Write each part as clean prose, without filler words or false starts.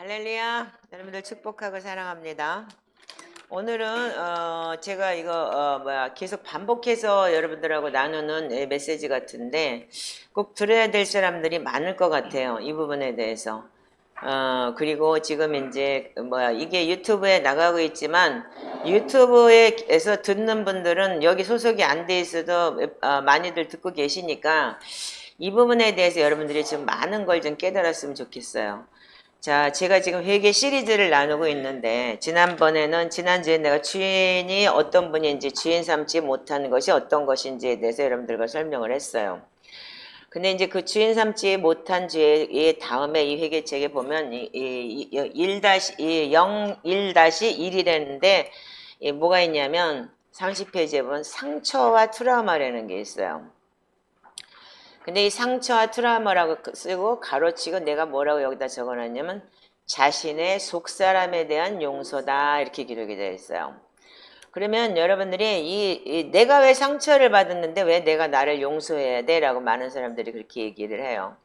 할렐루야. 여러분들 축복하고 사랑합니다. 오늘은 제가 이거 계속 반복해서 여러분들하고 나누는 메시지 같은데 꼭 들어야 될 사람들이 많을 것 같아요. 이 부분에 대해서. 그리고 지금 이제 이게 유튜브에 나가고 있지만 유튜브에서 듣는 분들은 여기 소속이 안 돼 있어도 많이들 듣고 계시니까 이 부분에 대해서 여러분들이 좀 많은 걸 좀 깨달았으면 좋겠어요. 자, 제가 지금 회계 시리즈를 나누고 있는데, 지난주에 내가 주인이 어떤 분인지, 주인 삼지 못한 것이 어떤 것인지에 대해서 여러분들과 설명을 했어요. 근데 이제 그 주인 삼지 못한 주의 다음에 이 회계책에 보면, 01-1이라는데, 뭐가 있냐면, 30페이지에 보면 상처와 트라우마라는 게 있어요. 근데 이 상처와 트라우마라고 쓰고 가로치고 내가 뭐라고 여기다 적어놨냐면 자신의 속사람에 대한 용서다 이렇게 기록이 되어 있어요. 그러면 여러분들이 내가 왜 상처를 받았는데 왜 내가 나를 용서해야 돼? 라고 많은 사람들이 그렇게 얘기를 해요.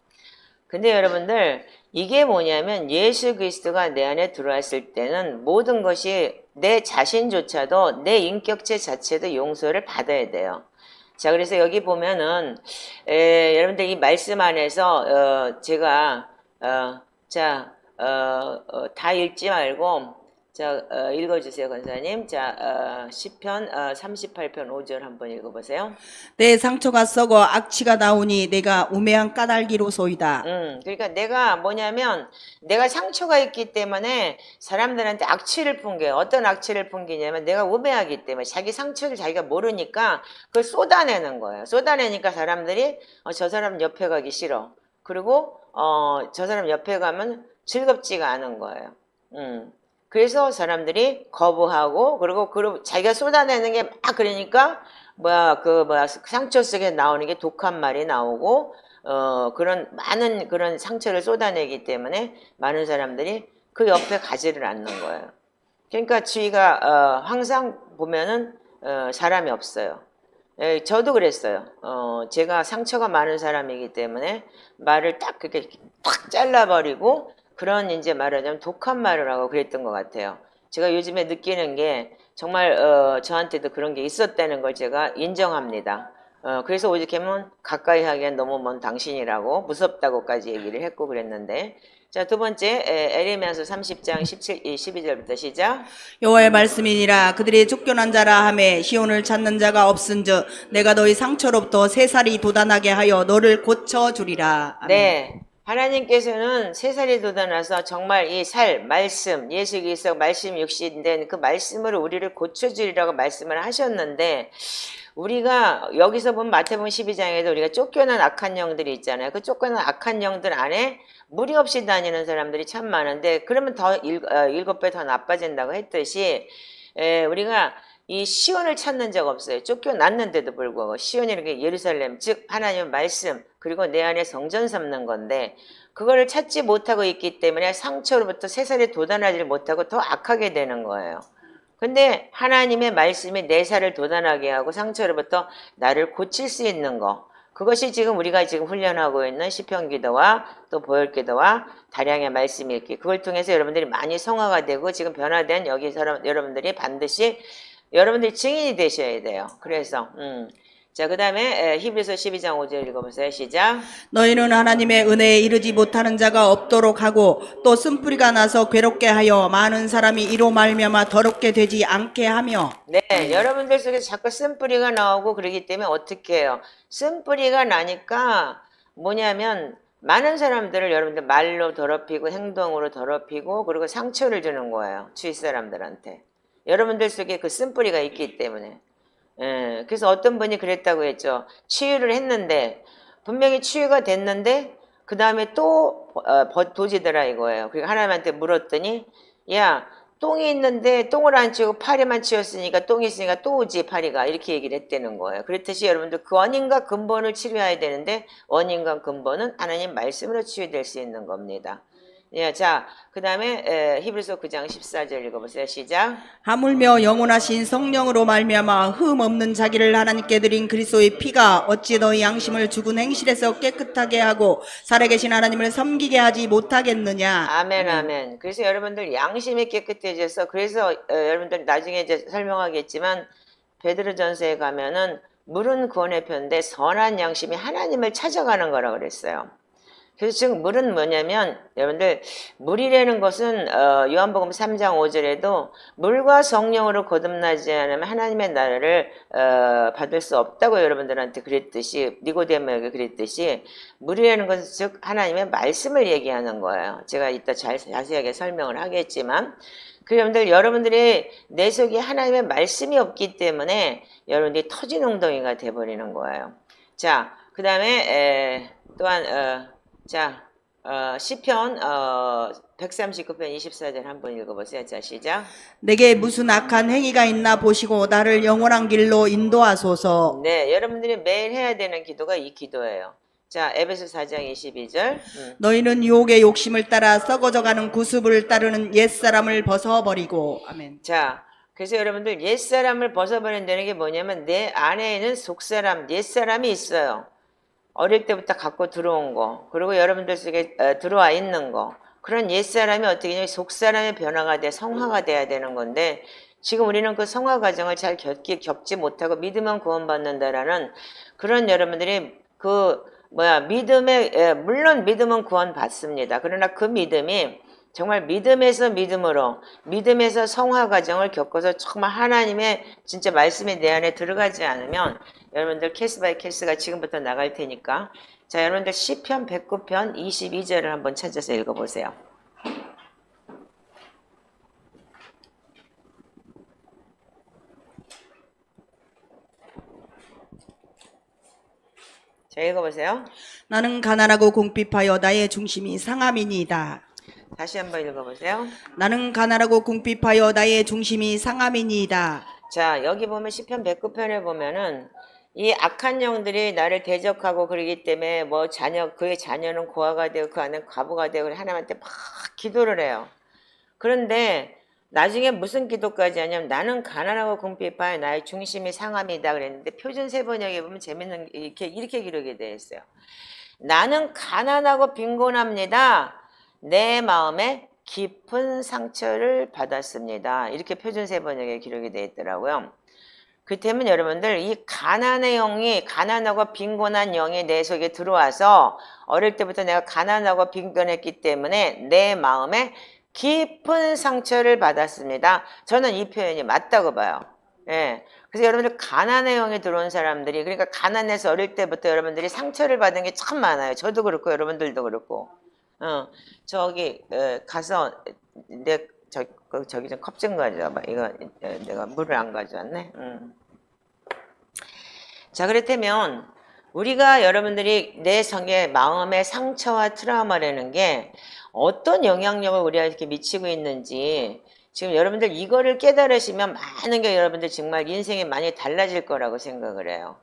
근데 여러분들 이게 뭐냐면 예수 그리스도가 내 안에 들어왔을 때는 모든 것이 내 자신조차도 내 인격체 자체도 용서를 받아야 돼요. 자, 그래서 여기 보면은 여러분들 이 말씀 안에서 제가 다 읽지 말고 읽어주세요, 권사님. 시편 38편 5절 한번 읽어보세요. 내 상처가 썩어 악취가 나오니 내가 우매한 까닭이로소이다. 그러니까 내가 뭐냐면 내가 상처가 있기 때문에 사람들한테 악취를 풍겨요. 어떤 악취를 풍기냐면 내가 우매하기 때문에 자기 상처를 자기가 모르니까 그걸 쏟아내는 거예요. 쏟아내니까 사람들이 저 사람 옆에 가기 싫어. 그리고 저 사람 옆에 가면 즐겁지가 않은 거예요. 그래서 사람들이 거부하고 그리고 자기가 쏟아내는 게 막 그러니까 상처 속에 나오는 게 독한 말이 나오고 그런 많은 그런 상처를 쏟아내기 때문에 많은 사람들이 그 옆에 가지를 않는 거예요. 그러니까 주위가 항상 보면은 사람이 없어요. 저도 그랬어요. 제가 상처가 많은 사람이기 때문에 말을 딱 그렇게 탁 잘라버리고 그런 이제 말하자면 독한 말을 하고 그랬던 것 같아요. 제가 요즘에 느끼는 게 정말 저한테도 그런 게 있었다는 걸 제가 인정합니다. 그래서 오죽하면 가까이 하기엔 너무 먼 당신이라고 무섭다고까지 얘기를 했고 그랬는데 자, 두 번째 에레미야서 30장 12절부터 시작. 여호와의 말씀이니라. 그들이 쫓겨난 자라 하매 시온을 찾는 자가 없은즉 내가 너희 상처로부터 새살이 돋아나게 하여 너를 고쳐주리라. 아멘. 네. 하나님께서는 새살이 돋아나서 정말 이 말씀, 예수 그리스도 말씀 육신된 그 말씀으로 우리를 고쳐주리라고 말씀을 하셨는데 우리가 여기서 보면 마태복음 12장에도 우리가 쫓겨난 악한 영들이 있잖아요. 그 쫓겨난 악한 영들 안에 무리 없이 다니는 사람들이 참 많은데 그러면 더 7배 더 나빠진다고 했듯이 우리가 이 시온을 찾는 적 없어요. 쫓겨났는데도 불구하고 시온이라는 게 예루살렘 즉 하나님의 말씀 그리고 내 안에 성전 삼는 건데 그거를 찾지 못하고 있기 때문에 상처로부터 새살이 돋아나지 못하고 더 악하게 되는 거예요. 근데 하나님의 말씀이 내 살을 돋아나게 하고 상처로부터 나를 고칠 수 있는 거 그것이 지금 우리가 지금 훈련하고 있는 시편 기도와 또 보혈 기도와 다량의 말씀 읽기 그걸 통해서 여러분들이 많이 성화가 되고 지금 변화된 여기 사람 여러분들이 반드시 여러분들이 증인이 되셔야 돼요. 그래서 자, 그 다음에 히브리서 12장 5절 읽어보세요. 시작. 너희는 하나님의 은혜에 이르지 못하는 자가 없도록 하고 또 쓴뿌리가 나서 괴롭게 하여 많은 사람이 이로 말미암아 더럽게 되지 않게 하며. 네, 여러분들 속에서 자꾸 쓴뿌리가 나오고 그러기 때문에 어떻게 해요? 쓴뿌리가 나니까 뭐냐면 많은 사람들을 여러분들 말로 더럽히고 행동으로 더럽히고 그리고 상처를 주는 거예요. 주위 사람들한테. 여러분들 속에 그 쓴뿌리가 있기 때문에. 그래서 어떤 분이 그랬다고 했죠. 치유를 했는데 분명히 치유가 됐는데 그 다음에 또 도지더라 이거예요. 그리고 하나님한테 물었더니 야 똥이 있는데 똥을 안 치우고 파리만 치웠으니까 똥이 있으니까 또 오지 파리가 이렇게 얘기를 했다는 거예요. 그렇듯이 여러분들 그 원인과 근본을 치료해야 되는데 원인과 근본은 하나님 말씀으로 치유될 수 있는 겁니다. 예, 자, 그 다음에 히브리서 9장 14절 읽어보세요. 시작. 하물며 영원하신 성령으로 말미암아 흠 없는 자기를 하나님께 드린 그리스도의 피가 어찌 너희 양심을 죽은 행실에서 깨끗하게 하고 살아계신 하나님을 섬기게 하지 못하겠느냐. 아멘, 아멘. 그래서 여러분들 양심이 깨끗해져서, 그래서 여러분들 나중에 이제 설명하겠지만, 베드로전서에 가면은 물은 구원의 표인데 선한 양심이 하나님을 찾아가는 거라 그랬어요. 그래서 지금 물은 뭐냐면 여러분들 물이라는 것은 요한복음 3장 5절에도 물과 성령으로 거듭나지 않으면 하나님의 나라를 받을 수 없다고 여러분들한테 그랬듯이 니고데모에게 그랬듯이 물이라는 것은 즉 하나님의 말씀을 얘기하는 거예요. 제가 이따 자세하게 설명을 하겠지만 여러분들이 내 속에 하나님의 말씀이 없기 때문에 여러분들이 터진 웅덩이가 돼버리는 거예요. 자, 그 다음에 또한 시편 139편 24절 한번 읽어보세요. 자, 시작. 내게 무슨 악한 행위가 있나 보시고 나를 영원한 길로 인도하소서. 네, 여러분들이 매일 해야 되는 기도가 이 기도예요. 자, 에베소 4장 22절. 너희는 유혹의 욕심을 따라 썩어져가는 구습을 따르는 옛사람을 벗어버리고. 아멘. 자, 그래서 여러분들 옛사람을 벗어버린다는 게 뭐냐면 내 안에는 속사람, 옛사람이 있어요. 어릴 때부터 갖고 들어온 거, 그리고 여러분들 속에 들어와 있는 거, 그런 옛사람이 어떻게 되냐면 속사람의 변화가 돼 성화가 돼야 되는 건데 지금 우리는 그 성화 과정을 잘 겪지 못하고 믿으면 구원받는다라는 그런 여러분들이 물론 믿음은 구원받습니다. 그러나 그 믿음이 정말 믿음에서 믿음으로 믿음에서 성화 과정을 겪어서 정말 하나님의 진짜 말씀이 내 안에 들어가지 않으면 여러분들 케이스 바이 케이스가 지금부터 나갈 테니까 자 여러분들 시편 109편 22절을 한번 찾아서 읽어보세요. 자 읽어보세요. 나는 가난하고 궁핍하여 나의 중심이 상함이니이다. 다시 한번 읽어보세요. 나는 가난하고 궁핍하여 나의 중심이 상함이니이다. 자 여기 보면 시편 109편에 보면은 이 악한 영들이 나를 대적하고 그러기 때문에 그의 자녀는 고아가 되고 그 안에 과부가 되고 하나님한테 막 기도를 해요. 그런데 나중에 무슨 기도까지 하냐면 나는 가난하고 궁핍하여 나의 중심이 상함이다 그랬는데 표준 세번역에 보면 재밌는 이렇게 기록이 되어 있어요. 나는 가난하고 빈곤합니다. 내 마음에 깊은 상처를 받았습니다. 이렇게 표준 세번역에 기록이 되어 있더라고요. 그 때문에 여러분들 이 가난의 영이 가난하고 빈곤한 영이 내 속에 들어와서 어릴 때부터 내가 가난하고 빈곤했기 때문에 내 마음에 깊은 상처를 받았습니다. 저는 이 표현이 맞다고 봐요. 예. 그래서 여러분들 가난의 영이 들어온 사람들이 그러니까 가난해서 어릴 때부터 여러분들이 상처를 받은 게 참 많아요. 저도 그렇고 여러분들도 그렇고. 저기 가서 저기 좀 컵 좀 가져와봐. 이거 내가 물을 안 가져왔네. 자 그렇다면 우리가 여러분들이 내 성의 마음의 상처와 트라우마라는 게 어떤 영향력을 우리가 이렇게 미치고 있는지 지금 여러분들 이거를 깨달으시면 많은 게 여러분들 정말 인생이 많이 달라질 거라고 생각을 해요.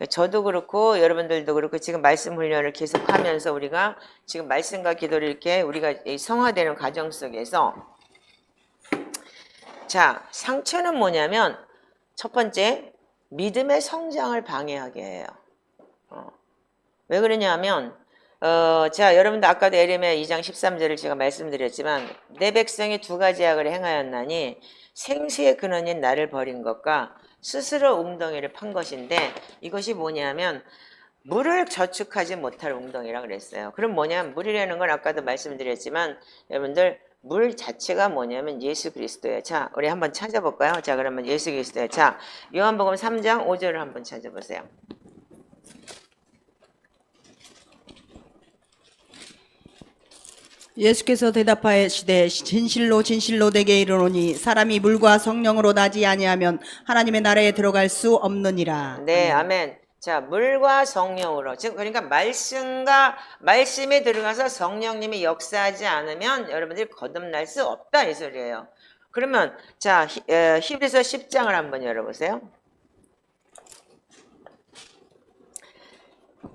저도 그렇고 여러분들도 그렇고 지금 말씀 훈련을 계속하면서 우리가 지금 말씀과 기도를 이렇게 우리가 성화되는 과정 속에서 자 상처는 뭐냐면 첫 번째 믿음의 성장을 방해하게 해요. 왜 그러냐면 자 여러분들 아까도 에레미야 2장 13절을 제가 말씀드렸지만 내 백성이 두 가지 악을 행하였나니 생수의 근원인 나를 버린 것과 스스로 웅덩이를 판 것인데 이것이 뭐냐면 물을 저축하지 못할 웅덩이라 그랬어요. 그럼 뭐냐면 물이라는 건 아까도 말씀드렸지만 여러분들 물 자체가 뭐냐면 예수 그리스도예요. 자 우리 한번 찾아볼까요? 자 그러면 예수 그리스도예요. 자 요한복음 3장 5절을 한번 찾아보세요. 예수께서 대답하시되 진실로 진실로 내게 이르노니 사람이 물과 성령으로 나지 아니하면 하나님의 나라에 들어갈 수 없느니라. 네, 아멘. 자, 물과 성령으로. 즉 그러니까 말씀에 들어가서 성령님이 역사하지 않으면 여러분들이 거듭날 수 없다 이 소리예요. 그러면 자, 히브리서 10장을 한번 열어보세요.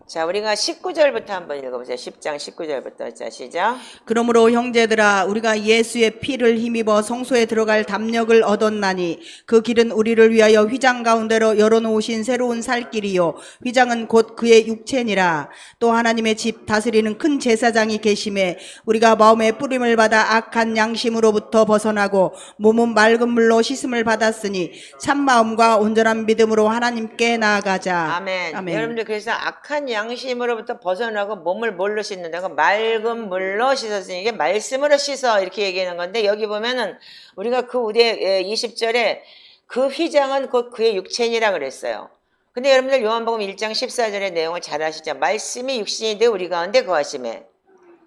자, 우리가 19절부터 한번 읽어보세요. 10장 19절부터. 자, 시작. 그러므로 형제들아 우리가 예수의 피를 힘입어 성소에 들어갈 담력을 얻었나니 그 길은 우리를 위하여 휘장 가운데로 열어놓으신 새로운 살 길이요 휘장은 곧 그의 육체니라. 또 하나님의 집 다스리는 큰 제사장이 계심에 우리가 마음의 뿌림을 받아 악한 양심으로부터 벗어나고 몸은 맑은 물로 씻음을 받았으니 참마음과 온전한 믿음으로 하나님께 나아가자. 아멘. 여러분들 그래서 악한 양심으로부터 벗어나고 몸을 뭘로 씻는다고? 맑은 물로 씻었으니 이게 말씀으로 씻어 이렇게 얘기하는 건데 여기 보면은 우리가 그 우리의 20절에 그 휘장은 곧 그의 육체니라 그랬어요. 근데 여러분들 요한복음 1장 14절의 내용을 잘 아시죠? 말씀이 육신이 되어 우리 가운데 거하심에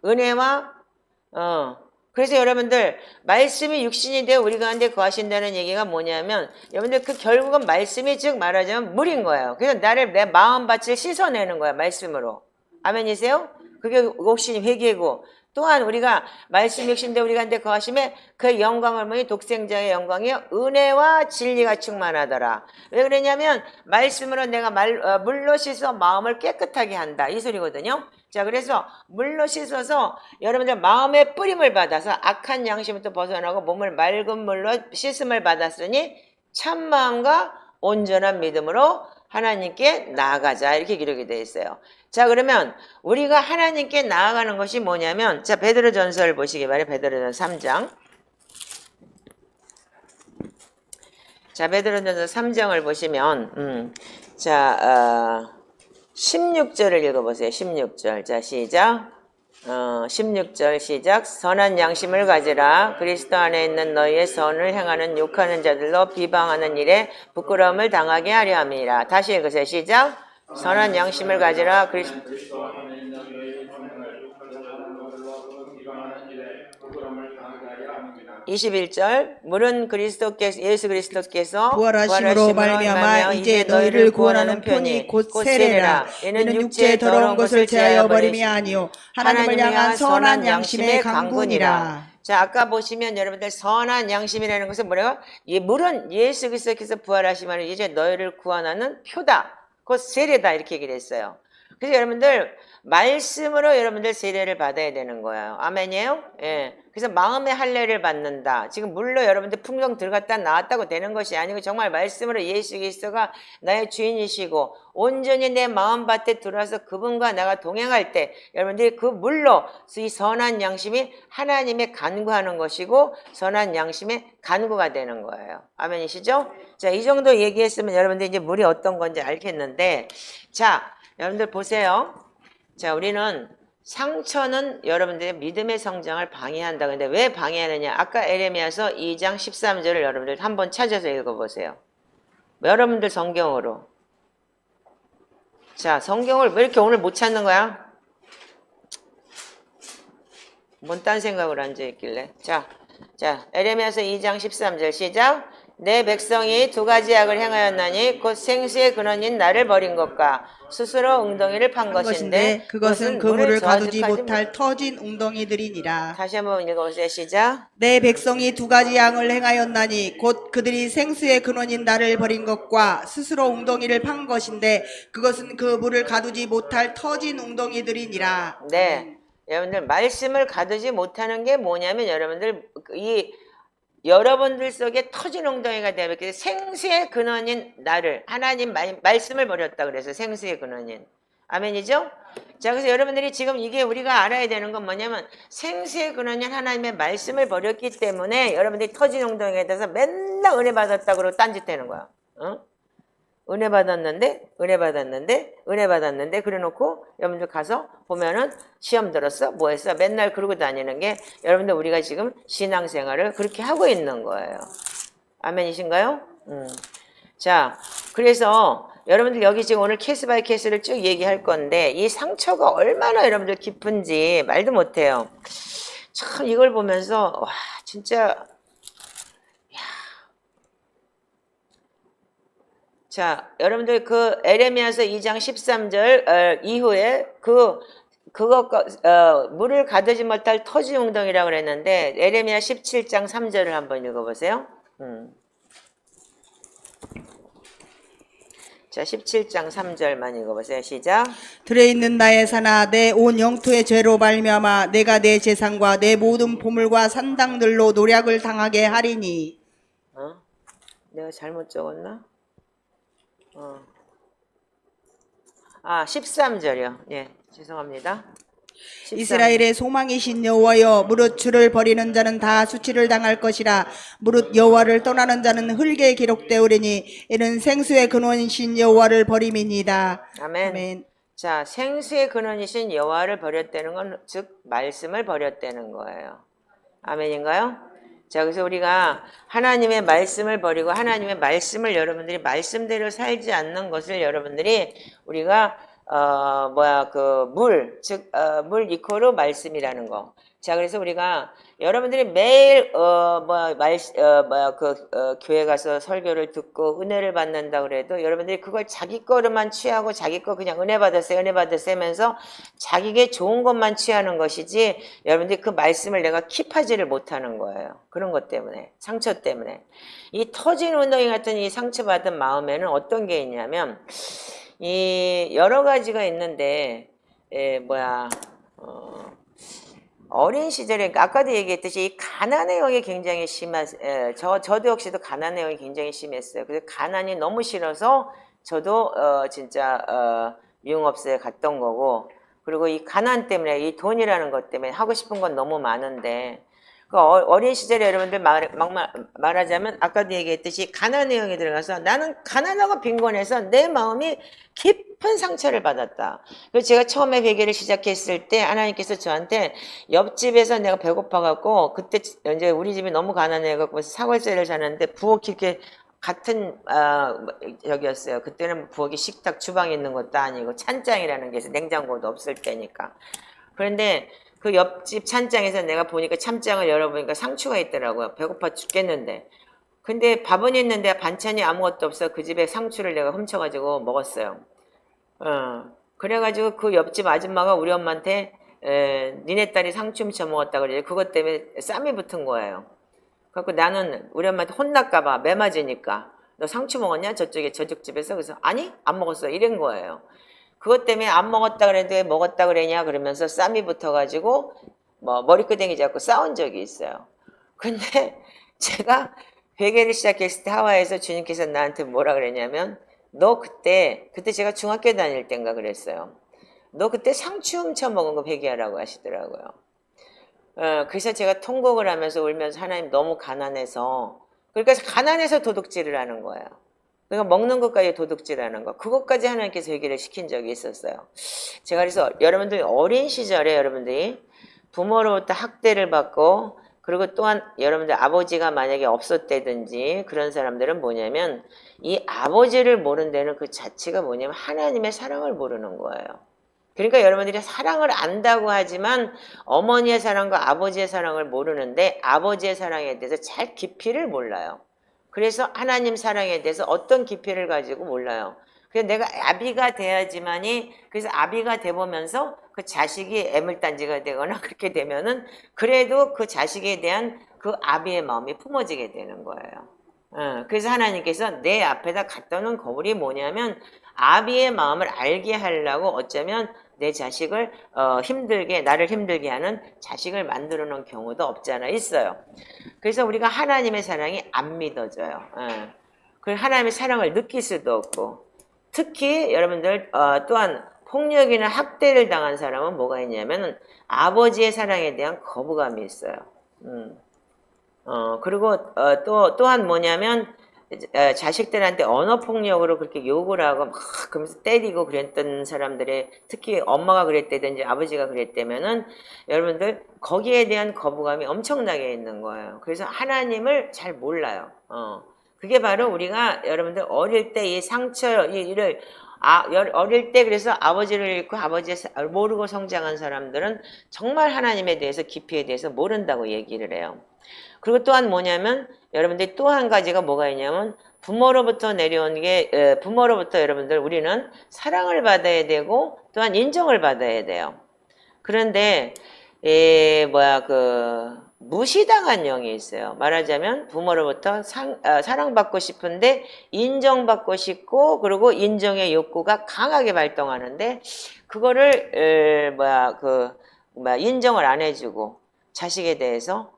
은혜와 그래서 여러분들 말씀이 육신이 되어 우리 가운데 거하신다는 얘기가 뭐냐면 여러분들 그 결국은 말씀이 즉 말하자면 물인 거예요. 그래서 나를 내 마음밭을 씻어내는 거야 말씀으로. 아멘이세요? 그게 옥신이 회개고 또한 우리가 말씀 육신 되어 우리 가운데 거하심에 그 영광을 보니 독생자의 영광이요 은혜와 진리가 충만하더라. 왜 그러냐면 말씀으로 내가 물로 씻어 마음을 깨끗하게 한다 이 소리거든요. 자, 그래서 물로 씻어서 여러분들 마음의 뿌림을 받아서 악한 양심부터 벗어나고 몸을 맑은 물로 씻음을 받았으니 참마음과 온전한 믿음으로 하나님께 나아가자 이렇게 기록이 되어 있어요. 자, 그러면 우리가 하나님께 나아가는 것이 뭐냐면 자, 베드로전서를 보시기 바래요. 베드로전서 3장. 자, 베드로전서 3장을 보시면 16절을 읽어보세요. 16절. 자, 시작. 16절 시작. 선한 양심을 가지라. 그리스도 안에 있는 너희의 선을 행하는 욕하는 자들로 비방하는 일에 부끄러움을 당하게 하려 함이라. 다시 읽으세요. 시작. 선한 양심을 가지라. 그리스도 21절 물은 예수 그리스도께서 부활하심으로 말미암아 이제 너희를 구원하는 편이 곧 세례라. 이는 육체의 더러운 것을 제하여 버림이 아니요 하나님을 향한 선한 양심의 강군이라. 자, 아까 보시면 여러분들 선한 양심이라는 것은 뭐래요? 이 물은 예수 그리스도께서 부활하시면 이제 너희를 구원하는 표다. 곧 세례다 이렇게 얘기를 했어요. 그래서 여러분들 말씀으로 여러분들 세례를 받아야 되는 거예요. 아멘이에요? 예. 그래서 마음의 할례를 받는다. 지금 물로 여러분들 풍성 들어갔다 나왔다고 되는 것이 아니고 정말 말씀으로 예수 그리스도가 나의 주인이시고 온전히 내 마음밭에 들어와서 그분과 내가 동행할 때 여러분들이 그 물로 이 선한 양심이 하나님의 간구하는 것이고 선한 양심의 간구가 되는 거예요. 아멘이시죠? 자, 이 정도 얘기했으면 여러분들 이제 물이 어떤 건지 알겠는데 자, 여러분들 보세요. 자, 우리는 상처는 여러분들의 믿음의 성장을 방해한다. 근데 왜 방해하느냐? 아까 에레미야서 2장 13절을 여러분들 한번 찾아서 읽어보세요. 여러분들 성경으로. 자, 성경을 왜 이렇게 오늘 못 찾는 거야? 뭔 딴 생각으로 앉아있길래. 자, 에레미야서 2장 13절 시작. 내 백성이 두 가지 악을 행하였나니 곧 생수의 근원인 나를 버린 것과 스스로 웅덩이를 판 것인데 그것은 그물을 가두지 못할 터진 웅덩이들이니라. 다시 한번 읽어보세요. 시작. 내 백성이 두 가지 악을 행하였나니 곧 그들이 생수의 근원인 나를 버린 것과 스스로 웅덩이를 판 것인데 그것은 그 물을 가두지 못할 터진 웅덩이들이니라. 네. 여러분들 말씀을 가두지 못하는 게 뭐냐면 여러분들 속에 터진 웅덩이가 되면 생수의 근원인 나를 하나님 말씀을 버렸다 그래서 생수의 근원인 아멘이죠? 자, 그래서 여러분들이 지금 이게 우리가 알아야 되는 건 뭐냐면 생수의 근원인 하나님의 말씀을 버렸기 때문에 여러분들이 터진 웅덩이에 대해서 맨날 은혜 받았다고 그러고 딴짓하는 거야. 은혜 받았는데 그래 놓고 여러분들 가서 보면은 시험 들었어? 뭐 했어? 맨날 그러고 다니는 게 여러분들 우리가 지금 신앙생활을 그렇게 하고 있는 거예요. 아멘이신가요? 자, 그래서 여러분들 여기 지금 오늘 케이스 바이 케이스를 쭉 얘기할 건데 이 상처가 얼마나 여러분들 깊은지 말도 못해요. 참 이걸 보면서 와 진짜 자, 여러분들 그 에레미야서 2장 13절 이후에 물을 가두지 못할 터진 웅덩이라고 그랬는데 에레미야 17장 3절을 한번 읽어보세요. 자, 17장 3절만 읽어보세요. 시작. 들에 있는 나의 산아 내 온 영토의 죄로 말미암아 내가 내 재산과 내 모든 보물과 산당들로 노략을 당하게 하리니. 내가 잘못 적었나? 13절이요. 예, 죄송합니다. 13. 이스라엘의 소망이신 여호와여 무릇 주를 버리는 자는 다 수치를 당할 것이라. 무릇 여호와를 떠나는 자는 흙에 기록되오리니 이는 생수의 근원이신 여호와를 버림이니이다. 아멘. 아멘. 자, 생수의 근원이신 여호와를 버렸다는 건 즉 말씀을 버렸다는 거예요. 아멘인가요? 자, 그래서 우리가 하나님의 말씀을 버리고 하나님의 말씀을 여러분들이 말씀대로 살지 않는 것을 여러분들이 우리가 물 이코로 말씀이라는 거. 자, 그래서 우리가 여러분들이 매일 교회 가서 설교를 듣고 은혜를 받는다 그래도 여러분들이 그걸 자기 거로만 취하고 자기 거 그냥 은혜 받았어요 하면서 자기게 좋은 것만 취하는 것이지 여러분들이 그 말씀을 내가 킵하지를 못하는 거예요. 그런 것 때문에, 상처 때문에. 이 터진 운동이 같은 이 상처받은 마음에는 어떤 게 있냐면 이 여러 가지가 있는데 어린 시절에 그러니까 아까도 얘기했듯이 이 가난의 영이 굉장히 저도 역시도 가난의 영이 굉장히 심했어요. 그래서 가난이 너무 싫어서 저도 미용업소에 갔던 거고, 그리고 이 가난 때문에 이 돈이라는 것 때문에 하고 싶은 건 너무 많은데 그 어린 시절에 여러분들 말하자면 아까도 얘기했듯이 가난의 영이 들어가서 나는 가난하고 빈곤해서 내 마음이 깊은 상처를 받았다. 그래서 제가 처음에 회개를 시작했을 때 하나님께서 저한테 옆집에서 내가 배고파갖고 그때 이제 우리 집이 너무 가난해갖고 사골세를 사는데 부엌이 이렇게 같은 저기였어요. 그때는 부엌이 식탁 주방에 있는 것도 아니고 찬장이라는 게 있어요. 냉장고도 없을 때니까. 그런데 그 옆집 찬장에서 내가 보니까 찬장을 열어보니까 상추가 있더라고요. 배고파 죽겠는데. 근데 밥은 있는데 반찬이 아무것도 없어. 그 집에 상추를 내가 훔쳐가지고 먹었어요. 그래가지고 그 옆집 아줌마가 우리 엄마한테 니네 딸이 상추 훔쳐 먹었다 그래. 그것 때문에 쌈이 붙은 거예요. 그래서 나는 우리 엄마한테 혼날까봐 매 맞으니까 너 상추 먹었냐? 저쪽 집에서. 그래서 아니 안 먹었어. 이런 거예요. 그것 때문에 안 먹었다 그랬는데 왜 먹었다 그랬냐 그러면서 쌈이 붙어가지고 머리끄댕이 잡고 싸운 적이 있어요. 근데 제가 회개를 시작했을 때 하와이에서 주님께서 나한테 뭐라 그랬냐면 너 그때 제가 중학교 다닐 땐가 그랬어요. 너 그때 상추 훔쳐 먹은 거 회개하라고 하시더라고요. 그래서 제가 통곡을 하면서 울면서 하나님 너무 가난해서, 그러니까 가난해서 도둑질을 하는 거예요. 그러니까 먹는 것까지 도둑질하는 거, 그것까지 하나님께서 얘기를 시킨 적이 있었어요. 제가 그래서 여러분들 어린 시절에 여러분들이 부모로부터 학대를 받고, 그리고 또한 여러분들 아버지가 만약에 없었다든지 그런 사람들은 뭐냐면 이 아버지를 모르는 데는 그 자체가 뭐냐면 하나님의 사랑을 모르는 거예요. 그러니까 여러분들이 사랑을 안다고 하지만 어머니의 사랑과 아버지의 사랑을 모르는데 아버지의 사랑에 대해서 잘 깊이를 몰라요. 그래서 하나님 사랑에 대해서 어떤 깊이를 가지고 몰라요. 그래서 내가 아비가 돼야지만이, 그래서 아비가 돼보면서 그 자식이 애물단지가 되거나 그렇게 되면은 그래도 그 자식에 대한 그 아비의 마음이 품어지게 되는 거예요. 그래서 하나님께서 내 앞에다 갖다 놓은 거울이 뭐냐면 아비의 마음을 알게 하려고 어쩌면 내 자식을 나를 힘들게 하는 자식을 만들어 놓은 경우도 없지 않아 있어요. 그래서 우리가 하나님의 사랑이 안 믿어져요. 그리고 하나님의 사랑을 느낄 수도 없고, 특히 여러분들 또한 폭력이나 학대를 당한 사람은 뭐가 있냐면 아버지의 사랑에 대한 거부감이 있어요. 그리고 또한 뭐냐면 자식들한테 언어폭력으로 그렇게 욕을 하고 막 그러면서 때리고 그랬던 사람들의, 특히 엄마가 그랬다든지 아버지가 그랬다면은 여러분들 거기에 대한 거부감이 엄청나게 있는 거예요. 그래서 하나님을 잘 몰라요. 그게 바로 우리가 여러분들 어릴 때 이 상처를 어릴 때 그래서 아버지를 잃고 아버지를 모르고 성장한 사람들은 정말 하나님에 대해서 깊이에 대해서 모른다고 얘기를 해요. 그리고 또한 뭐냐면 여러분들이 또 한 가지가 뭐가 있냐면 부모로부터 내려온 게, 부모로부터 여러분들 우리는 사랑을 받아야 되고 또한 인정을 받아야 돼요. 그런데 무시당한 영이 있어요. 말하자면 부모로부터 사랑받고 싶은데 인정받고 싶고 그리고 인정의 욕구가 강하게 발동하는데 그거를 인정을 안 해주고 자식에 대해서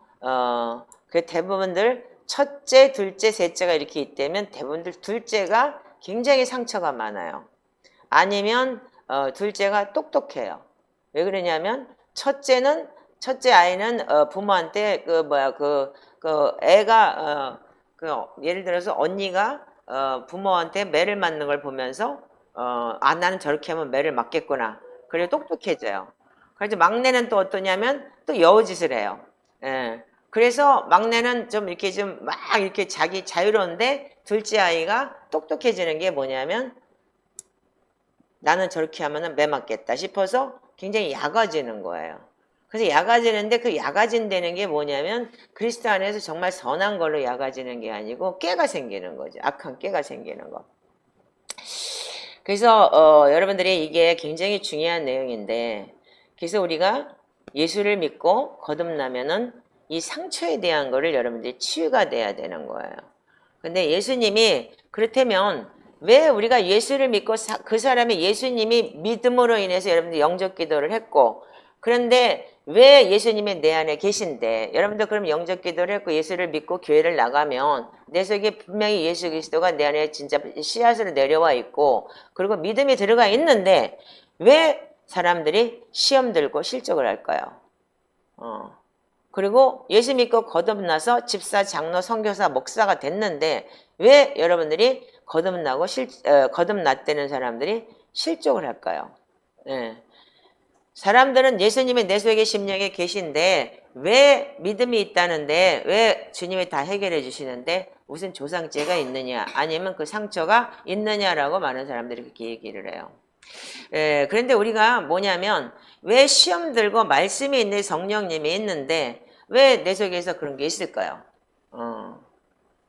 그 대부분들 첫째, 둘째, 셋째가 이렇게 있다면 대부분들 둘째가 굉장히 상처가 많아요. 아니면 둘째가 똑똑해요. 왜 그러냐면 첫째 아이는 부모한테 애가 예를 들어서 언니가 부모한테 매를 맞는 걸 보면서 나는 저렇게 하면 매를 맞겠구나. 그래 똑똑해져요. 그래서 막내는 또 어떠냐면 또 여우짓을 해요. 예. 그래서 막내는 좀 이렇게 좀 막 이렇게 자기 자유로운데 둘째 아이가 똑똑해지는 게 뭐냐면 나는 저렇게 하면은 매 맞겠다 싶어서 굉장히 얕아지는 거예요. 그래서 얕아지는데 그 얕아진다는 게 뭐냐면 그리스도 안에서 정말 선한 걸로 얕아지는 게 아니고 깨가 생기는 거죠. 악한 깨가 생기는 거. 그래서 여러분들이 이게 굉장히 중요한 내용인데 그래서 우리가 예수를 믿고 거듭나면은 이 상처에 대한 거를 여러분들이 치유가 돼야 되는 거예요. 근데 예수님이 그렇다면 왜 우리가 예수를 믿고 그 사람이 예수님이 믿음으로 인해서 여러분들 영접 기도를 했고 그런데 왜 예수님이 내 안에 계신데 여러분들 그럼 영접 기도를 했고 예수를 믿고 교회를 나가면 내 속에 분명히 예수 그리스도가 내 안에 진짜 씨앗으로 내려와 있고 그리고 믿음이 들어가 있는데 왜 사람들이 시험 들고 실족을 할까요? 그리고 예수 믿고 거듭나서 집사, 장로, 선교사, 목사가 됐는데 왜 여러분들이 거듭났다는 사람들이 실족을 할까요? 네. 사람들은 예수님이 내 속에 심령에 계신데 왜 믿음이 있다는데 왜 주님이 다 해결해 주시는데 무슨 조상죄가 있느냐 아니면 그 상처가 있느냐라고 많은 사람들이 그렇게 얘기를 해요. 그런데 우리가 뭐냐면 왜 시험 들고 말씀이 있는 성령님이 있는데 왜 내 속에서 그런 게 있을까요?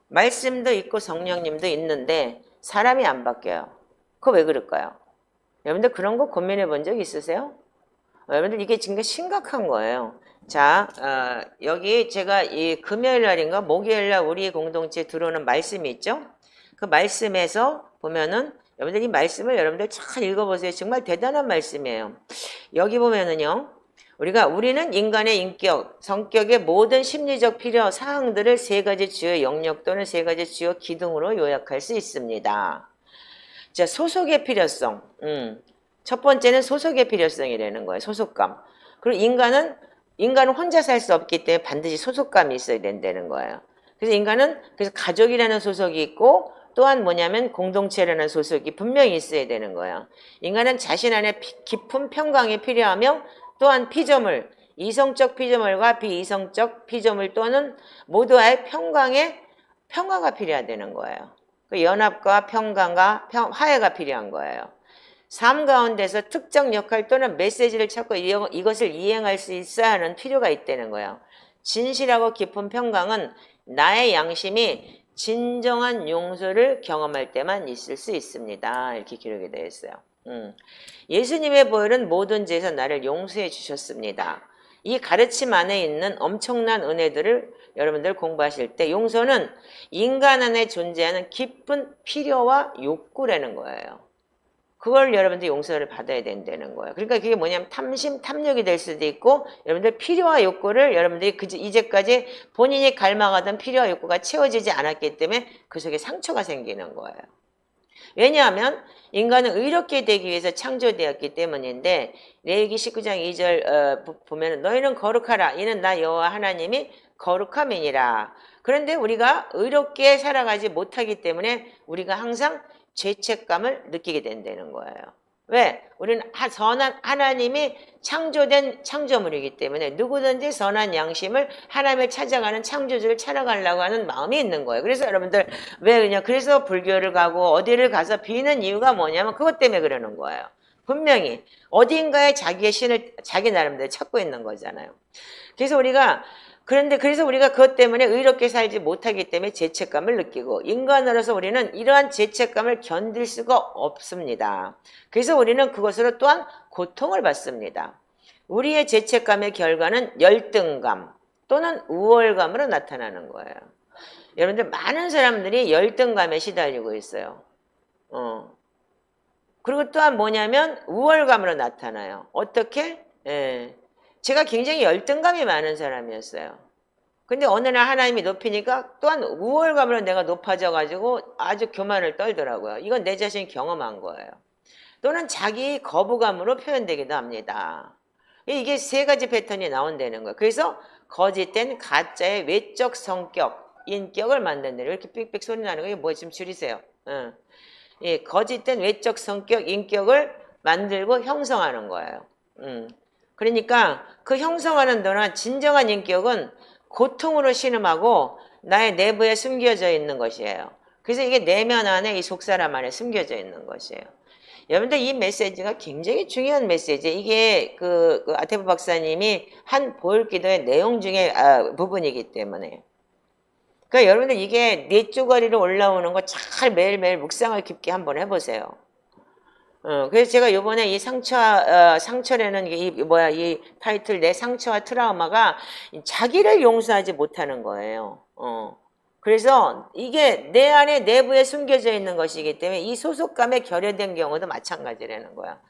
말씀도 있고 성령님도 있는데 사람이 안 바뀌어요. 그거 왜 그럴까요? 여러분들 그런 거 고민해 본 적 있으세요? 여러분들 이게 지금 심각한 거예요. 자, 여기 제가 이 금요일 날인가 목요일 날 우리 공동체에 들어오는 말씀이 있죠? 그 말씀에서 보면은 여러분들 이 말씀을 여러분들 잘 읽어보세요. 정말 대단한 말씀이에요. 여기 보면은요. 우리는 인간의 인격, 성격의 모든 심리적 필요 사항들을 세 가지 주요 영역 또는 세 가지 주요 기둥으로 요약할 수 있습니다. 자, 소속의 필요성. 첫 번째는 소속의 필요성이라는 거예요. 소속감. 그리고 인간은 혼자 살 수 없기 때문에 반드시 소속감이 있어야 된다는 거예요. 그래서 가족이라는 소속이 있고 또한 뭐냐면 공동체라는 소속이 분명히 있어야 되는 거예요. 인간은 자신 안에 깊은 평강이 필요하며 또한 피조물, 이성적 피조물과 비이성적 피조물 또는 모두와의 평화가 필요하다는 거예요. 그 연합과 평강과 화해가 필요한 거예요. 삶 가운데서 특정 역할 또는 메시지를 찾고 이것을 이행할 수 있어야 하는 필요가 있다는 거예요. 진실하고 깊은 평강은 나의 양심이 진정한 용서를 경험할 때만 있을 수 있습니다. 이렇게 기록이 되어 있어요. 예수님의 보혈은 모든 죄에서 나를 용서해 주셨습니다. 이 가르침 안에 있는 엄청난 은혜들을 여러분들 공부하실 때 용서는 인간 안에 존재하는 깊은 필요와 욕구라는 거예요. 그걸 여러분들 용서를 받아야 된다는 거예요. 그러니까 그게 뭐냐면 탐욕이 될 수도 있고 여러분들 필요와 욕구를 여러분들이 이제까지 본인이 갈망하던 필요와 욕구가 채워지지 않았기 때문에 그 속에 상처가 생기는 거예요. 왜냐하면 인간은 의롭게 되기 위해서 창조되었기 때문인데 레위기 19장 2절 보면 너희는 거룩하라 이는 나 여호와 하나님이 거룩함이니라. 그런데 우리가 의롭게 살아가지 못하기 때문에 우리가 항상 죄책감을 느끼게 된다는 거예요. 왜? 우리는 선한 하나님이 창조된 창조물이기 때문에 누구든지 선한 양심을 하나님을 찾아가는 창조주를 찾아가려고 하는 마음이 있는 거예요. 그래서 여러분들 왜 그냥 그래서 불교를 가고 어디를 가서 비는 이유가 뭐냐면 그것 때문에 그러는 거예요. 분명히 어딘가에 자기의 신을 자기 나름대로 찾고 있는 거잖아요. 그래서 우리가 그것 때문에 의롭게 살지 못하기 때문에 죄책감을 느끼고 인간으로서 우리는 이러한 죄책감을 견딜 수가 없습니다. 그래서 우리는 그것으로 또한 고통을 받습니다. 우리의 죄책감의 결과는 열등감, 또는 우월감으로 나타나는 거예요. 여러분들 많은 사람들이 열등감에 시달리고 있어요. 그리고 또한 뭐냐면 우월감으로 나타나요. 어떻게? 예. 제가 굉장히 열등감이 많은 사람이었어요. 근데 어느 날 하나님이 높이니까 또한 우월감으로 내가 높아져가지고 아주 교만을 떨더라고요. 이건 내 자신이 경험한 거예요. 또는 자기 거부감으로 표현되기도 합니다. 이게 세 가지 패턴이 나온다는 거예요. 그래서 거짓된 가짜의 외적 성격, 인격을 만든다. 이렇게 삑삑 소리 나는 거 이게 뭐 좀 줄이세요. 예, 거짓된 외적 성격, 인격을 만들고 형성하는 거예요. 그러니까 그 형성하는 동안 진정한 인격은 고통으로 신음하고 나의 내부에 숨겨져 있는 것이에요. 그래서 이게 내면 안에 이 속사람 안에 숨겨져 있는 것이에요. 여러분들 이 메시지가 굉장히 중요한 메시지. 이게 그 아테브 박사님이 한 보혈기도의 내용 중에 부분이기 때문에. 그러니까 여러분들 이게 네 쪼가리로 올라오는 거 잘 매일매일 묵상을 깊게 한번 해보세요. 그래서 제가 요번에 이 상처라는 이 타이틀 내 상처와 트라우마가 자기를 용서하지 못하는 거예요. 그래서 이게 내 안에 내부에 숨겨져 있는 것이기 때문에 이 소속감에 결여된 경우도 마찬가지라는 거야.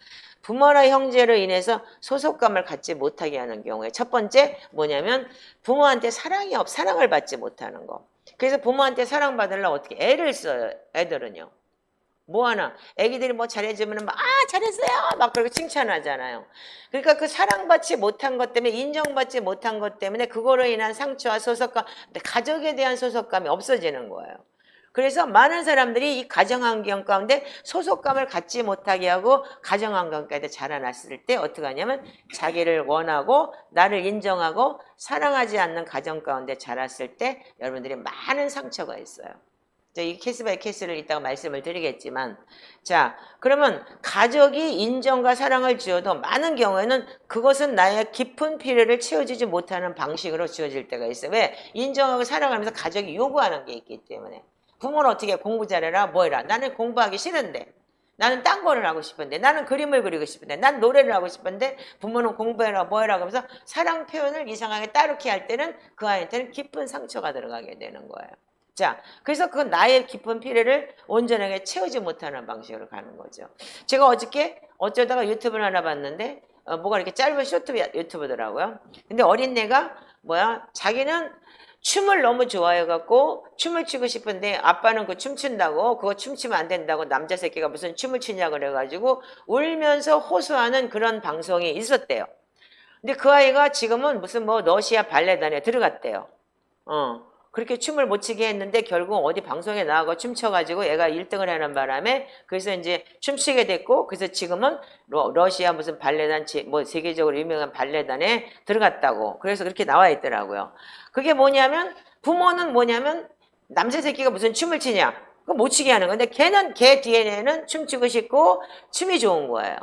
부모나 형제로 인해서 소속감을 갖지 못하게 하는 경우에 첫 번째 뭐냐면 부모한테 사랑을 받지 못하는 거. 그래서 부모한테 사랑받으려고 어떻게 애를 써요. 애들은요. 뭐 하나 애기들이 뭐 잘해주면 막 잘했어요 막 그렇게 칭찬하잖아요. 그러니까 그 사랑받지 못한 것 때문에 인정받지 못한 것 때문에 그거로 인한 상처와 소속감, 가족에 대한 소속감이 없어지는 거예요. 그래서 많은 사람들이 이 가정환경 가운데 소속감을 갖지 못하게 하고 가정환경까지 자라났을 때 어떻게 하냐면 자기를 원하고 나를 인정하고 사랑하지 않는 가정 가운데 자랐을 때 여러분들이 많은 상처가 있어요. 이 케이스 바이 케이스를 이따가 말씀을 드리겠지만, 자, 그러면 가족이 인정과 사랑을 주어도 많은 경우에는 그것은 나의 깊은 필요를 채워주지 못하는 방식으로 주어질 때가 있어요. 왜? 인정하고 사랑하면서 가족이 요구하는 게 있기 때문에. 부모는 어떻게 공부 잘해라, 뭐 해라. 나는 공부하기 싫은데. 나는 딴 거를 하고 싶은데. 나는 그림을 그리고 싶은데. 난 노래를 하고 싶은데. 부모는 공부해라, 뭐 해라. 그러면서 사랑 표현을 이상하게 따르게 할 때는 그 아이한테는 깊은 상처가 들어가게 되는 거예요. 자, 그래서 그 나의 깊은 필요를 온전하게 채우지 못하는 방식으로 가는 거죠. 제가 어저께 어쩌다가 유튜브를 하나 봤는데 뭐가 이렇게 짧은 쇼트 유튜브더라고요. 근데 어린애가 자기는 춤을 너무 좋아해갖고 춤을 추고 싶은데 아빠는 그 춤춘다고 그거 춤추면 안 된다고 남자 새끼가 무슨 춤을 추냐 그래가지고 울면서 호소하는 그런 방송이 있었대요. 근데 그 아이가 지금은 무슨 러시아 발레단에 들어갔대요. 그렇게 춤을 못 추게 했는데 결국 어디 방송에 나가고 춤춰가지고 애가 1등을 하는 바람에 그래서 이제 춤추게 됐고 그래서 지금은 러시아 무슨 발레단 세계적으로 유명한 발레단에 들어갔다고 그래서 그렇게 나와 있더라고요. 그게 뭐냐면 부모는 남자 새끼가 무슨 춤을 추냐 그거 못 추게 하는 건데 걔 DNA는 춤추고 싶고 춤이 좋은 거예요.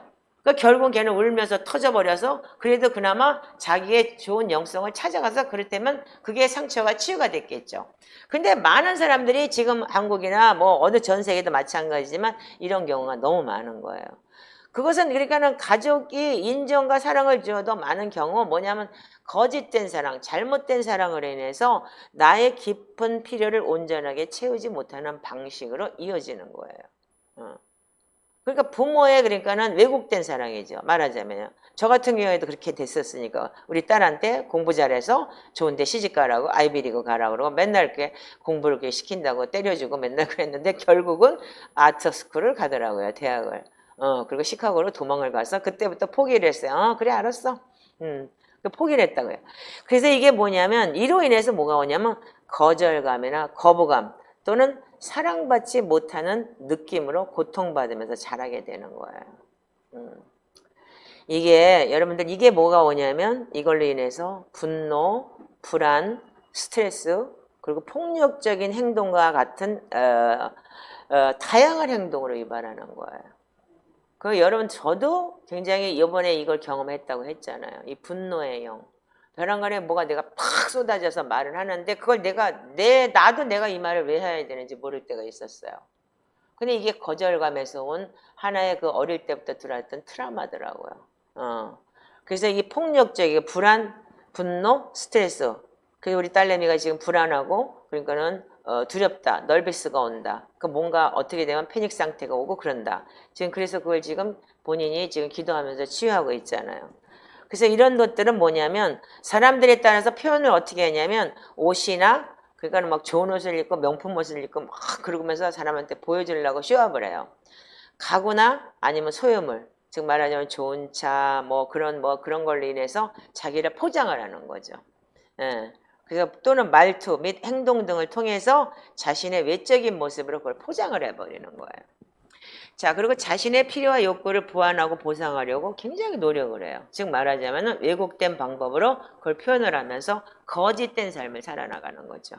그러니까 결국 걔는 울면서 터져버려서 그래도 그나마 자기의 좋은 영성을 찾아가서 그렇다면 그게 상처가 치유가 됐겠죠. 근데 많은 사람들이 지금 한국이나 어느 전 세계도 마찬가지지만 이런 경우가 너무 많은 거예요. 그것은 그러니까는 가족이 인정과 사랑을 주어도 많은 경우 뭐냐면 거짓된 사랑, 잘못된 사랑을 인해서 나의 깊은 필요를 온전하게 채우지 못하는 방식으로 이어지는 거예요. 그러니까 부모의 그러니까는 왜곡된 사랑이죠. 말하자면요. 저 같은 경우에도 그렇게 됐었으니까 우리 딸한테 공부 잘해서 좋은데 시집가라고 아이비리그 가라고 그러고 맨날 이렇게 공부를 이렇게 시킨다고 때려주고 맨날 그랬는데 결국은 아트스쿨을 가더라고요. 대학을. 그리고 시카고로 도망을 가서 그때부터 포기를 했어요. 그래 알았어. 포기를 했다고요. 그래서 이게 뭐냐면 이로 인해서 뭐가 오냐면 거절감이나 거부감 또는 사랑받지 못하는 느낌으로 고통받으면서 자라게 되는 거예요. 이게 여러분들 이게 뭐가 오냐면 이걸로 인해서 분노, 불안, 스트레스 그리고 폭력적인 행동과 같은 다양한 행동으로 유발하는 거예요. 그 여러분 저도 굉장히 이번에 이걸 경험했다고 했잖아요. 이 분노의 영. 벼랑간에 뭐가 내가 팍 쏟아져서 말을 하는데 그걸 나도 내가 이 말을 왜 해야 되는지 모를 때가 있었어요. 근데 이게 거절감에서 온 하나의 그 어릴 때부터 들어왔던 트라우마더라고요. 그래서 이 폭력적인 불안, 분노, 스트레스 그래서 우리 딸내미가 지금 불안하고 그러니까는 두렵다. 널비스가 온다. 그 뭔가 어떻게 되면 패닉 상태가 오고 그런다. 지금 그래서 그걸 지금 본인이 지금 기도하면서 치유하고 있잖아요. 그래서 이런 것들은 뭐냐면 사람들에 따라서 표현을 어떻게 하냐면 옷이나 그러니까 막 좋은 옷을 입고 명품 옷을 입고 막 그러면서 사람한테 보여주려고 쇼업을 해요. 가구나 아니면 소유물, 즉 말하자면 좋은 차, 뭐 그런 걸로 인해서 자기를 포장을 하는 거죠. 예. 그래서 또는 말투 및 행동 등을 통해서 자신의 외적인 모습으로 그걸 포장을 해버리는 거예요. 자, 그리고 자신의 필요와 욕구를 보완하고 보상하려고 굉장히 노력을 해요. 즉 말하자면 왜곡된 방법으로 그걸 표현을 하면서 거짓된 삶을 살아나가는 거죠.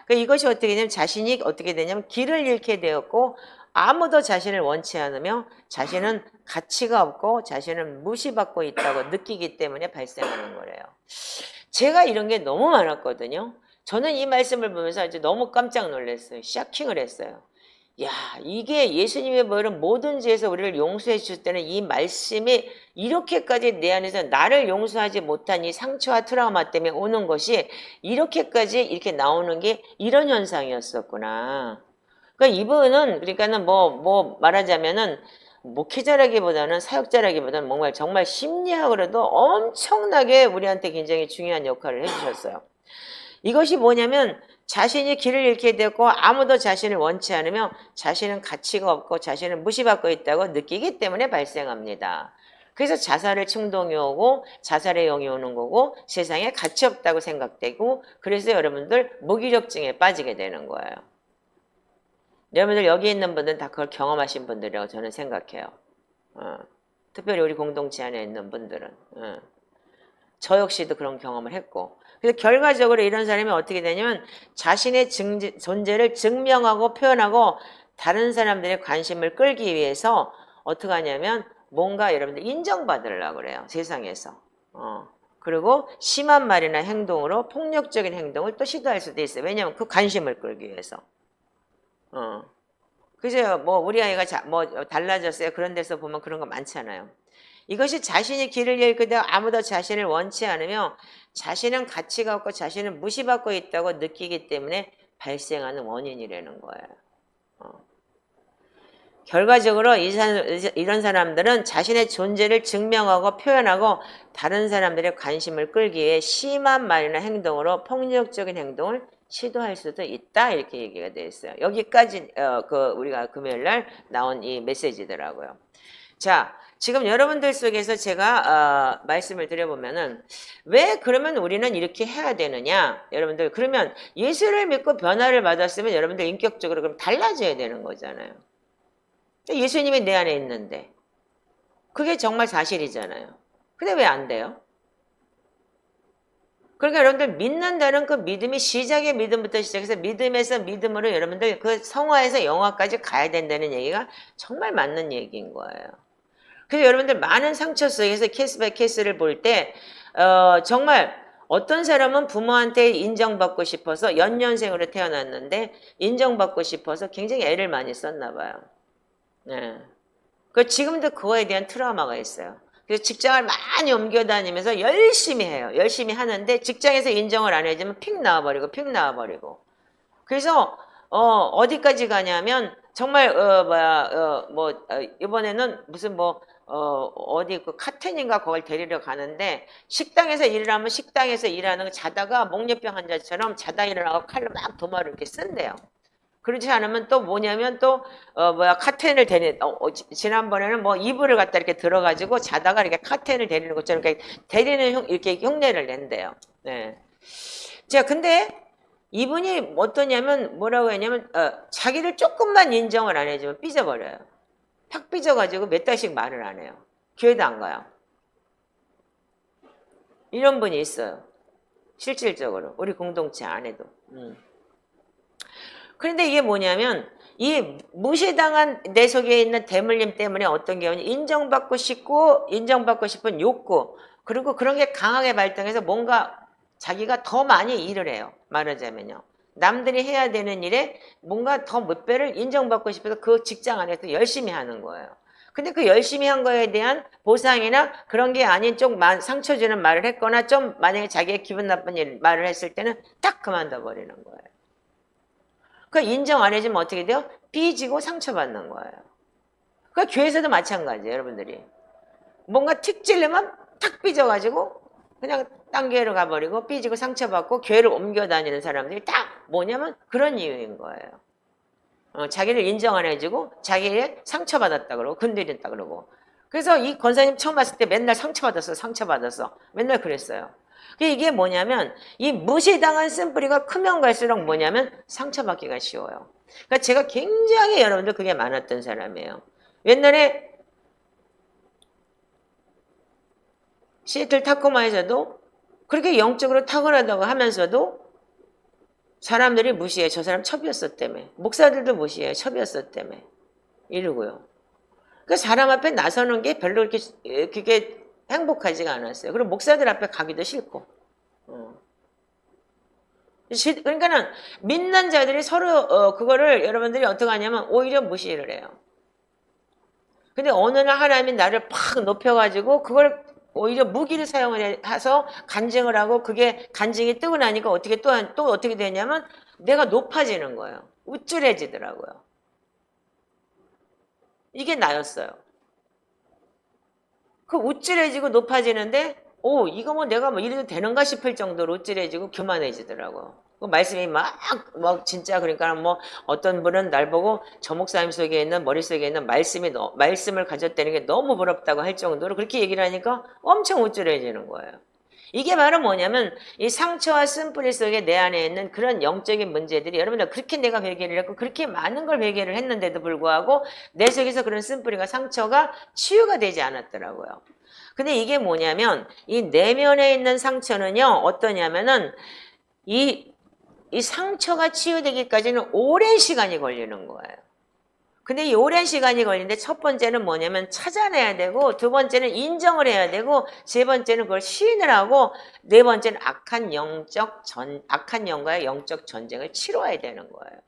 그러니까 이것이 어떻게 되냐면 자신이 어떻게 되냐면 길을 잃게 되었고 아무도 자신을 원치 않으며 자신은 가치가 없고 자신은 무시받고 있다고 느끼기 때문에 발생하는 거래요. 제가 이런 게 너무 많았거든요. 저는 이 말씀을 보면서 이제 너무 깜짝 놀랐어요. 샤킹을 했어요. 야, 이게 예수님의 벌은 모든 죄에서 우리를 용서해 주실 때는 이 말씀이 이렇게까지 내 안에서 나를 용서하지 못한 이 상처와 트라우마 때문에 오는 것이 이렇게까지 이렇게 나오는 게 이런 현상이었었구나. 그러니까 이분은 그러니까는 뭐 말하자면은 목회자라기보다는 사역자라기보다는 정말 심리학으로도 엄청나게 우리한테 굉장히 중요한 역할을 해주셨어요. 이것이 뭐냐면 자신이 길을 잃게 되고 아무도 자신을 원치 않으며 자신은 가치가 없고 자신은 무시받고 있다고 느끼기 때문에 발생합니다. 그래서 자살을 충동이 오고 자살의 영이 오는 거고 세상에 가치 없다고 생각되고 그래서 여러분들 무기력증에 빠지게 되는 거예요. 여러분들 여기 있는 분들은 다 그걸 경험하신 분들이라고 저는 생각해요. 특별히 우리 공동체 안에 있는 분들은. 저 역시도 그런 경험을 했고 그래서 결과적으로 이런 사람이 어떻게 되냐면 자신의 존재를 증명하고 표현하고 다른 사람들의 관심을 끌기 위해서 어떻게 하냐면 뭔가 여러분들 인정받으려고 그래요. 세상에서. 그리고 심한 말이나 행동으로 폭력적인 행동을 또 시도할 수도 있어요. 왜냐하면 그 관심을 끌기 위해서. 그죠? 뭐 우리 아이가 달라졌어요. 그런 데서 보면 그런 거 많잖아요. 이것이 자신이 길을 잃게 되고 아무도 자신을 원치 않으며 자신은 가치가 없고 자신은 무시받고 있다고 느끼기 때문에 발생하는 원인이라는 거예요. 결과적으로 이런 사람들은 자신의 존재를 증명하고 표현하고 다른 사람들의 관심을 끌기 위해 심한 말이나 행동으로 폭력적인 행동을 시도할 수도 있다 이렇게 얘기가 되어 있어요. 여기까지 우리가 금요일날 나온 이 메시지더라고요. 자, 지금 여러분들 속에서 제가 말씀을 드려보면은 왜 그러면 우리는 이렇게 해야 되느냐? 여러분들 그러면 예수를 믿고 변화를 받았으면 여러분들 인격적으로 그럼 달라져야 되는 거잖아요. 예수님이 내 안에 있는데 그게 정말 사실이잖아요. 근데 왜 안 돼요? 그러니까 여러분들 믿는다는 그 믿음이 시작의 믿음부터 시작해서 믿음에서 믿음으로 여러분들 그 성화에서 영화까지 가야 된다는 얘기가 정말 맞는 얘기인 거예요. 그래서 여러분들 많은 상처 속에서 케이스 바이 케이스를 볼 때 정말 어떤 사람은 부모한테 인정받고 싶어서 연년생으로 태어났는데 인정받고 싶어서 굉장히 애를 많이 썼나 봐요. 네. 그 지금도 그거에 대한 트라우마가 있어요. 그래서 직장을 많이 옮겨다니면서 열심히 해요. 열심히 하는데 직장에서 인정을 안 해주면 픽 나와버리고. 그래서 어디까지 가냐면 정말 이번에는 무슨 어디 그 카텐인가 거길 데리러 가는데 식당에서 일을 하면 식당에서 일하는 거 자다가 목련병 환자처럼 자다 일어나고 칼로 막 도마를 이렇게 쓴대요. 그렇지 않으면 또 뭐냐면 또 카텐을 지난번에는 이불을 갖다 이렇게 들어가지고 자다가 이렇게 카텐을 데리는 것처럼 이렇게 흉내를 낸대요. 네. 자, 근데 이분이 어떠냐면 뭐라고 했냐면 자기를 조금만 인정을 안 해주면 삐져버려요. 팍 삐져가지고 몇 달씩 말을 안 해요. 교회도 안 가요. 이런 분이 있어요. 실질적으로 우리 공동체 안에도. 그런데 이게 뭐냐면 이 무시당한 내 속에 있는 대물림 때문에 어떤 경우는 인정받고 싶은 욕구 그리고 그런 게 강하게 발동해서 뭔가 자기가 더 많이 일을 해요. 말하자면요. 남들이 해야 되는 일에 뭔가 더 몇 배를 인정받고 싶어서 그 직장 안에서 열심히 하는 거예요. 근데 그 열심히 한 거에 대한 보상이나 그런 게 아닌 좀 상처 주는 말을 했거나 좀 만약에 자기가 기분 나쁜 말을 했을 때는 딱 그만둬 버리는 거예요. 그 인정 안 해주면 어떻게 돼요? 삐지고 상처받는 거예요. 그 교회에서도 마찬가지예요, 여러분들이. 뭔가 틱 찔르면 탁 삐져가지고 그냥 딴 교회로 가버리고 삐지고 상처받고 교회를 옮겨 다니는 사람들이 딱 뭐냐면 그런 이유인 거예요. 자기를 인정 안 해주고 자기의 상처받았다 그러고 건드렸다 그러고. 그래서 이 권사님 처음 봤을 때 맨날 상처받았어. 맨날 그랬어요. 이게 뭐냐면 이 무시당한 쓴뿌리가 크면 갈수록 뭐냐면 상처받기가 쉬워요. 그러니까 제가 굉장히 여러분들 그게 많았던 사람이에요. 옛날에 시애틀 타코마에서도 그렇게 영적으로 탁월하다고 하면서도 사람들이 무시해. 저 사람 첩이었었다며. 목사들도 무시해. 첩이었었다며. 이러고요. 그 사람 앞에 나서는 게 별로 그게 행복하지가 않았어요. 그리고 목사들 앞에 가기도 싫고. 그러니까는 믿는 자들이 서로 그거를 여러분들이 어떻게 하냐면 오히려 무시를 해요. 근데 어느 날 하나님이 나를 팍 높여가지고 그걸 오히려 무기를 사용을 해서 간증을 하고 그게 간증이 뜨고 나니까 어떻게 또 어떻게 되냐면 내가 높아지는 거예요. 우쭐해지더라고요. 이게 나였어요. 그 우쭐해지고 높아지는데 이거 뭐 내가 뭐 이래도 되는가 싶을 정도로 우쭐해지고 교만해지더라고요. 그 말씀이 막 진짜 그러니까 뭐 어떤 분은 날 보고 저 목사님 속에 있는 머릿속에 있는 말씀을 가졌다는 게 너무 부럽다고 할 정도로 그렇게 얘기를 하니까 엄청 우쭐해지는 거예요. 이게 바로 뭐냐면 이 상처와 쓴뿌리 속에 내 안에 있는 그런 영적인 문제들이 여러분들 그렇게 내가 회개를 했고 그렇게 많은 걸 회개를 했는데도 불구하고 내 속에서 그런 쓴뿌리가 상처가 치유가 되지 않았더라고요. 근데 이게 뭐냐면 이 내면에 있는 상처는요 어떠냐면은 이 상처가 치유되기까지는 오랜 시간이 걸리는 거예요. 근데 이 오랜 시간이 걸리는데 첫 번째는 뭐냐면 찾아내야 되고 두 번째는 인정을 해야 되고 세 번째는 그걸 시인을 하고 네 번째는 악한 영과의 영적 전쟁을 치러야 되는 거예요.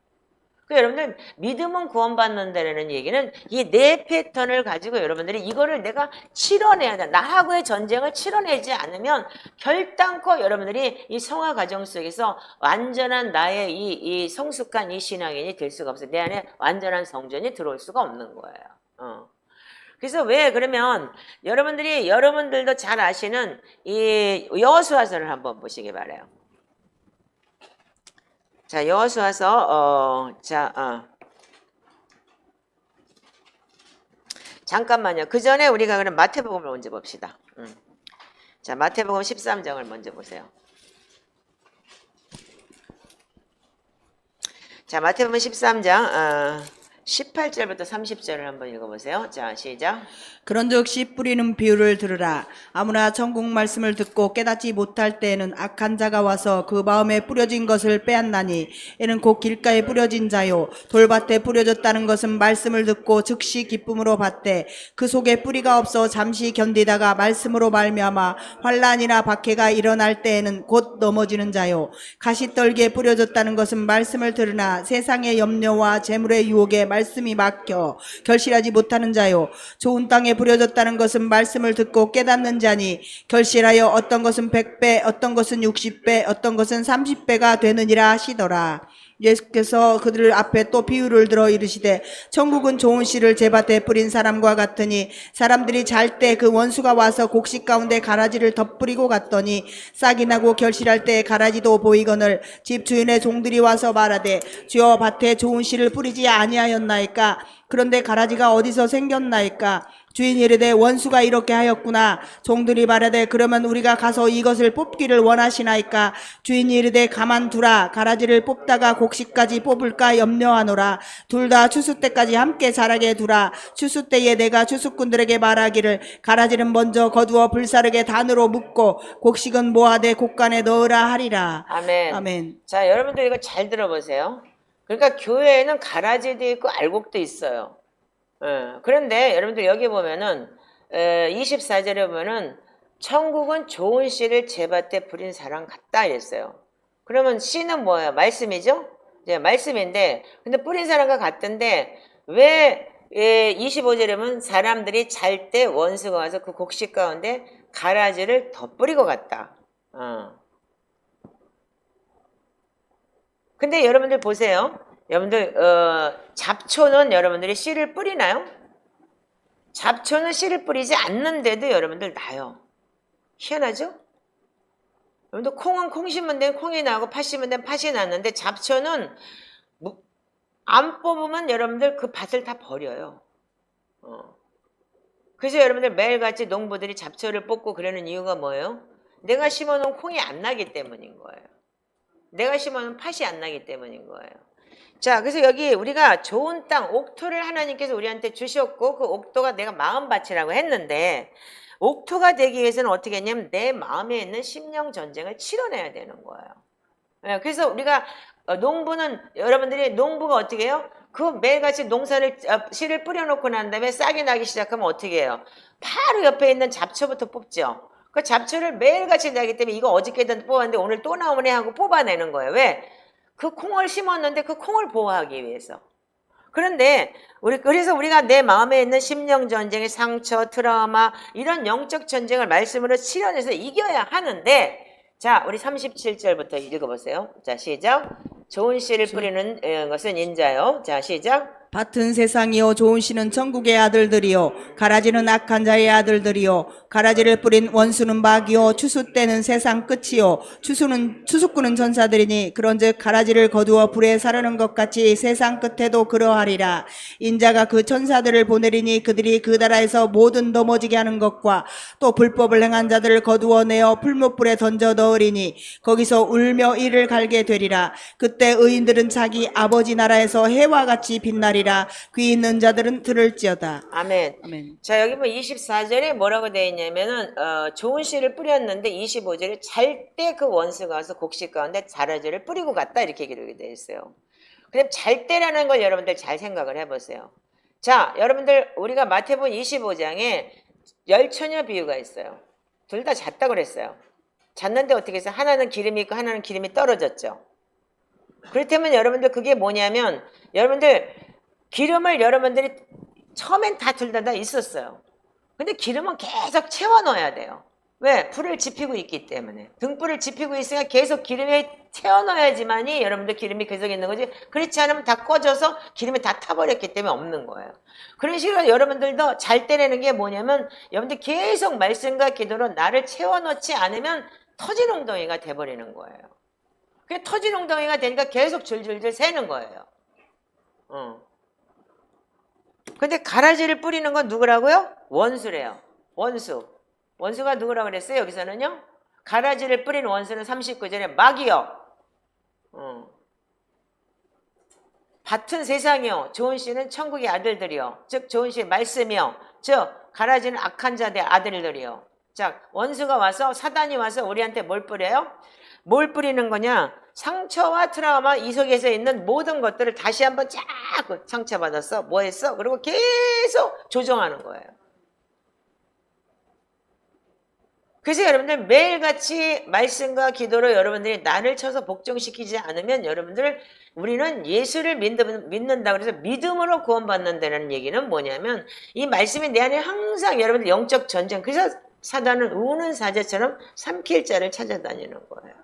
그 여러분들 믿음은 구원받는다는 얘기는 이 네 패턴을 가지고 여러분들이 이거를 내가 치러내야 돼. 나하고의 전쟁을 치러내지 않으면 결단코 여러분들이 이 성화 과정 속에서 완전한 나의 이 성숙한 이 신앙인이 될 수가 없어요. 내 안에 완전한 성전이 들어올 수가 없는 거예요. 그래서 왜 그러면 여러분들도 잘 아시는 이 여호수아서를 한번 보시기 바라요. 자, 여호수아서 잠깐만요. 그 전에 우리가 그럼 마태복음을 먼저 봅시다. 자, 마태복음 13장을 먼저 보세요. 자, 마태복음 13장 18절부터 30절을 한번 읽어보세요. 자, 시작. 그런즉 씨 뿌리는 비유를 들으라. 아무나 천국 말씀을 듣고 깨닫지 못할 때에는 악한 자가 와서 그 마음에 뿌려진 것을 빼앗나니 이는 곧 길가에 뿌려진 자요 돌밭에 뿌려졌다는 것은 말씀을 듣고 즉시 기쁨으로 받되 그 속에 뿌리가 없어 잠시 견디다가 말씀으로 말미암아 환난이나 박해가 일어날 때에는 곧 넘어지는 자요 가시떨기에 뿌려졌다는 것은 말씀을 들으나 세상의 염려와 재물의 유혹에 말씀이 막혀 결실하지 못하는 자요 좋은 땅에 부려졌다는 것은 말씀을 듣고 깨닫는 자니 결실하여 어떤 것은 100배 어떤 것은 60배 어떤 것은 30배가 되느니라 하시더라. 예수께서 그들 앞에 또 비유를 들어 이르시되 천국은 좋은 씨를 제밭에 뿌린 사람과 같으니 사람들이 잘 때 그 원수가 와서 곡식 가운데 가라지를 덧뿌리고 갔더니 싹이 나고 결실할 때 가라지도 보이거늘 집 주인의 종들이 와서 말하되 주여 밭에 좋은 씨를 뿌리지 아니하였나이까 그런데 가라지가 어디서 생겼나이까 주인이 이르되 원수가 이렇게 하였구나. 종들이 말하되 그러면 우리가 가서 이것을 뽑기를 원하시나이까. 주인이 이르되 가만두라. 가라지를 뽑다가 곡식까지 뽑을까 염려하노라. 둘 다 추수 때까지 함께 자라게 두라. 추수 때에 내가 추수꾼들에게 말하기를 가라지는 먼저 거두어 불사르게 단으로 묶고 곡식은 모아되 곡간에 넣으라 하리라. 아멘. 아멘. 자, 여러분들 이거 잘 들어보세요. 그러니까 교회에는 가라지도 있고 알곡도 있어요. 그런데 여러분들 여기 보면은 24절에 보면은 천국은 좋은 씨를 제밭에 뿌린 사람 같다 이랬어요. 그러면 씨는 뭐예요? 말씀이죠? 네, 말씀인데 근데 뿌린 사람과 같던데 왜 25절에 보면 사람들이 잘 때 원수가 와서 그 곡식 가운데 가라지를 덧뿌리고 갔다. 근데 여러분들 보세요. 여러분들 잡초는 여러분들이 씨를 뿌리나요? 잡초는 씨를 뿌리지 않는데도 여러분들 나요. 희한하죠? 여러분들 콩은 콩 심은 데는 콩이 나고 팥 심은 데는 팥이 났는데 잡초는 안 뽑으면 여러분들 그 밭을 다 버려요. 그래서 여러분들 매일같이 농부들이 잡초를 뽑고 그러는 이유가 뭐예요? 내가 심어놓은 콩이 안 나기 때문인 거예요. 내가 심어놓은 팥이 안 나기 때문인 거예요. 자, 그래서 여기 우리가 좋은 땅, 옥토를 하나님께서 우리한테 주셨고 그 옥토가 내가 마음밭이라고 했는데 옥토가 되기 위해서는 어떻게 했냐면 내 마음에 있는 심령 전쟁을 치러내야 되는 거예요. 그래서 우리가 농부는 여러분들이 농부가 어떻게 해요? 그 매일같이 농사를 씨를 뿌려놓고 난 다음에 싹이 나기 시작하면 어떻게 해요? 바로 옆에 있는 잡초부터 뽑죠. 그 잡초를 매일같이 나기 때문에 이거 어저께든 뽑았는데 오늘 또 나오네 하고 뽑아내는 거예요. 왜? 그 콩을 심었는데 그 콩을 보호하기 위해서. 그런데 그래서 우리가 내 마음에 있는 심령 전쟁의 상처, 트라우마 이런 영적 전쟁을 말씀으로 치료해서 이겨야 하는데 자, 우리 37절부터 읽어보세요. 자, 시작. 좋은 씨를 뿌리는 것은 인자요. 자, 시작. 밭은 세상이요 좋은 씨는 천국의 아들들이요 가라지는 악한 자의 아들들이요 가라지를 뿌린 원수는 마귀요 추수 때는 세상 끝이요 추수꾼은 전사들이니 그런즉 가라지를 거두어 불에 사르는 것 같이 세상 끝에도 그러하리라. 인자가 그 천사들을 보내리니 그들이 그 나라에서 모든 넘어지게 하는 것과 또 불법을 행한 자들을 거두어 내어 풀무불에 던져 넣으리니 거기서 울며 이를 갈게 되리라. 그때 의인들은 자기 아버지 나라에서 해와 같이 빛나리라. 귀 있는 자들은 들을지어다. 아멘. 아멘. 자, 여기 뭐 24절에 뭐라고 되어 있냐면은 좋은 씨를 뿌렸는데 25절에 잘 때 그 원수가 와서 곡식 가운데 가라지를 뿌리고 갔다 이렇게 기록이 되어 있어요. 그럼 잘 때라는 걸 여러분들 잘 생각을 해보세요. 자, 여러분들 우리가 마태복음 25장에 열처녀 비유가 있어요. 둘 다 잤다 그랬어요. 잤는데 어떻게 해서 하나는 기름이 있고 하나는 기름이 떨어졌죠. 그렇다면 여러분들 그게 뭐냐면 여러분들 기름을 여러분들이 처음엔 다 둘 다 있었어요. 근데 기름은 계속 채워 넣어야 돼요. 왜? 불을 지피고 있기 때문에. 등불을 지피고 있으니까 계속 기름에 채워 넣어야지만이 여러분들 기름이 계속 있는 거지. 그렇지 않으면 다 꺼져서 기름이 다 타버렸기 때문에 없는 거예요. 그런 식으로 여러분들도 잘 때리는 게 뭐냐면 여러분들 계속 말씀과 기도로 나를 채워 넣지 않으면 터진 웅덩이가 돼버리는 거예요. 그게 터진 웅덩이가 되니까 계속 줄줄줄 새는 거예요. 근데 가라지를 뿌리는 건 누구라고요? 원수래요. 원수. 원수가 누구라고 그랬어요? 여기서는요. 가라지를 뿌린 원수는 39절에 마귀요. 밭은 세상이요. 좋은 씨는 천국의 아들들이요. 즉 좋은 씨의 말씀이요. 즉 가라지는 악한 자들의 아들들이요. 자, 원수가 와서 사단이 와서 우리한테 뭘 뿌려요? 뭘 뿌리는 거냐? 상처와 트라우마 이 속에서 있는 모든 것들을 다시 한번 쫙 상처받았어. 뭐 했어? 그리고 계속 조정하는 거예요. 그래서 여러분들 매일같이 말씀과 기도로 여러분들이 나를 쳐서 복종시키지 않으면 여러분들 우리는 예수를 믿는다 그래서 믿음으로 구원받는다는 얘기는 뭐냐면 이 말씀이 내 안에 항상 여러분들 영적 전쟁. 그래서 사단은 우는 사자처럼 삼킬 자를 찾아다니는 거예요.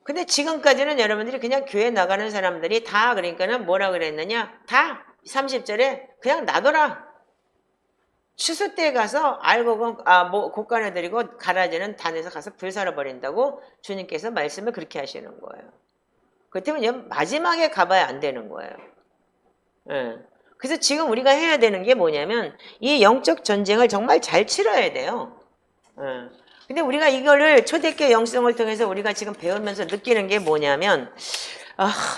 근데 지금까지는 여러분들이 그냥 교회 나가는 사람들이 다 그러니까는 뭐라 그랬느냐? 다 30절에 그냥 놔둬라. 추수 때 가서 알곡은 곡간에 들이고 가라지는 단에서 가서 불살아 버린다고 주님께서 말씀을 그렇게 하시는 거예요. 그렇다면 마지막에 가봐야 안 되는 거예요. 그래서 지금 우리가 해야 되는 게 뭐냐면 이 영적 전쟁을 정말 잘 치러야 돼요. 근데 우리가 이거를 초대교회 영성을 통해서 우리가 지금 배우면서 느끼는 게 뭐냐면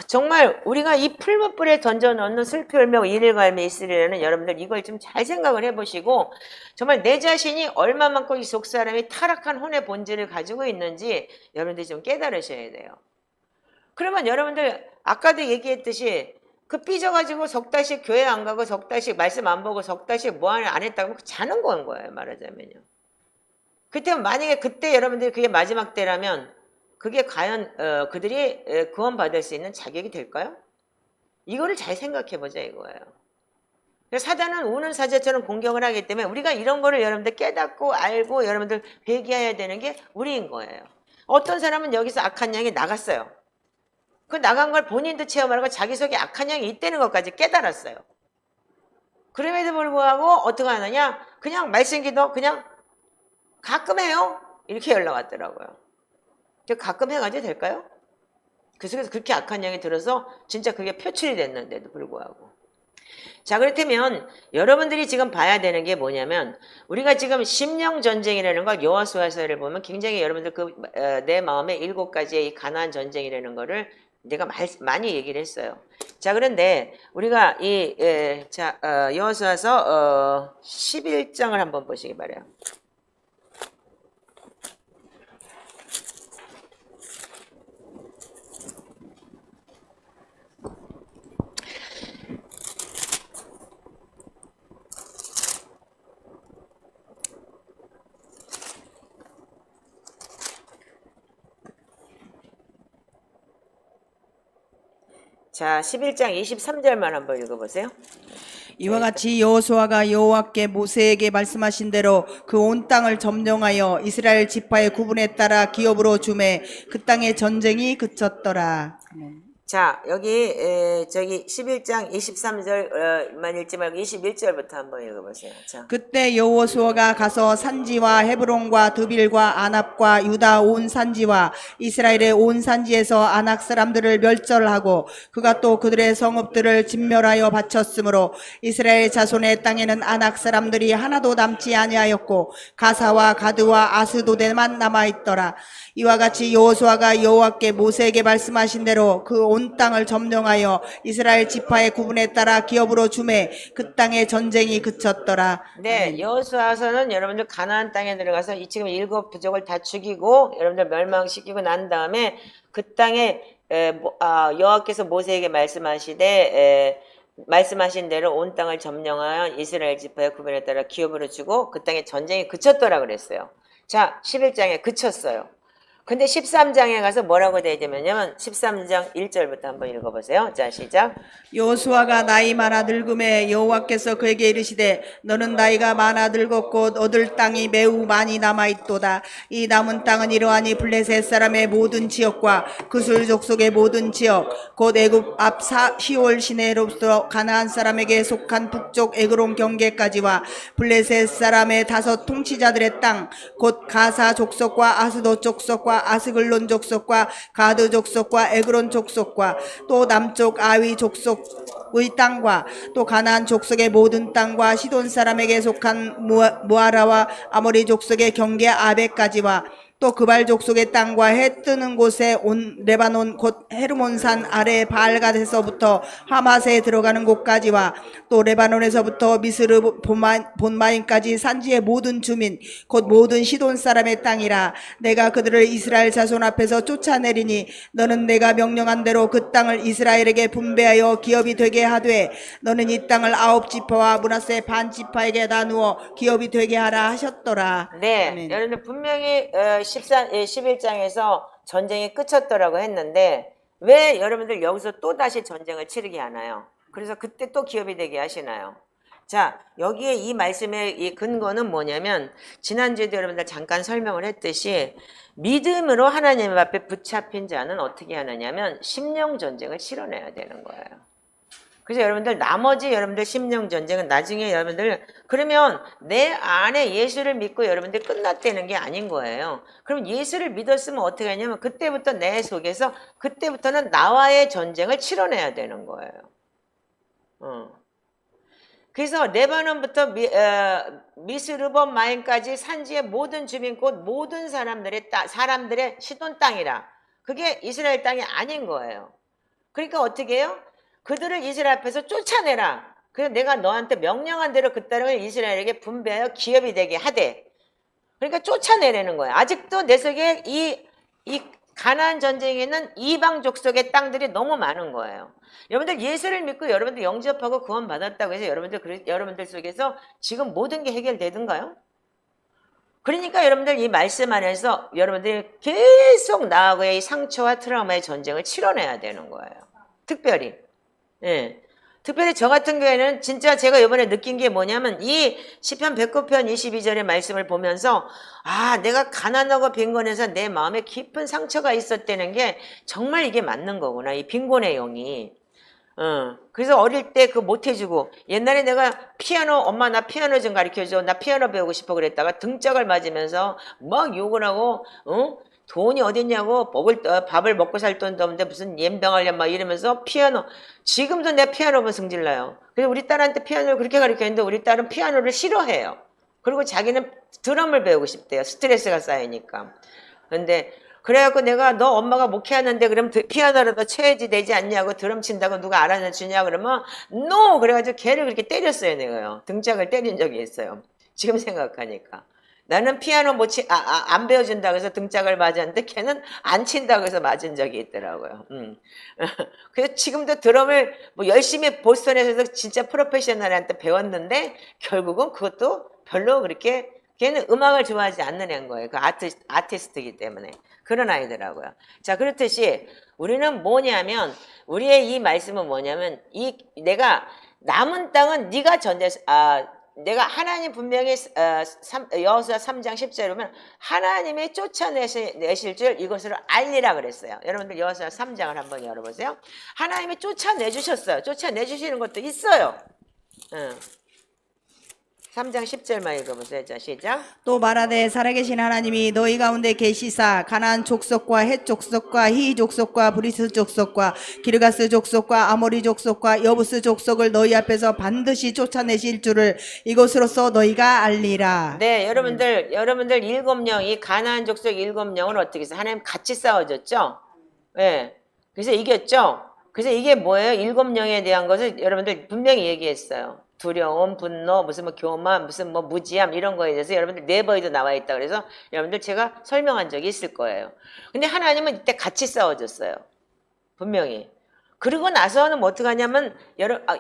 정말 우리가 이 풀무불에 던져넣는 슬피 울며 이를 갈매 있으리라는 여러분들 이걸 좀 잘 생각을 해보시고 정말 내 자신이 얼마만큼 이 속사람이 타락한 혼의 본질을 가지고 있는지 여러분들이 좀 깨달으셔야 돼요. 그러면 여러분들 아까도 얘기했듯이 그 삐져가지고 석 달씩 교회 안 가고 석 달씩 말씀 안 보고 석 달씩 뭐 안 했다고 자는 건 거예요. 말하자면요. 그때 만약에 그때 여러분들이 그게 마지막 때라면 그게 과연 그들이 구원받을 수 있는 자격이 될까요? 이거를 잘 생각해 보자 이거예요. 사단은 우는 사자처럼 공격을 하기 때문에 우리가 이런 거를 여러분들 깨닫고 알고 여러분들 회개해야 되는 게 우리인 거예요. 어떤 사람은 여기서 악한 영이 나갔어요. 그 나간 걸 본인도 체험하고 자기 속에 악한 영이 있다는 것까지 깨달았어요. 그럼에도 불구하고 어떻게 하느냐? 그냥 말씀기도 그냥 가끔 해요. 이렇게 연락 왔더라고요. 가끔 해가지고 될까요? 그 속에서 그렇게 악한 영이 들어서 진짜 그게 표출이 됐는데도 불구하고. 자, 그렇다면 여러분들이 지금 봐야 되는 게 뭐냐면 우리가 지금 심령 전쟁이라는 걸 여호수아서를 보면 굉장히 여러분들 내 마음의 7가지의 이 가나안 전쟁이라는 거를 내가 많이 얘기를 했어요. 자, 그런데 우리가 여호수아서 11장을 한번 보시기 바래요. 자, 11장 23절만 한번 읽어보세요. 이와 같이 여호수아가 여호와께 모세에게 말씀하신 대로 그 온 땅을 점령하여 이스라엘 지파의 구분에 따라 기업으로 주매 그 땅의 전쟁이 그쳤더라. 자, 여기 저기 11장 23절만 읽지 말고 21절부터 한번 읽어보세요. 자. 그때 여호수아가 가서 산지와 헤브론과 드빌과 아납과 유다 온 산지와 이스라엘의 온 산지에서 아낙 사람들을 멸절하고 그가 또 그들의 성읍들을 진멸하여 바쳤으므로 이스라엘 자손의 땅에는 아낙 사람들이 하나도 남지 아니하였고 가사와 가드와 아스도데만 남아있더라. 이와 같이 여호수아가 여호와께 모세에게 말씀하신 대로 그 온 땅을 점령하여 이스라엘 지파의 구분에 따라 기업으로 주매 그 땅의 전쟁이 그쳤더라. 네, 여호수아서는 여러분들 가나안 땅에 들어가서 이 지금 7 부족을 다 죽이고 여러분들 멸망시키고 난 다음에 그 땅에 여호와께서 모세에게 말씀하신 대로 온 땅을 점령하여 이스라엘 지파의 구분에 따라 기업으로 주고 그 땅의 전쟁이 그쳤더라 그랬어요. 자, 11장에 그쳤어요. 근데 13장에 가서 뭐라고 되냐면 13장 1절부터 한번 읽어보세요. 자, 시작. 여호수아가 나이 많아 늙음에 여호와께서 그에게 이르시되 너는 나이가 많아 늙었고 얻을 땅이 매우 많이 남아있도다. 이 남은 땅은 이러하니 블레셋 사람의 모든 지역과 그술 족속의 모든 지역 곧 애굽 앞 시올 시내로부터 가나안 사람에게 속한 북쪽 에그론 경계까지와 블레셋 사람의 5 통치자들의 땅 곧 가사 족속과 아스도 족속과 아스글론 족속과 가드 족속과 에그론 족속과 또 남쪽 아위 족속의 땅과 또 가나안 족속의 모든 땅과 시돈 사람에게 속한 무아라와 아모리 족속의 경계 아베까지와 또 그발 족속의 땅과 해 뜨는 곳에 온 레바논 곧 헤르몬산 아래 바알갓에서부터 하맛에 들어가는 곳까지와 또 레바논에서부터 미스르 본마인까지 산지의 모든 주민 곧 모든 시돈 사람의 땅이라. 내가 그들을 이스라엘 자손 앞에서 쫓아내리니 너는 내가 명령한 대로 그 땅을 이스라엘에게 분배하여 기업이 되게 하되 너는 이 땅을 9 지파와 므낫세 반 지파에게 나누어 기업이 되게 하라 하셨더라. 네, 아멘. 여러분들 분명히 11장에서 전쟁이 끝쳤더라고 했는데 왜 여러분들 여기서 또 다시 전쟁을 치르게 하나요? 그래서 그때 또 기업이 되게 하시나요? 자, 여기에 이 말씀의 이 근거는 뭐냐면 지난주에도 여러분들 잠깐 설명을 했듯이 믿음으로 하나님 앞에 붙잡힌 자는 어떻게 하느냐면 심령 전쟁을 치러내야 되는 거예요. 그래서 여러분들 나머지 여러분들 심령 전쟁은 나중에 여러분들 그러면 내 안에 예수를 믿고 여러분들 끝났다는 게 아닌 거예요. 그럼 예수를 믿었으면 어떻게 하냐면 그때부터 내 속에서 그때부터는 나와의 전쟁을 치러내야 되는 거예요. 그래서 레바논부터 미스르본 마인까지 산지의 모든 주민 곧 모든 사람들의 시돈 땅이라. 그게 이스라엘 땅이 아닌 거예요. 그러니까 어떻게 해요? 그들을 이스라엘 앞에서 쫓아내라. 그래서 내가 너한테 명령한 대로 그 땅을 이스라엘에게 분배하여 기업이 되게 하되. 그러니까 쫓아내라는 거예요. 아직도 내 속에 이 가나안 전쟁에는 이방 족속의 땅들이 너무 많은 거예요. 여러분들 예수를 믿고 여러분들 영접하고 구원 받았다고 해서 여러분들 속에서 지금 모든 게 해결되든가요? 그러니까 여러분들 이 말씀 안에서 여러분들이 계속 나하고의 이 상처와 트라우마의 전쟁을 치러내야 되는 거예요. 특별히. 예. 특별히 저 같은 경우에는 진짜 제가 이번에 느낀 게 뭐냐면 이 시편 109편 22절의 말씀을 보면서 아, 내가 가난하고 빈곤해서 내 마음에 깊은 상처가 있었다는 게 정말 이게 맞는 거구나. 이 빈곤의 영이. 그래서 어릴 때 그 못해주고 옛날에 내가 피아노 엄마 나 피아노 좀 가르쳐줘 나 피아노 배우고 싶어 그랬다가 등짝을 맞으면서 막 욕을 하고 돈이 어딨냐고 밥을 먹고 살 돈도 없는데 무슨 옌병하려 막 이러면서 피아노 지금도 내 피아노만 승질나요. 그래서 우리 딸한테 피아노를 그렇게 가르쳤는데 우리 딸은 피아노를 싫어해요. 그리고 자기는 드럼을 배우고 싶대요. 스트레스가 쌓이니까. 근데 그래갖고 내가 너 엄마가 목회하는데 그럼 피아노라도 쳐야지 되지 않냐고 드럼 친다고 누가 알아주냐 그러면 NO! 그래가지고 걔를 그렇게 때렸어요 내가요. 등짝을 때린 적이 있어요. 지금 생각하니까. 나는 피아노 안 배워준다 그래서 등짝을 맞았는데 걔는 안 친다고 해서 맞은 적이 있더라고요. 그래서 지금도 드럼을 뭐 열심히 보스턴에서 진짜 프로페셔널한테 배웠는데 결국은 그것도 별로 그렇게 걔는 음악을 좋아하지 않는 애인 거예요. 그 아티스트이기 때문에. 그런 아이더라고요. 자, 그렇듯이 우리는 뭐냐면, 우리의 이 말씀은 뭐냐면, 내가 남은 땅은 네가 내가 하나님 분명히 여호수아 3장 10절에 보면 하나님이 쫓아내실 줄 이것으로 알리라 그랬어요. 여러분들 여호수아 3장을 한번 열어보세요. 하나님이 쫓아내주셨어요. 쫓아내주시는 것도 있어요. 3장 10절만 읽어보세요. 자, 시작. 또 말하되 살아계신 하나님이 너희 가운데 계시사 가나안 족속과 헷 족속과 히 족속과 브리스 족속과 기르가스 족속과 아모리 족속과 여부스 족속을 너희 앞에서 반드시 쫓아내실 줄을 이것으로써 너희가 알리라. 네, 여러분들 일곱 영이 가나안 족속 일곱 영은 어떻게 해서 하나님 같이 싸워줬죠? 네. 그래서 이겼죠? 그래서 이게 뭐예요? 일곱 영에 대한 것을 여러분들 분명히 얘기했어요. 두려움, 분노, 무슨 뭐 교만, 무슨 뭐 무지함 이런 거에 대해서 여러분들 네버에도 나와 있다 그래서 여러분들 제가 설명한 적이 있을 거예요. 근데 하나님은 이때 같이 싸워줬어요. 분명히. 그러고 나서는 뭐 어떻게 하냐면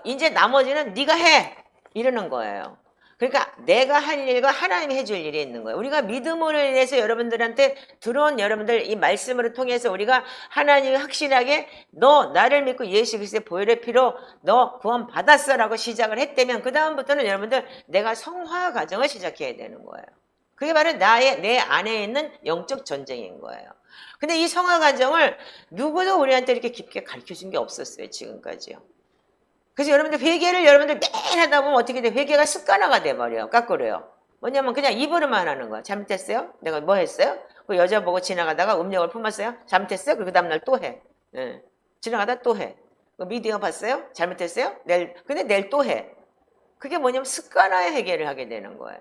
이제 나머지는 네가 해 이러는 거예요. 그러니까 내가 할 일과 하나님이 해줄 일이 있는 거예요. 우리가 믿음으로 인해서 여러분들한테 들어온 여러분들 이 말씀을 통해서 우리가 하나님이 확실하게 너 나를 믿고 예수 그리스도의 보혈의 피로 너 구원 받았어라고 시작을 했다면 그 다음부터는 여러분들 내가 성화 과정을 시작해야 되는 거예요. 그게 바로 내 안에 있는 영적 전쟁인 거예요. 근데 이 성화 과정을 누구도 우리한테 이렇게 깊게 가르쳐준 게 없었어요. 지금까지요. 그래서 여러분들 회개를 여러분들 매일 하다 보면 어떻게 돼? 회개가 습관화가 돼버려요. 까꾸로요. 뭐냐면 그냥 입으로만 하는 거야. 잘못했어요? 내가 뭐 했어요? 그 여자 보고 지나가다가 음력을 품었어요? 잘못했어요? 그 다음날 또 해. 예. 지나가다 또 해. 그 미디어 봤어요? 잘못했어요? 근데 내일 또 해. 그게 뭐냐면 습관화의 회개를 하게 되는 거예요.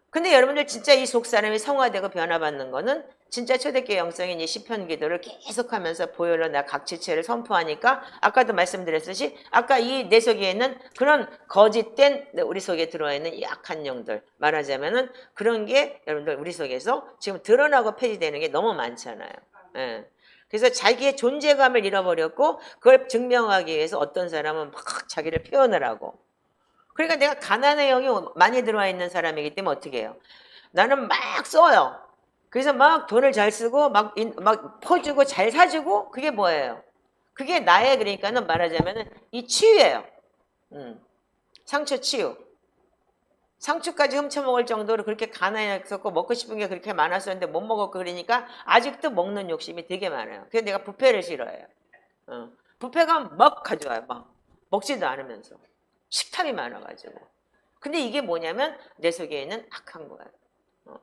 근데 여러분들 진짜 이 속사람이 성화되고 변화받는 거는 진짜 초대교회 영성인 이 시편 기도를 계속하면서 보혈로 나 각지체를 선포하니까 아까도 말씀드렸듯이 아까 이 내 속에 있는 그런 거짓된 우리 속에 들어와 있는 이 악한 영들 말하자면은 그런 게 여러분들 우리 속에서 지금 드러나고 폐지되는 게 너무 많잖아요. 예. 그래서 자기의 존재감을 잃어버렸고 그걸 증명하기 위해서 어떤 사람은 막 자기를 표현을 하고 그러니까 내가 가난의 영이 많이 들어와 있는 사람이기 때문에 어떻게 해요? 나는 막 써요. 그래서 막 돈을 잘 쓰고 막 퍼주고 잘 사주고 그게 뭐예요? 그게 나의 그러니까는 말하자면은 이 치유예요. 상처 치유. 상추까지 훔쳐먹을 정도로 그렇게 가난했었고 먹고 싶은 게 그렇게 많았었는데 못 먹었고 그러니까 아직도 먹는 욕심이 되게 많아요. 그래서 내가 뷔페를 싫어해요. 뷔페가 막 가져와요. 막 먹지도 않으면서. 식탐이 많아가지고. 근데 이게 뭐냐면 내 속에 있는 악한 거예요.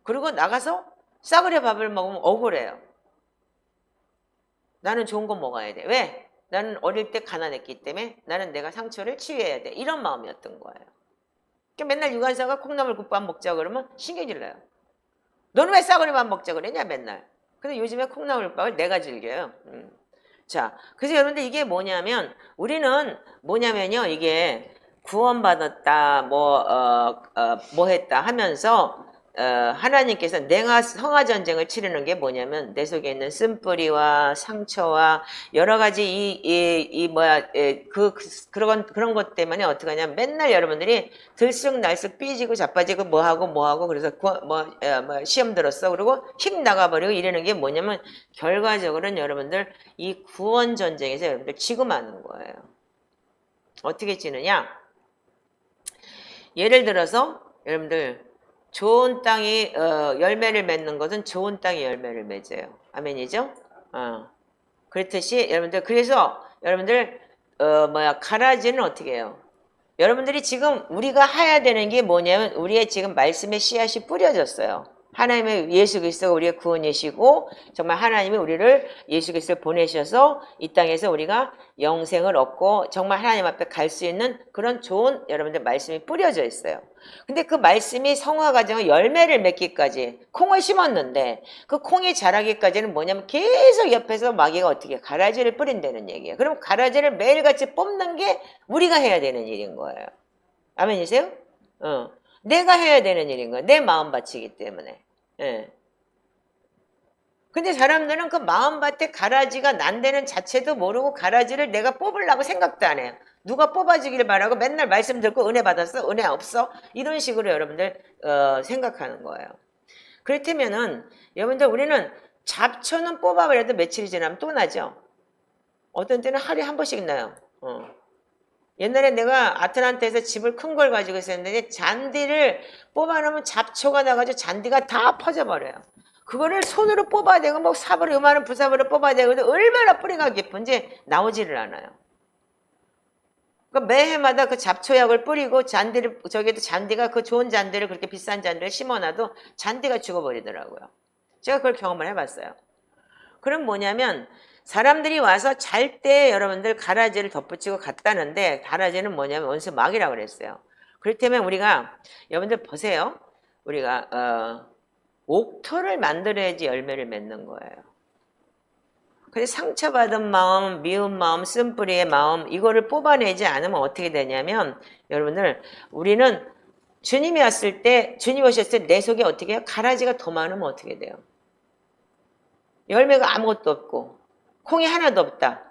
그리고 나가서 싸구려 밥을 먹으면 억울해요. 나는 좋은 거 먹어야 돼. 왜? 나는 어릴 때 가난했기 때문에 나는 내가 상처를 치유해야 돼. 이런 마음이었던 거예요. 그러니까 맨날 유관사가 콩나물국밥 먹자 그러면 신경질 나요. 너는 왜 싸구려 밥 먹자 그러냐 맨날. 근데 요즘에 콩나물국밥을 내가 즐겨요. 자, 그래서 여러분들 이게 뭐냐면 우리는 뭐냐면요. 이게 구원받았다 뭐 했다 하면서 하나님께서 내가 성화 전쟁을 치르는 게 뭐냐면 내 속에 있는 쓴뿌리와 상처와 여러 가지 그런 것 때문에 어떻게 하냐면 맨날 여러분들이 들쑥날쑥 삐지고 자빠지고 뭐하고 그래서 시험 들었어 그리고 힘 나가버리고 이러는 게 뭐냐면 결과적으로는 여러분들 이 구원 전쟁에서 여러분들 지고 마는 거예요. 어떻게 지느냐? 예를 들어서 여러분들 좋은 땅이 열매를 맺는 것은 좋은 땅이 열매를 맺어요. 아멘이죠? 그렇듯이 여러분들 그래서 여러분들 가라지는 어떻게 해요? 여러분들이 지금 우리가 해야 되는 게 뭐냐면 우리의 지금 말씀의 씨앗이 뿌려졌어요. 하나님의 예수 그리스도가 우리의 구원이시고 정말 하나님이 우리를 예수 그리스도를 보내셔서 이 땅에서 우리가 영생을 얻고 정말 하나님 앞에 갈 수 있는 그런 좋은 여러분들 말씀이 뿌려져 있어요. 근데 그 말씀이 성화 과정을 열매를 맺기까지 콩을 심었는데 그 콩이 자라기까지는 뭐냐면 계속 옆에서 마귀가 어떻게 가라지를 뿌린다는 얘기예요. 그럼 가라지를 매일같이 뽑는 게 우리가 해야 되는 일인 거예요. 아멘이세요? 내가 해야 되는 일인 거예요. 내 마음 바치기 때문에. 예. 근데 사람들은 그 마음밭에 가라지가 난다는 자체도 모르고 가라지를 내가 뽑으려고 생각도 안 해요. 누가 뽑아주기를 바라고 맨날 말씀 듣고 은혜 받았어? 은혜 없어? 이런 식으로 여러분들 생각하는 거예요. 그렇다면은 여러분들 우리는 잡초는 뽑아버려도 며칠이 지나면 또 나죠. 어떤 때는 하루에 한 번씩 나요. 옛날에 내가 아틀란타에서 집을 큰 걸 가지고 있었는데 잔디를 뽑아놓으면 잡초가 나가지고 잔디가 다 퍼져버려요. 그거를 손으로 뽑아야 되고 뭐 삽으로 요만한 부삽으로 뽑아야 되고 얼마나 뿌리가 깊은지 나오지를 않아요. 그러니까 매해마다 그 잡초약을 뿌리고 잔디를 저기도 잔디가 그 좋은 잔디를 그렇게 비싼 잔디를 심어놔도 잔디가 죽어버리더라고요. 제가 그걸 경험을 해봤어요. 그럼 뭐냐면 사람들이 와서 잘 때 여러분들 가라지를 덧붙이고 갔다는데 가라지는 뭐냐면 원수 막이라고 그랬어요. 그렇다면 우리가 여러분들 보세요. 우리가 옥토를 만들어야지 열매를 맺는 거예요. 그래서 상처받은 마음, 미운 마음, 쓴뿌리의 마음 이거를 뽑아내지 않으면 어떻게 되냐면 여러분들 우리는 주님이 왔을 때 주님 오셨을 때 내 속에 어떻게 해요? 가라지가 더 많으면 어떻게 돼요? 열매가 아무것도 없고 콩이 하나도 없다.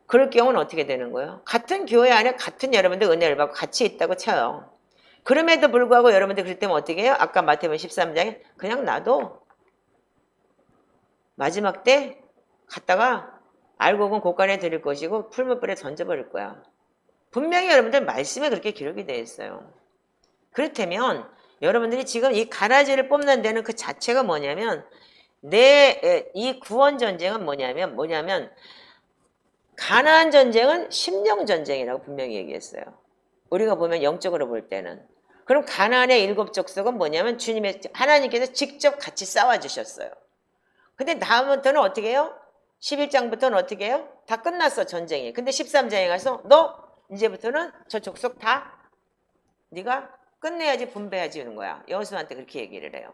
그럴 경우는 어떻게 되는 거예요? 같은 교회 안에 같은 여러분들 은혜를 받고 같이 있다고 쳐요. 그럼에도 불구하고 여러분들 그럴 때면 어떻게 해요? 아까 마태복음 13장에 그냥 놔둬. 마지막 때 갔다가 알고 보면 곳간에 드릴 것이고 풀무불에 던져버릴 거야. 분명히 여러분들 말씀에 그렇게 기록이 되어 있어요. 그렇다면 여러분들이 지금 이 가라지를 뽑는 데는 그 자체가 뭐냐면 이 구원 전쟁은 뭐냐면 가나안 전쟁은 심령 전쟁이라고 분명히 얘기했어요. 우리가 보면 영적으로 볼 때는. 그럼 가나안의 7 족속은 뭐냐면 하나님께서 직접 같이 싸워주셨어요. 근데 다음부터는 어떻게 해요? 11장부터는 어떻게 해요? 다 끝났어 전쟁이. 근데 13장에 가서 너 이제부터는 저 족속 다 네가 끝내야지 분배해야지 하는 거야. 여호수아한테 그렇게 얘기를 해요.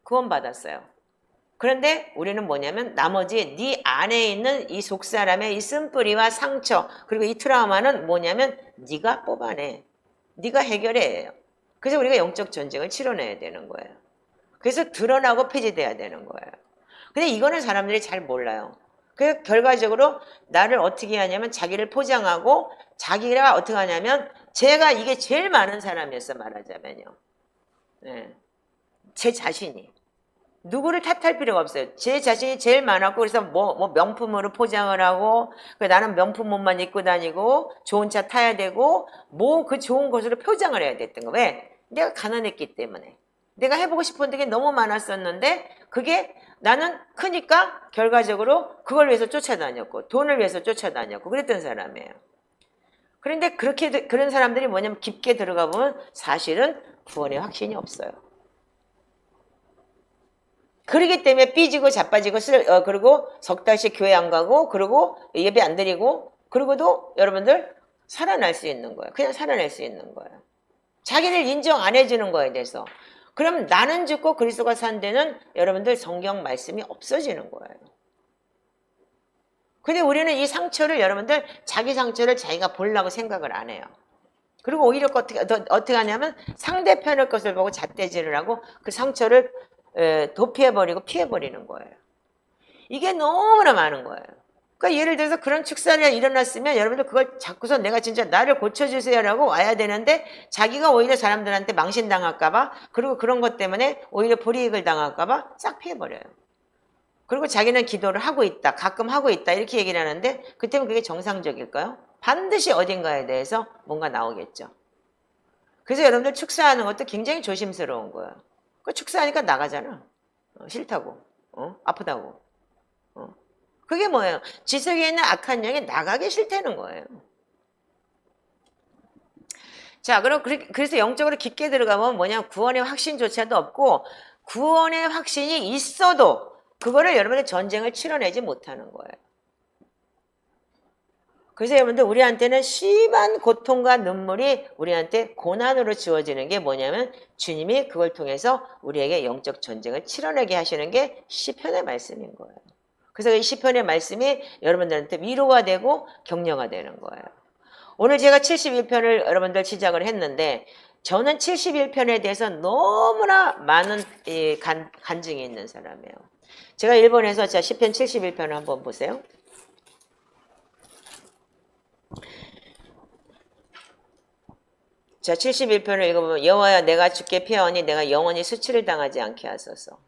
구원 받았어요. 그런데 우리는 뭐냐면 나머지 네 안에 있는 이 속사람의 이 쓴뿌리와 상처 그리고 이 트라우마는 뭐냐면 네가 뽑아내. 네가 해결해요. 그래서 우리가 영적 전쟁을 치러내야 되는 거예요. 그래서 드러나고 폐지돼야 되는 거예요. 근데 이거는 사람들이 잘 몰라요. 그래서 결과적으로 나를 어떻게 하냐면 자기를 포장하고 자기가 어떻게 하냐면 제가 이게 제일 많은 사람이었어 말하자면요. 네. 제 자신이. 누구를 탓할 필요가 없어요. 제 자신이 제일 많았고 그래서 뭐 명품으로 포장을 하고 나는 명품 옷만 입고 다니고 좋은 차 타야 되고 뭐 그 좋은 것으로 표장을 해야 됐던 거. 왜? 내가 가난했기 때문에. 내가 해보고 싶은 게 너무 많았었는데 그게 나는 크니까 결과적으로 그걸 위해서 쫓아다녔고 돈을 위해서 쫓아다녔고 그랬던 사람이에요. 그런데 그런 사람들이 뭐냐면 깊게 들어가 보면 사실은 구원의 확신이 없어요. 그러기 때문에 삐지고 자빠지고 그리고 석 달씩 교회 안 가고 그리고 예배 안 드리고 그러고도 여러분들 살아날 수 있는 거예요. 그냥 살아날 수 있는 거예요. 자기를 인정 안 해주는 거에 대해서. 그럼 나는 죽고 그리스도가 산 데는 여러분들 성경 말씀이 없어지는 거예요. 근데 우리는 이 상처를 여러분들 자기 상처를 자기가 보려고 생각을 안 해요. 그리고 오히려 어떻게 하냐면 상대편의 것을 보고 잣대질을 하고 그 상처를 도피해버리고 피해버리는 거예요. 이게 너무나 많은 거예요. 그러니까 예를 들어서 그런 축사가 일어났으면 여러분들 그걸 자꾸서 내가 진짜 나를 고쳐주세요라고 와야 되는데 자기가 오히려 사람들한테 망신당할까봐 그리고 그런 것 때문에 오히려 불이익을 당할까봐 싹 피해버려요. 그리고 자기는 기도를 하고 있다. 가끔 하고 있다. 이렇게 얘기를 하는데 그때면 그게 정상적일까요? 반드시 어딘가에 대해서 뭔가 나오겠죠. 그래서 여러분들 축사하는 것도 굉장히 조심스러운 거예요. 그 축사하니까 나가잖아. 싫다고. 아프다고. 그게 뭐예요? 지속에 있는 악한 영이 나가기 싫다는 거예요. 자, 그럼 그래서 영적으로 깊게 들어가면 뭐냐? 구원의 확신조차도 없고 구원의 확신이 있어도 그거를 여러분들 전쟁을 치러내지 못하는 거예요. 그래서 여러분들 우리한테는 심한 고통과 눈물이 우리한테 고난으로 주어지는 게 뭐냐면 주님이 그걸 통해서 우리에게 영적 전쟁을 치러내게 하시는 게 시편의 말씀인 거예요. 그래서 이 시편의 말씀이 여러분들한테 위로가 되고 격려가 되는 거예요. 오늘 제가 71편을 여러분들 시작을 했는데 저는 71편에 대해서 너무나 많은 간증이 있는 사람이에요. 제가 일본에서 자 시편 71편을 한번 보세요. 자 71편을 읽어보면 여호와야 내가 주께 피하오니 내가 영원히 수치를 당하지 않게 하소서.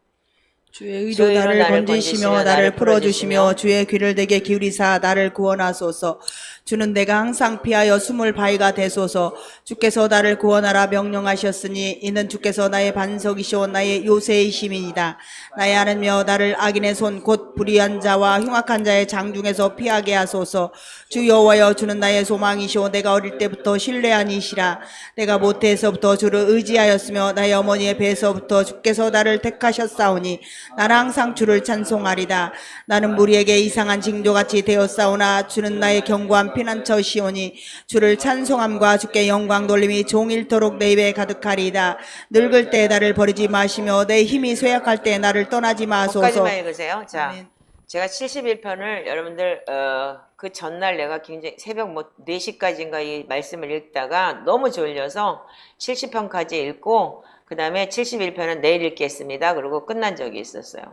주의 의로 나를 건지시며 나를 풀어주시며 주의 귀를 내게 기울이사 나를 구원하소서. 주는 내가 항상 피하여 숨을 바위가 되소서. 주께서 나를 구원하라 명령하셨으니 이는 주께서 나의 반석이시오 나의 요새이심이니이다. 나의 하나님이여 나를 악인의 손 곧 불의한 자와 흉악한 자의 장중에서 피하게 하소서. 주 여호와여 주는 나의 소망이시오 내가 어릴 때부터 신뢰한 이시라. 내가 모태에서부터 주를 의지하였으며 나의 어머니의 배에서부터 주께서 나를 택하셨사오니 나는 항상 주를 찬송하리다. 나는 무리에게 이상한 징조같이 되었사오나 주는 나의 견고한 피난처시오니 주를 찬송함과 주께 영광 돌림이 종일토록 내 입에 가득하리이다. 늙을 때 나를 버리지 마시며 내 힘이 쇠약할 때 나를 떠나지 마소서. 거기까지만 읽으세요. 자, 아멘. 제가 71편을 여러분들 그 전날 내가 굉장히 새벽 4시까지인가 이 말씀을 읽다가 너무 졸려서 70편까지 읽고 그 다음에 71편은 내일 읽겠습니다. 그리고 끝난 적이 있었어요.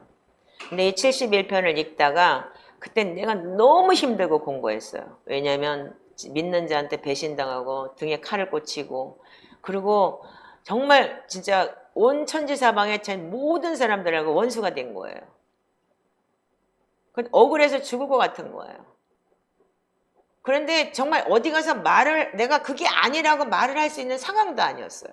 근데 이 71편을 읽다가 그때 내가 너무 힘들고 공부했어요. 왜냐하면 믿는 자한테 배신당하고 등에 칼을 꽂히고 그리고 정말 진짜 온 천지사방에 모든 사람들하고 원수가 된 거예요. 억울해서 죽을 것 같은 거예요. 그런데 정말 어디 가서 내가 그게 아니라고 말을 할 수 있는 상황도 아니었어요.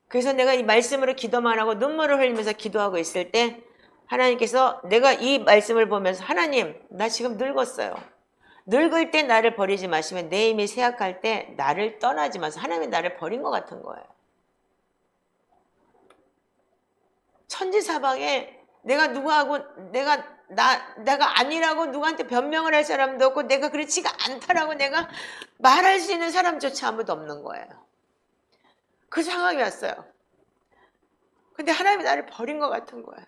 그래서 내가 이 말씀으로 기도만 하고 눈물을 흘리면서 기도하고 있을 때 하나님께서 내가 이 말씀을 보면서 하나님 나 지금 늙었어요. 늙을 때 나를 버리지 마시면 내 힘이 쇠약할 때 나를 떠나지 마세요. 하나님이 나를 버린 것 같은 거예요. 천지사방에 내가 누구하고 내가 아니라고 누구한테 변명을 할 사람도 없고 내가 그렇지가 않다라고 내가 말할 수 있는 사람조차 아무도 없는 거예요. 그 상황이 왔어요. 근데 하나님이 나를 버린 것 같은 거예요.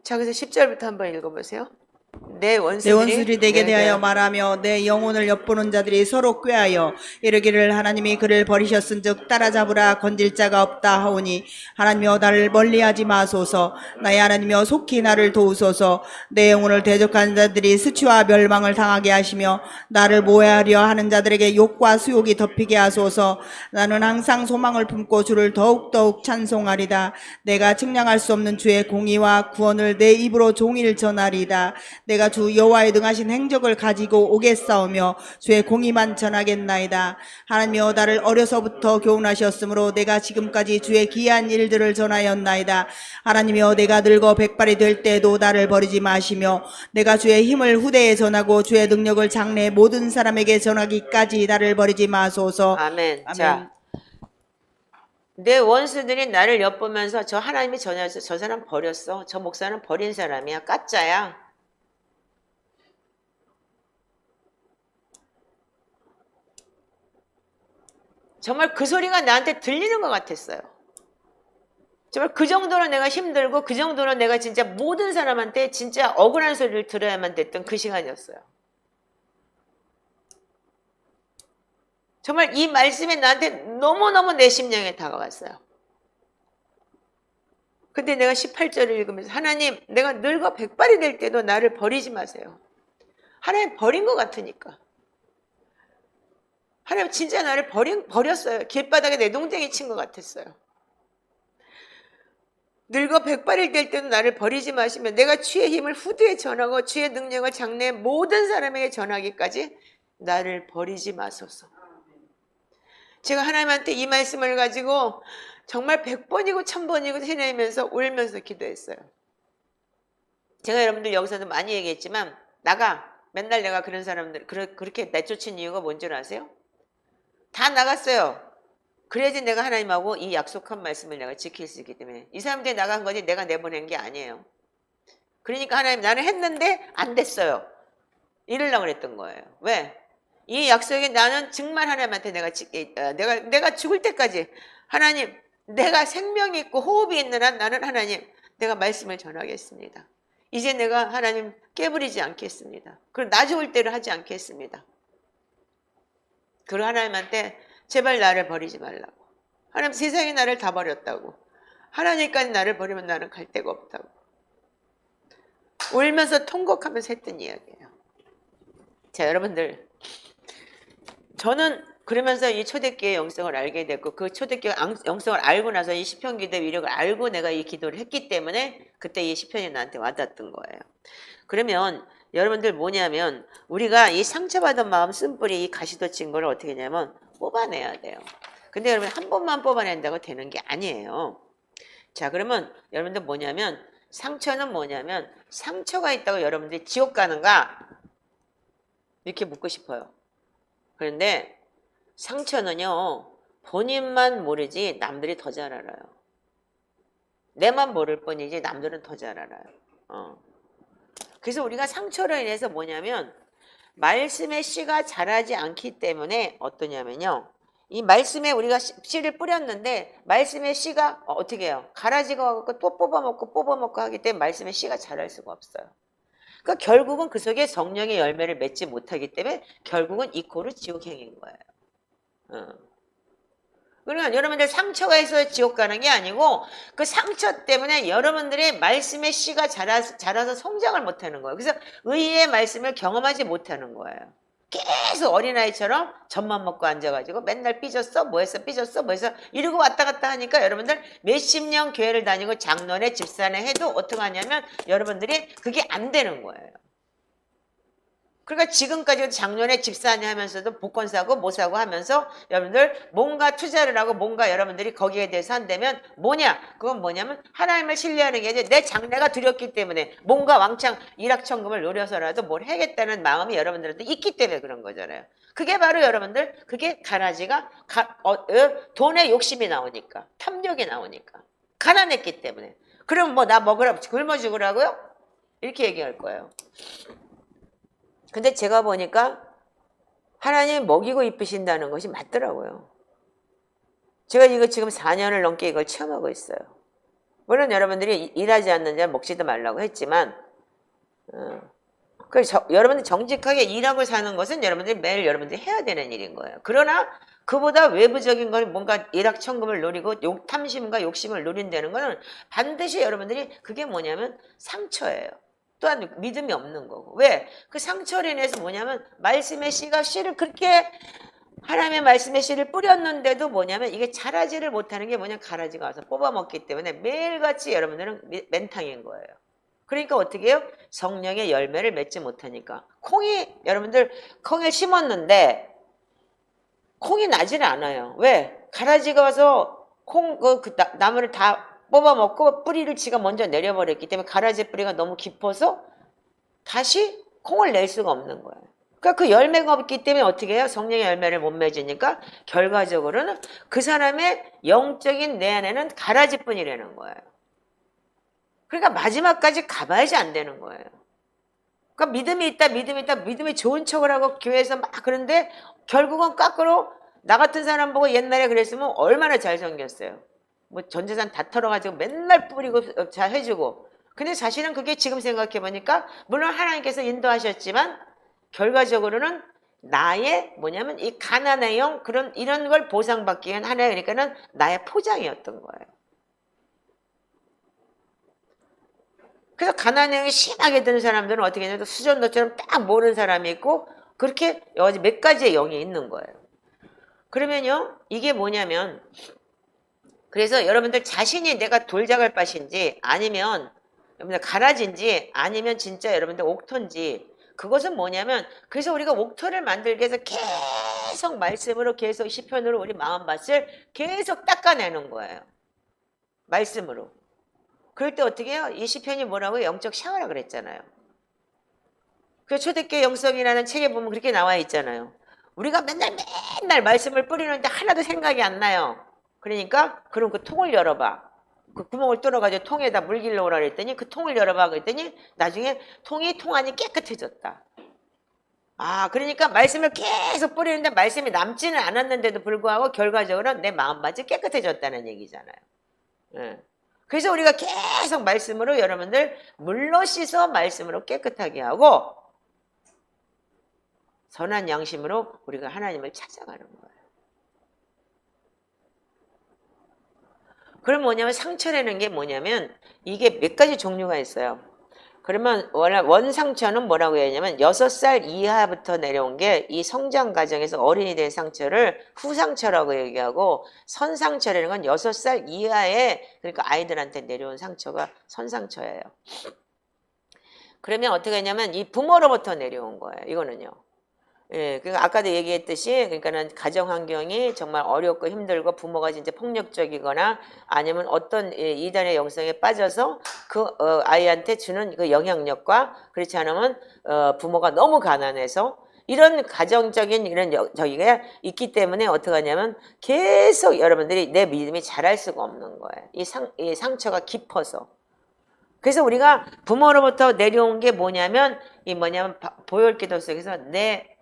자, 그래서 10절부터 한번 읽어보세요. 내 원수들이 내게 대하여 말하며 내 영혼을 엿보는 자들이 서로 꾀하여 이르기를 하나님이 그를 버리셨은즉 따라잡으라 건질 자가 없다 하오니 하나님이여 나를 멀리하지 마소서. 나의 하나님이여 속히 나를 도우소서. 내 영혼을 대적하는 자들이 수치와 멸망을 당하게 하시며 나를 모해하려 하는 자들에게 욕과 수욕이 덮이게 하소서. 나는 항상 소망을 품고 주를 더욱더욱 찬송하리다. 내가 측량할 수 없는 주의 공의와 구원을 내 입으로 종일 전하리다. 내가 주 여호와의 능하신 행적을 가지고 오겠사오며 주의 공의만 전하겠나이다. 하나님이여 나를 어려서부터 교훈하셨으므로 내가 지금까지 주의 기이한 일들을 전하였나이다. 하나님이여 내가 늙어 백발이 될 때에도 나를 버리지 마시며 내가 주의 힘을 후대에 전하고 주의 능력을 장래 모든 사람에게 전하기까지 나를 버리지 마소서. 아멘. 아멘. 자, 내 원수들이 나를 엿보면서 저 하나님이 전해서 저 사람 버렸어. 저 목사는 버린 사람이야. 가짜야. 정말 그 소리가 나한테 들리는 것 같았어요. 정말 그 정도로 내가 힘들고 그 정도로 내가 진짜 모든 사람한테 진짜 억울한 소리를 들어야만 됐던 그 시간이었어요. 정말 이 말씀이 나한테 너무너무 내 심령에 다가왔어요. 근데 내가 18절을 읽으면서 하나님, 내가 늙어 백발이 될 때도 나를 버리지 마세요. 하나님 버린 것 같으니까. 하나님 진짜 나를 버렸어요. 길바닥에 내 동댕이 친 것 같았어요. 늙어 백발이 될 때도 나를 버리지 마시면 내가 주의 힘을 후대에 전하고 주의 능력을 장래에 모든 사람에게 전하기까지 나를 버리지 마소서. 제가 하나님한테 이 말씀을 가지고 정말 100번이고 1000번이고 해내면서 울면서 기도했어요. 제가 여러분들 여기서도 많이 얘기했지만 맨날 내가 그런 사람들 그렇게 내쫓은 이유가 뭔 줄 아세요? 다 나갔어요. 그래야지 내가 하나님하고 이 약속한 말씀을 내가 지킬 수 있기 때문에. 이 사람들이 나간 거지 내가 내보낸 게 아니에요. 그러니까 하나님, 나는 했는데 안 됐어요. 이러려고 그랬던 거예요. 왜? 이 약속에 나는 정말 하나님한테 내가 죽을 때까지 하나님, 내가 생명이 있고 호흡이 있는 한 나는 하나님, 내가 말씀을 전하겠습니다. 이제 내가 하나님 깨부리지 않겠습니다. 그리고 나 죽을 때를 하지 않겠습니다. 그리고 하나님한테 제발 나를 버리지 말라고. 하나님, 세상이 나를 다 버렸다고. 하나님까지 나를 버리면 나는 갈 데가 없다고. 울면서 통곡하면서 했던 이야기예요. 자, 여러분들, 저는 그러면서 이 초대교회 영성을 알게 됐고, 그 초대교회 영성을 알고 나서 이 시편 기도의 위력을 알고 내가 이 기도를 했기 때문에 그때 이 시편이 나한테 와닿았던 거예요. 그러면 여러분들 뭐냐면, 우리가 이 상처받은 마음 쓴뿌리 이 가시돋친 거를 어떻게 하냐면 뽑아내야 돼요. 근데 여러분, 한 번만 뽑아낸다고 되는 게 아니에요. 자, 그러면 여러분들 뭐냐면, 상처는 뭐냐면, 상처가 있다고 여러분들이 지옥 가는가? 이렇게 묻고 싶어요. 그런데 상처는요, 본인만 모르지 남들이 더 잘 알아요. 내만 모를 뿐이지 남들은 더 잘 알아요. 그래서 우리가 상처로 인해서 뭐냐면, 말씀의 씨가 자라지 않기 때문에 어떠냐면요, 이 말씀에 우리가 씨를 뿌렸는데 말씀의 씨가 어떻게 해요? 가라지가 갖고 또 뽑아먹고 하기 때문에 말씀의 씨가 자랄 수가 없어요. 그러니까 결국은 그 속에 성령의 열매를 맺지 못하기 때문에 결국은 이코르 지옥행인 거예요. 그러면 여러분들 상처가 있어서 지옥 가는 게 아니고, 그 상처 때문에 여러분들의 말씀의 씨가 자라서 성장을 못하는 거예요. 그래서 의의 말씀을 경험하지 못하는 거예요. 계속 어린아이처럼 젖만 먹고 앉아가지고 맨날 삐졌어 뭐했어 삐졌어 뭐했어 이러고 왔다 갔다 하니까 여러분들 몇십 년 교회를 다니고 장로네 집사네 해도 어떻게 하냐면 여러분들이 그게 안 되는 거예요. 그러니까 지금까지도 장로네 집사네 하면서도 복권 사고 뭐 사고 하면서 여러분들 뭔가 투자를 하고 뭔가 여러분들이 거기에 대해서 한다면 그건 뭐냐면 하나님을 신뢰하는 게 아니라 내 장래가 두렵기 때문에 뭔가 왕창 일확천금을 노려서라도 뭘 해야겠다는 마음이 여러분들한테 있기 때문에 그런 거잖아요. 그게 바로 여러분들, 그게 가라지가 돈에 욕심이 나오니까, 탐욕이 나오니까, 가난했기 때문에. 그럼 뭐 나 먹으라고 굶어 죽으라고요? 이렇게 얘기할 거예요. 근데 제가 보니까 하나님이 먹이고 입히신다는 것이 맞더라고요. 제가 이거 지금 4년을 넘게 이걸 체험하고 있어요. 물론 여러분들이 일하지 않는 자 먹지도 말라고 했지만, 여러분들 정직하게 일하고 사는 것은 여러분들이 매일 여러분들이 해야 되는 일인 거예요. 그러나 그보다 외부적인 걸 뭔가 일확천금을 노리고 탐심과 욕심을 노린다는 것은 반드시 여러분들이 그게 뭐냐면 상처예요. 또한 믿음이 없는 거고. 왜? 그 상처로 인해서 뭐냐면 말씀의 씨를 그렇게 하나님의 말씀의 씨를 뿌렸는데도 뭐냐면 이게 자라지를 못하는 게 뭐냐면 가라지가 와서 뽑아먹기 때문에 매일같이 여러분들은 맨탕인 거예요. 그러니까 어떻게 해요? 성령의 열매를 맺지 못하니까. 여러분들 콩을 심었는데 콩이 나지는 않아요. 왜? 가라지가 와서 나무를 다 뽑아먹고 뿌리를 지가 먼저 내려버렸기 때문에 가라지 뿌리가 너무 깊어서 다시 콩을 낼 수가 없는 거예요. 그러니까 그 열매가 없기 때문에 어떻게 해요? 성령의 열매를 못 맺으니까 결과적으로는 그 사람의 영적인 내 안에는 가라지뿐이라는 거예요. 그러니까 마지막까지 가봐야지 안 되는 거예요. 그러니까 믿음이 좋은 척을 하고 교회에서 막 그런데 결국은 거꾸로 나 같은 사람 보고 옛날에 그랬으면 얼마나 잘생겼어요. 뭐 전 재산 다 털어가지고 맨날 뿌리고 잘 해주고. 근데 사실은 그게 지금 생각해보니까 물론 하나님께서 인도하셨지만 결과적으로는 나의 뭐냐면 이 가난의 영 그런 이런 걸 보상받기 위한 하나의 그러니까는 나의 포장이었던 거예요. 그래서 가난의 영이 심하게 드는 사람들은 어떻게 했냐면 수전도처럼 딱 모르는 사람이 있고 그렇게 여러 가지 몇 가지의 영이 있는 거예요. 그러면요 이게 뭐냐면 그래서 여러분들 자신이 내가 돌자갈밭인지 아니면 여러분들 가라지인지 아니면 진짜 여러분들 옥토인지 그것은 뭐냐면 그래서 우리가 옥토를 만들기 위해서 계속 말씀으로 계속 시편으로 우리 마음밭을 계속 닦아내는 거예요. 말씀으로. 그럴 때 어떻게 해요? 이 시편이 뭐라고요? 영적 샤워라 그랬잖아요. 그 초대교회 영성이라는 책에 보면 그렇게 나와 있잖아요. 우리가 맨날 말씀을 뿌리는데 하나도 생각이 안 나요. 그러니까 그럼 그 통을 열어봐. 그 구멍을 뚫어가지고 통에다 물 길러오라 그랬더니 그 통을 열어봐 그랬더니 나중에 통 안이 깨끗해졌다. 아 그러니까 말씀을 계속 뿌리는데 말씀이 남지는 않았는데도 불구하고 결과적으로 내 마음밭이 깨끗해졌다는 얘기잖아요. 예. 그래서 우리가 계속 말씀으로 여러분들 물로 씻어 말씀으로 깨끗하게 하고 선한 양심으로 우리가 하나님을 찾아가는 거예요. 그럼 뭐냐면 상처라는 게 뭐냐면 이게 몇 가지 종류가 있어요. 그러면 원상처는 뭐라고 해야 하냐면 6살 이하부터 내려온 게 이 성장 과정에서 어린이 된 상처를 후상처라고 얘기하고 선상처라는 건 6살 이하의 그러니까 아이들한테 내려온 상처가 선상처예요. 그러면 어떻게 하냐면 이 부모로부터 내려온 거예요. 이거는요. 예, 그러니까 아까도 얘기했듯이 그러니까는 가정 환경이 정말 어렵고 힘들고 부모가 진짜 폭력적이거나 아니면 어떤 이단의 영성에 빠져서 그 아이한테 주는 그 영향력과 그렇지 않으면 부모가 너무 가난해서 이런 가정적인 이런 저기가 있기 때문에 어떻게 하냐면 계속 여러분들이 내 믿음이 자랄 수가 없는 거예요. 이 상처가 깊어서. 그래서 우리가 부모로부터 내려온 게 뭐냐면 보혈기도 속에서 내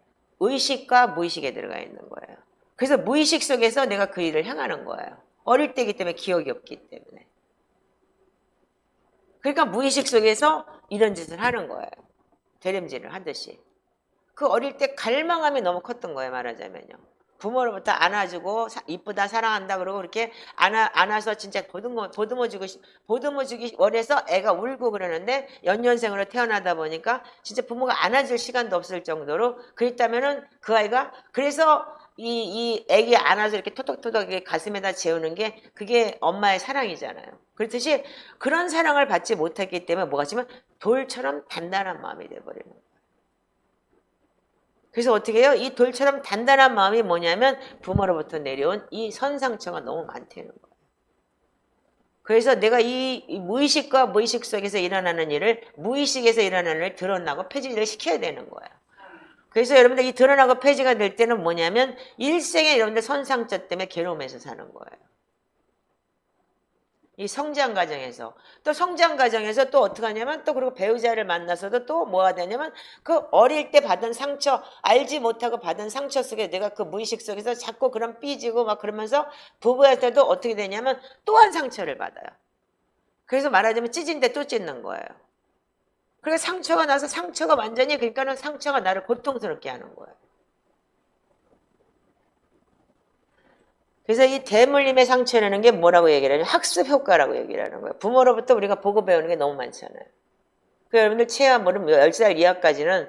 의식과 무의식에 들어가 있는 거예요. 그래서 무의식 속에서 내가 그 일을 행하는 거예요. 어릴 때이기 때문에 기억이 없기 때문에. 그러니까 무의식 속에서 이런 짓을 하는 거예요. 되림질을 하듯이. 그 어릴 때 갈망함이 너무 컸던 거예요. 말하자면요. 부모로부터 안아주고 이쁘다 사랑한다 그러고 그렇게 안아서 진짜 보듬어주기 원해서 애가 울고 그러는데 연년생으로 태어나다 보니까 진짜 부모가 안아줄 시간도 없을 정도로 그랬다면은 그 아이가 그래서 이 애기 안아서 이렇게 토닥토닥 가슴에다 재우는 게 그게 엄마의 사랑이잖아요. 그렇듯이 그런 사랑을 받지 못했기 때문에 뭐가 지면 돌처럼 단단한 마음이 돼버리는 거예요. 그래서 어떻게 해요? 이 돌처럼 단단한 마음이 뭐냐면 부모로부터 내려온 이 선상처가 너무 많다는 거예요. 그래서 내가 이 무의식과 무의식 속에서 일어나는 일을 무의식에서 일어나는 일을 드러나고 폐지를 시켜야 되는 거예요. 그래서 여러분들 이 드러나고 폐지가 될 때는 뭐냐면 일생에 여러분들 선상처 때문에 괴로움에서 사는 거예요. 이 성장 과정에서 또 성장 과정에서 또 어떻게 하냐면 또 그리고 배우자를 만나서도 또 뭐가 되냐면 그 어릴 때 받은 상처 알지 못하고 받은 상처 속에 내가 그 무의식 속에서 자꾸 그런 삐지고 막 그러면서 부부한테도 어떻게 되냐면 또한 상처를 받아요. 그래서 말하자면 찢은데 또 찢는 거예요. 그래서 상처가 나서 상처가 완전히 그러니까는 상처가 나를 고통스럽게 하는 거예요. 그래서 이 대물림의 상처라는 게 뭐라고 얘기를 하냐면 학습 효과라고 얘기를 하는 거예요. 부모로부터 우리가 보고 배우는 게 너무 많잖아요. 그 여러분들 체험 모르면 10살 이하까지는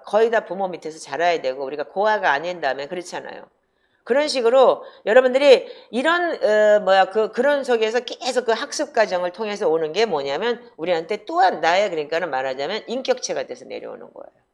거의 다 부모 밑에서 자라야 되고 우리가 고아가 아닌 다음에 그렇잖아요. 그런 식으로 여러분들이 이런 그런 속에서 계속 그 학습 과정을 통해서 오는 게 뭐냐면 우리한테 또한 나의 그러니까는 말하자면 인격체가 돼서 내려오는 거예요.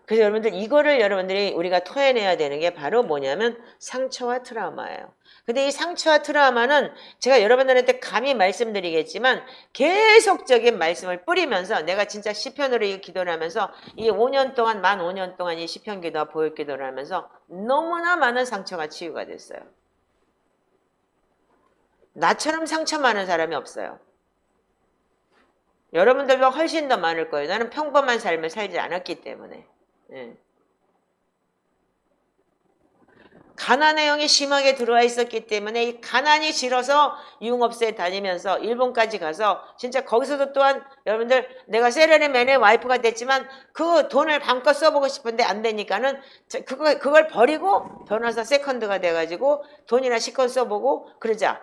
그래서 여러분들 이거를 여러분들이 우리가 토해내야 되는 게 바로 뭐냐면 상처와 트라우마예요. 근데 이 상처와 트라우마는 제가 여러분들한테 감히 말씀드리겠지만 계속적인 말씀을 뿌리면서 내가 진짜 시편으로 이 기도를 하면서 이 5년 동안 만 5년 동안 이 시편 기도와 보혈 기도를 하면서 너무나 많은 상처가 치유가 됐어요. 나처럼 상처 많은 사람이 없어요. 여러분들보다 훨씬 더 많을 거예요. 나는 평범한 삶을 살지 않았기 때문에. 예. 가난의 영이 심하게 들어와 있었기 때문에 이 가난이 싫어서 유흥업소에 다니면서 일본까지 가서 진짜 거기서도 또한 여러분들 내가 세레르맨의 와이프가 됐지만 그 돈을 방껏 써보고 싶은데 안 되니까는 그걸 버리고 변호사 세컨드가 돼가지고 돈이나 실컷 써보고 그러자.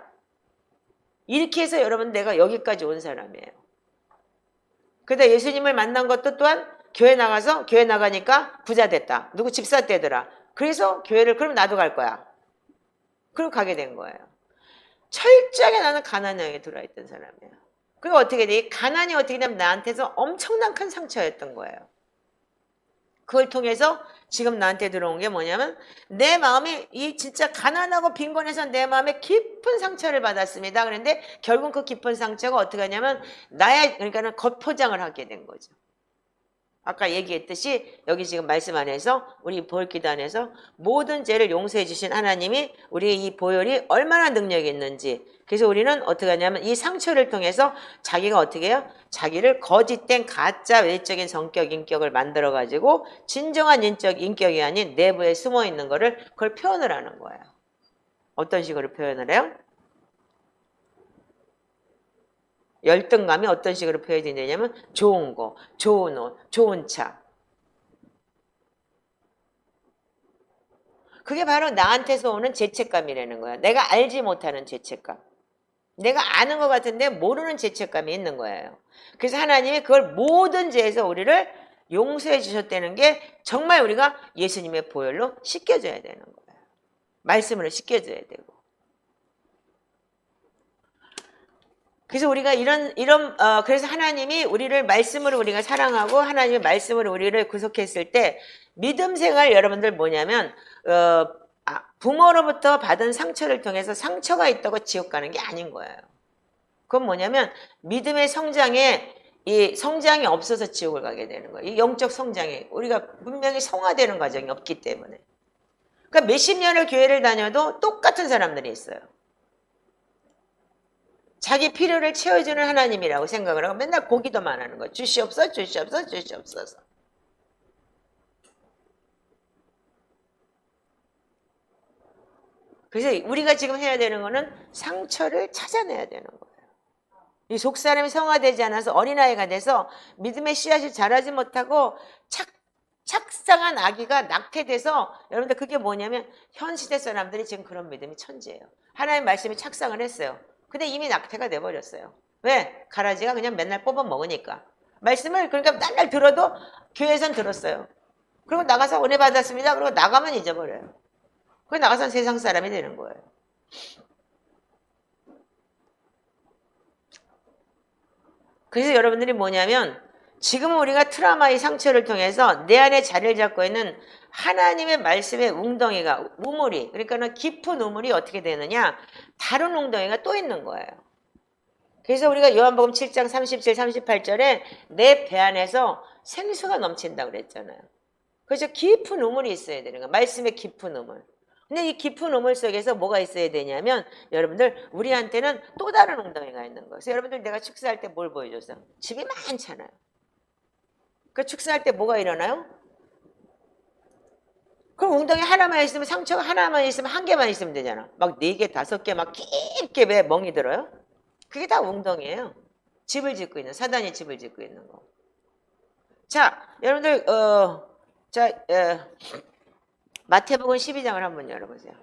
이렇게 해서 여러분 내가 여기까지 온 사람이에요. 그러다 예수님을 만난 것도 또한 교회 나가서 교회 나가니까 부자 됐다. 누구 집사 되더라. 그래서 교회를 그럼 나도 갈 거야. 그리고 가게 된 거예요. 철저하게 나는 가난형에 들어있던 사람이에요. 그리고 어떻게 돼? 이 가난이 어떻게 되면 나한테서 엄청난 큰 상처였던 거예요. 그걸 통해서 지금 나한테 들어온 게 뭐냐면 내 마음이 이 진짜 가난하고 빈곤해서 내 마음에 깊은 상처를 받았습니다. 그런데 결국 그 깊은 상처가 어떻게 하냐면 나의 그러니까는 겉포장을 하게 된 거죠. 아까 얘기했듯이 여기 지금 말씀 안에서 우리 보혈기도 안에서 모든 죄를 용서해 주신 하나님이 우리의 이 보혈이 얼마나 능력이 있는지 그래서 우리는 어떻게 하냐면 이 상처를 통해서 자기가 어떻게 해요? 자기를 거짓된 가짜 외적인 성격, 인격을 만들어 가지고 진정한 인격이 아닌 내부에 숨어 있는 거를 그걸 표현을 하는 거예요. 어떤 식으로 표현을 해요? 열등감이 어떤 식으로 표현이 되냐면 좋은 거, 좋은 옷, 좋은 차. 그게 바로 나한테서 오는 죄책감이라는 거야. 내가 알지 못하는 죄책감. 내가 아는 것 같은데 모르는 죄책감이 있는 거예요. 그래서 하나님이 그걸 모든 죄에서 우리를 용서해 주셨다는 게 정말 우리가 예수님의 보혈로 씻겨줘야 되는 거예요. 말씀으로 씻겨줘야 되고. 그래서 우리가 그래서 하나님이 우리를 말씀으로 우리가 사랑하고 하나님의 말씀으로 우리를 구속했을 때 믿음 생활 여러분들 뭐냐면, 부모로부터 받은 상처를 통해서 상처가 있다고 지옥 가는 게 아닌 거예요. 그건 뭐냐면 믿음의 이 성장이 없어서 지옥을 가게 되는 거예요. 이 영적 성장이 우리가 분명히 성화되는 과정이 없기 때문에. 그러니까 몇십 년을 교회를 다녀도 똑같은 사람들이 있어요. 자기 필요를 채워주는 하나님이라고 생각을 하고 맨날 고기도만 하는 거예요. 주시옵소서, 주시옵소서, 주시옵소서. 그래서 우리가 지금 해야 되는 거는 상처를 찾아내야 되는 거예요. 이 속사람이 성화되지 않아서 어린아이가 돼서 믿음의 씨앗이 자라지 못하고 착상한 아기가 낙태돼서 여러분들 그게 뭐냐면 현 시대 사람들이 지금 그런 믿음이 천지예요. 하나님 말씀이 착상을 했어요. 근데 이미 낙태가 돼버렸어요. 왜? 가라지가 그냥 맨날 뽑아 먹으니까. 말씀을 그러니까 맨날 들어도 교회에선 들었어요. 그리고 나가서 은혜 받았습니다. 그리고 나가면 잊어버려요. 그리고 나가서 세상 사람이 되는 거예요. 그래서 여러분들이 뭐냐면 지금 우리가 트라우마의 상처를 통해서 내 안에 자리를 잡고 있는 하나님의 말씀의 웅덩이가 우물이 그러니까 깊은 우물이 어떻게 되느냐 다른 웅덩이가 또 있는 거예요. 그래서 우리가 요한복음 7장 37, 38절에 내 배 안에서 생수가 넘친다고 그랬잖아요. 그래서 깊은 우물이 있어야 되는 거예요. 말씀의 깊은 우물. 근데 이 깊은 우물 속에서 뭐가 있어야 되냐면 여러분들 우리한테는 또 다른 웅덩이가 있는 거예요. 그래서 여러분들 내가 축사할 때 뭘 보여줬어요? 집이 많잖아요. 그 축사할 때 뭐가 일어나요? 그럼 웅덩이 하나만 있으면 상처가 하나만 있으면 한 개만 있으면 되잖아. 막 4개, 5개 막 깊게 왜 멍이 들어요? 그게 다 웅덩이에요. 집을 짓고 있는 사단이 집을 짓고 있는 거. 자, 여러분들 마태복음 12장을 한번 열어보세요.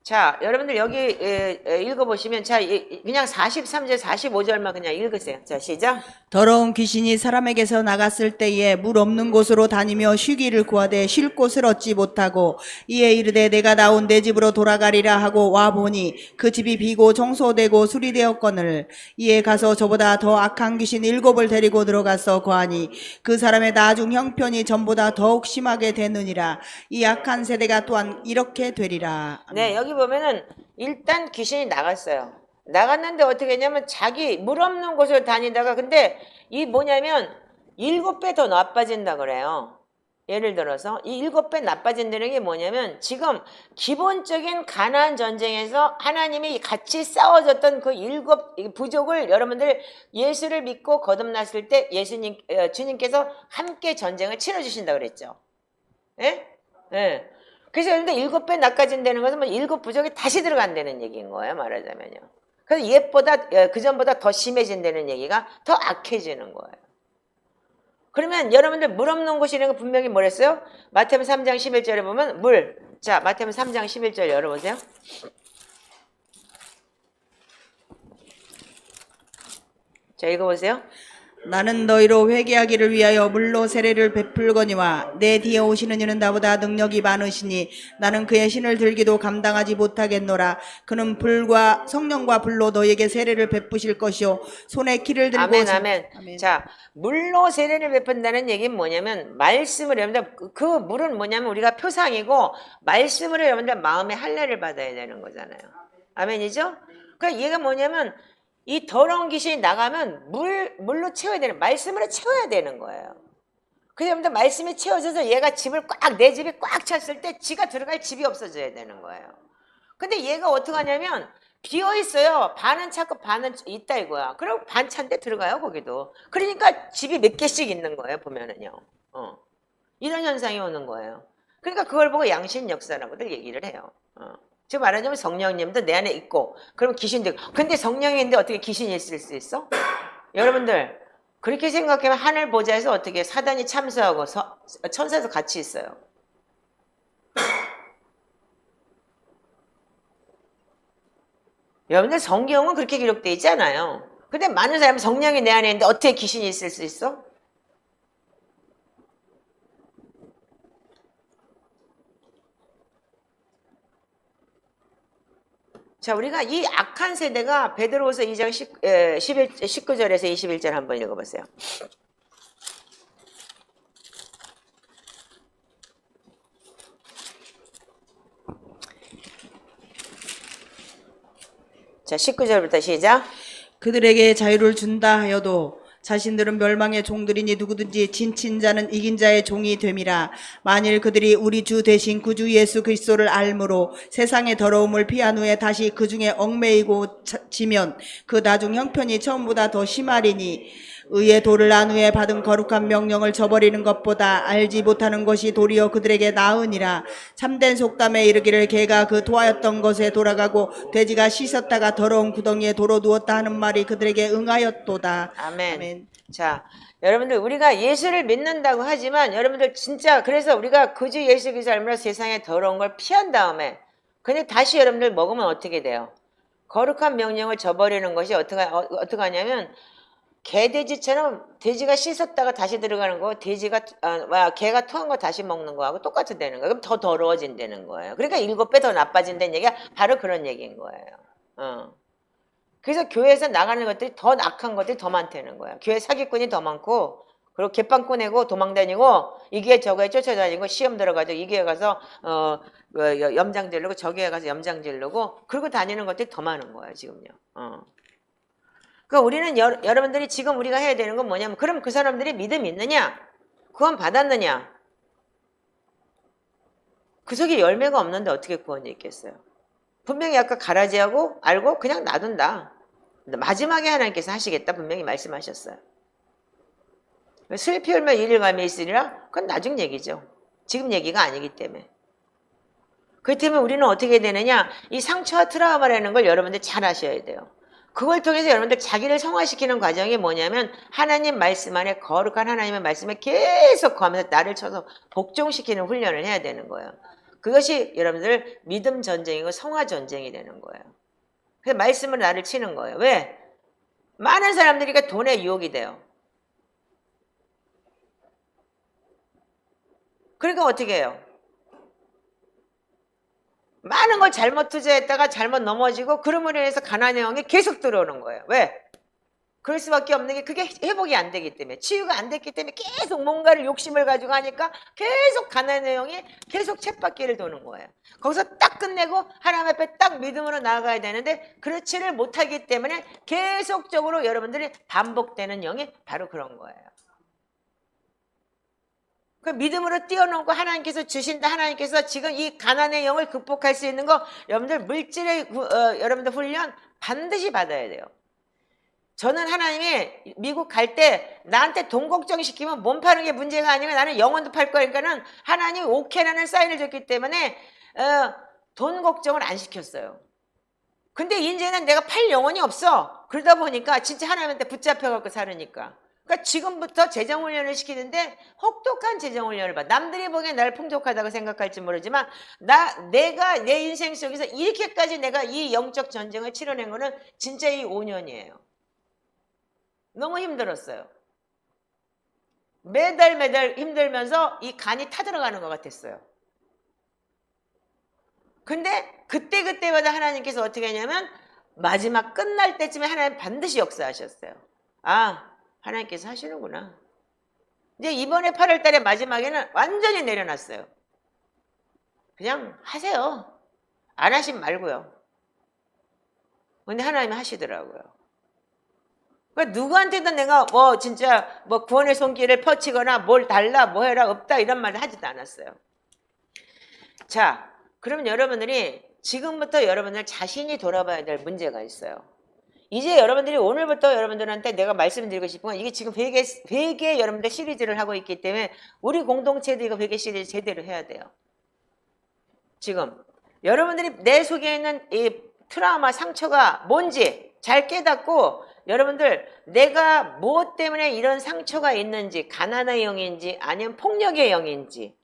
자, 여러분들 여기 읽어보시면 자 그냥 43절 45절만 그냥 읽으세요. 자, 시작. 더러운 귀신이 사람에게서 나갔을 때에 물 없는 곳으로 다니며 쉬기를 구하되 쉴 곳을 얻지 못하고 이에 이르되 내가 나온 내 집으로 돌아가리라 하고 와보니 그 집이 비고 청소되고 수리되었거늘 이에 가서 저보다 더 악한 귀신 7을 데리고 들어가서 거하니 그 사람의 나중 형편이 전보다 더욱 심하게 되느니라. 이 악한 세대가 또한 이렇게 되리라. 네, 여기 보면은 일단 귀신이 나갔어요. 나갔는데 어떻게 했냐면 자기 물 없는 곳을 다니다가 근데 이 뭐냐면 7배 더 나빠진다 그래요. 예를 들어서 이 7배 나빠진다는 게 뭐냐면 지금 기본적인 가나안 전쟁에서 하나님이 같이 싸워줬던 그 7부족을 여러분들 예수를 믿고 거듭났을 때 주님께서 함께 전쟁을 치러주신다고 그랬죠. 예? 예. 그래서 여러분들 7배 낚아진다는 것은 뭐 7부족이 다시 들어간다는 얘기인 거예요, 말하자면요. 그래서 그전보다 더 심해진다는 얘기가 더 악해지는 거예요. 그러면 여러분들 물 없는 곳이라는 거 분명히 뭐랬어요? 마태복음 3장 11절에 보면 물. 자, 마태복음 3장 11절 열어보세요. 자, 읽어보세요. 나는 너희로 회개하기를 위하여 물로 세례를 베풀거니와 내 뒤에 오시는 이는 나보다 능력이 많으시니 나는 그의 신을 들기도 감당하지 못하겠노라. 그는 불과 성령과 불로 너희에게 세례를 베푸실 것이요 손에 키를 들고 아멘, 아멘. 아멘. 자, 물로 세례를 베푼다는 얘기는 뭐냐면 말씀을 여러분들 그 물은 뭐냐면 우리가 표상이고 말씀을 여러분들 마음의 할례를 받아야 되는 거잖아요. 아멘이죠? 그러니까 얘가 뭐냐면 이 더러운 귀신이 나가면 물로 채워야 되는, 말씀으로 채워야 되는 거예요. 그래서 여러분들 말씀이 채워져서 얘가 내 집이 꽉 찼을 때 지가 들어갈 집이 없어져야 되는 거예요. 근데 얘가 어떻게 하냐면 비어 있어요. 반은 찼고 반은 있다 이거야. 그럼 반 찬데 들어가요, 거기도. 그러니까 집이 몇 개씩 있는 거예요, 보면은요. 이런 현상이 오는 거예요. 그러니까 그걸 보고 양신 역사라고들 얘기를 해요. 즉 말하자면 성령님도 내 안에 있고, 그럼 귀신도 있고. 근데 성령인데 어떻게 귀신이 있을 수 있어? 여러분들 그렇게 생각하면 하늘 보좌에서 어떻게 사단이 참수하고 천사도 같이 있어요. 여러분들 성경은 그렇게 기록되어 있잖아요. 근데 많은 사람은 성령이 내 안에 있는데 어떻게 귀신이 있을 수 있어? 자, 우리가 이 악한 세대가 베드로후서 2장 19절에서 21절 한번 읽어보세요. 자, 19절부터 시작. 그들에게 자유를 준다 하여도 자신들은 멸망의 종들이니 누구든지 진친 자는 이긴 자의 종이 됨이라. 만일 그들이 우리 주 대신 구주 예수 그리스도를 알므로 세상의 더러움을 피한 후에 다시 그 중에 얽매이고 지면 그 나중 형편이 처음보다 더 심하리니 의의 도를 안 후에 받은 거룩한 명령을 저버리는 것보다 알지 못하는 것이 도리어 그들에게 나으니라. 참된 속담에 이르기를 개가 그 토하였던 것에 돌아가고 돼지가 씻었다가 더러운 구덩이에 도로 누웠다 하는 말이 그들에게 응하였도다. 아멘. 아멘. 자, 여러분들 우리가 예수를 믿는다고 하지만 여러분들 진짜 그래서 우리가 구주 예수 그리스도 알므로 세상에 더러운 걸 피한 다음에 근데 다시 여러분들 먹으면 어떻게 돼요? 거룩한 명령을 저버리는 것이 어떻게 하냐면 개돼지처럼 돼지가 씻었다가 다시 들어가는 거, 개가 토한 거 다시 먹는 거하고 똑같이 되는 거예요. 그럼 더 더러워진다는 거예요. 그러니까 7배 더 나빠진다는 얘기가 바로 그런 얘기인 거예요. 그래서 교회에서 나가는 것들이 더 악한 것들이 더 많다는 거예요. 교회 사기꾼이 더 많고, 그리고 개빵 꺼내고 도망다니고, 이게 저거에 쫓아다니고, 시험 들어가지고, 이 교회 가서, 염장 지르고, 저 교회 가서 염장 지르고, 그러고 다니는 것들이 더 많은 거예요, 지금요. 그러니까 우리는 여러분들이 지금 우리가 해야 되는 건 뭐냐면 그럼 그 사람들이 믿음이 있느냐? 구원 받았느냐? 그 속에 열매가 없는데 어떻게 구원이 있겠어요? 분명히 아까 가라지하고 알고 그냥 놔둔다. 근데 마지막에 하나님께서 하시겠다 분명히 말씀하셨어요. 슬피 울며 이를 감에 있으리라? 그건 나중 얘기죠. 지금 얘기가 아니기 때문에. 그렇기 때문에 우리는 어떻게 되느냐? 이 상처와 트라우마라는 걸 여러분들 잘 아셔야 돼요. 그걸 통해서 여러분들 자기를 성화시키는 과정이 뭐냐면 하나님 말씀 안에 거룩한 하나님의 말씀에 계속 거하면서 나를 쳐서 복종시키는 훈련을 해야 되는 거예요. 그것이 여러분들 믿음 전쟁이고 성화 전쟁이 되는 거예요. 그래서 말씀으로 나를 치는 거예요. 왜? 많은 사람들이 돈에 유혹이 돼요. 그러니까 어떻게 해요? 많은 걸 잘못 투자했다가 잘못 넘어지고 그러므로 인해서 가난의 영이 계속 들어오는 거예요. 왜? 그럴 수밖에 없는 게 그게 회복이 안 되기 때문에 치유가 안 됐기 때문에 계속 뭔가를 욕심을 가지고 하니까 계속 가난의 영이 계속 쳇바퀴를 도는 거예요. 거기서 딱 끝내고 하나님 앞에 딱 믿음으로 나아가야 되는데 그렇지를 못하기 때문에 계속적으로 여러분들이 반복되는 영이 바로 그런 거예요. 그 믿음으로 뛰어넘고 하나님께서 주신다. 하나님께서 지금 이 가난의 영을 극복할 수 있는 거 여러분들 물질의 여러분들 훈련 반드시 받아야 돼요. 저는 하나님이 미국 갈 때 나한테 돈 걱정시키면 몸 파는 게 문제가 아니면 나는 영혼도 팔 거니까는 하나님이 오케이라는 사인을 줬기 때문에 돈 걱정을 안 시켰어요. 근데 이제는 내가 팔 영혼이 없어. 그러다 보니까 진짜 하나님한테 붙잡혀갖고 살으니까. 그러니까 지금부터 재정훈련을 시키는데 혹독한 재정훈련을 봐. 남들이 보기엔 나를 풍족하다고 생각할지 모르지만 내가 내 인생 속에서 이렇게까지 내가 이 영적 전쟁을 치러낸 거는 진짜 이 5년이에요. 너무 힘들었어요. 매달 힘들면서 이 간이 타들어가는 것 같았어요. 근데 그때마다 하나님께서 어떻게 했냐면 마지막 끝날 때쯤에 하나님 반드시 역사하셨어요. 아, 하나님께서 하시는구나. 이제 이번에 8월 달에 마지막에는 완전히 내려놨어요. 그냥 하세요. 안 하시면 말고요. 근데 하나님이 하시더라고요. 그러니까 누구한테도 내가 진짜 구원의 손길을 뻗치거나 뭘 달라 뭐 해라 없다 이런 말을 하지도 않았어요. 자, 그러면 여러분들이 지금부터 여러분들 자신이 돌아봐야 될 문제가 있어요. 이제 여러분들이 오늘부터 여러분들한테 내가 말씀드리고 싶은 건 이게 지금 회개 여러분들 시리즈를 하고 있기 때문에 우리 공동체도 이거 회개 시리즈 제대로 해야 돼요. 지금 여러분들이 내 속에 있는 이 트라우마 상처가 뭔지 잘 깨닫고 여러분들 내가 무엇 때문에 이런 상처가 있는지 가난의 영인지 아니면 폭력의 영인지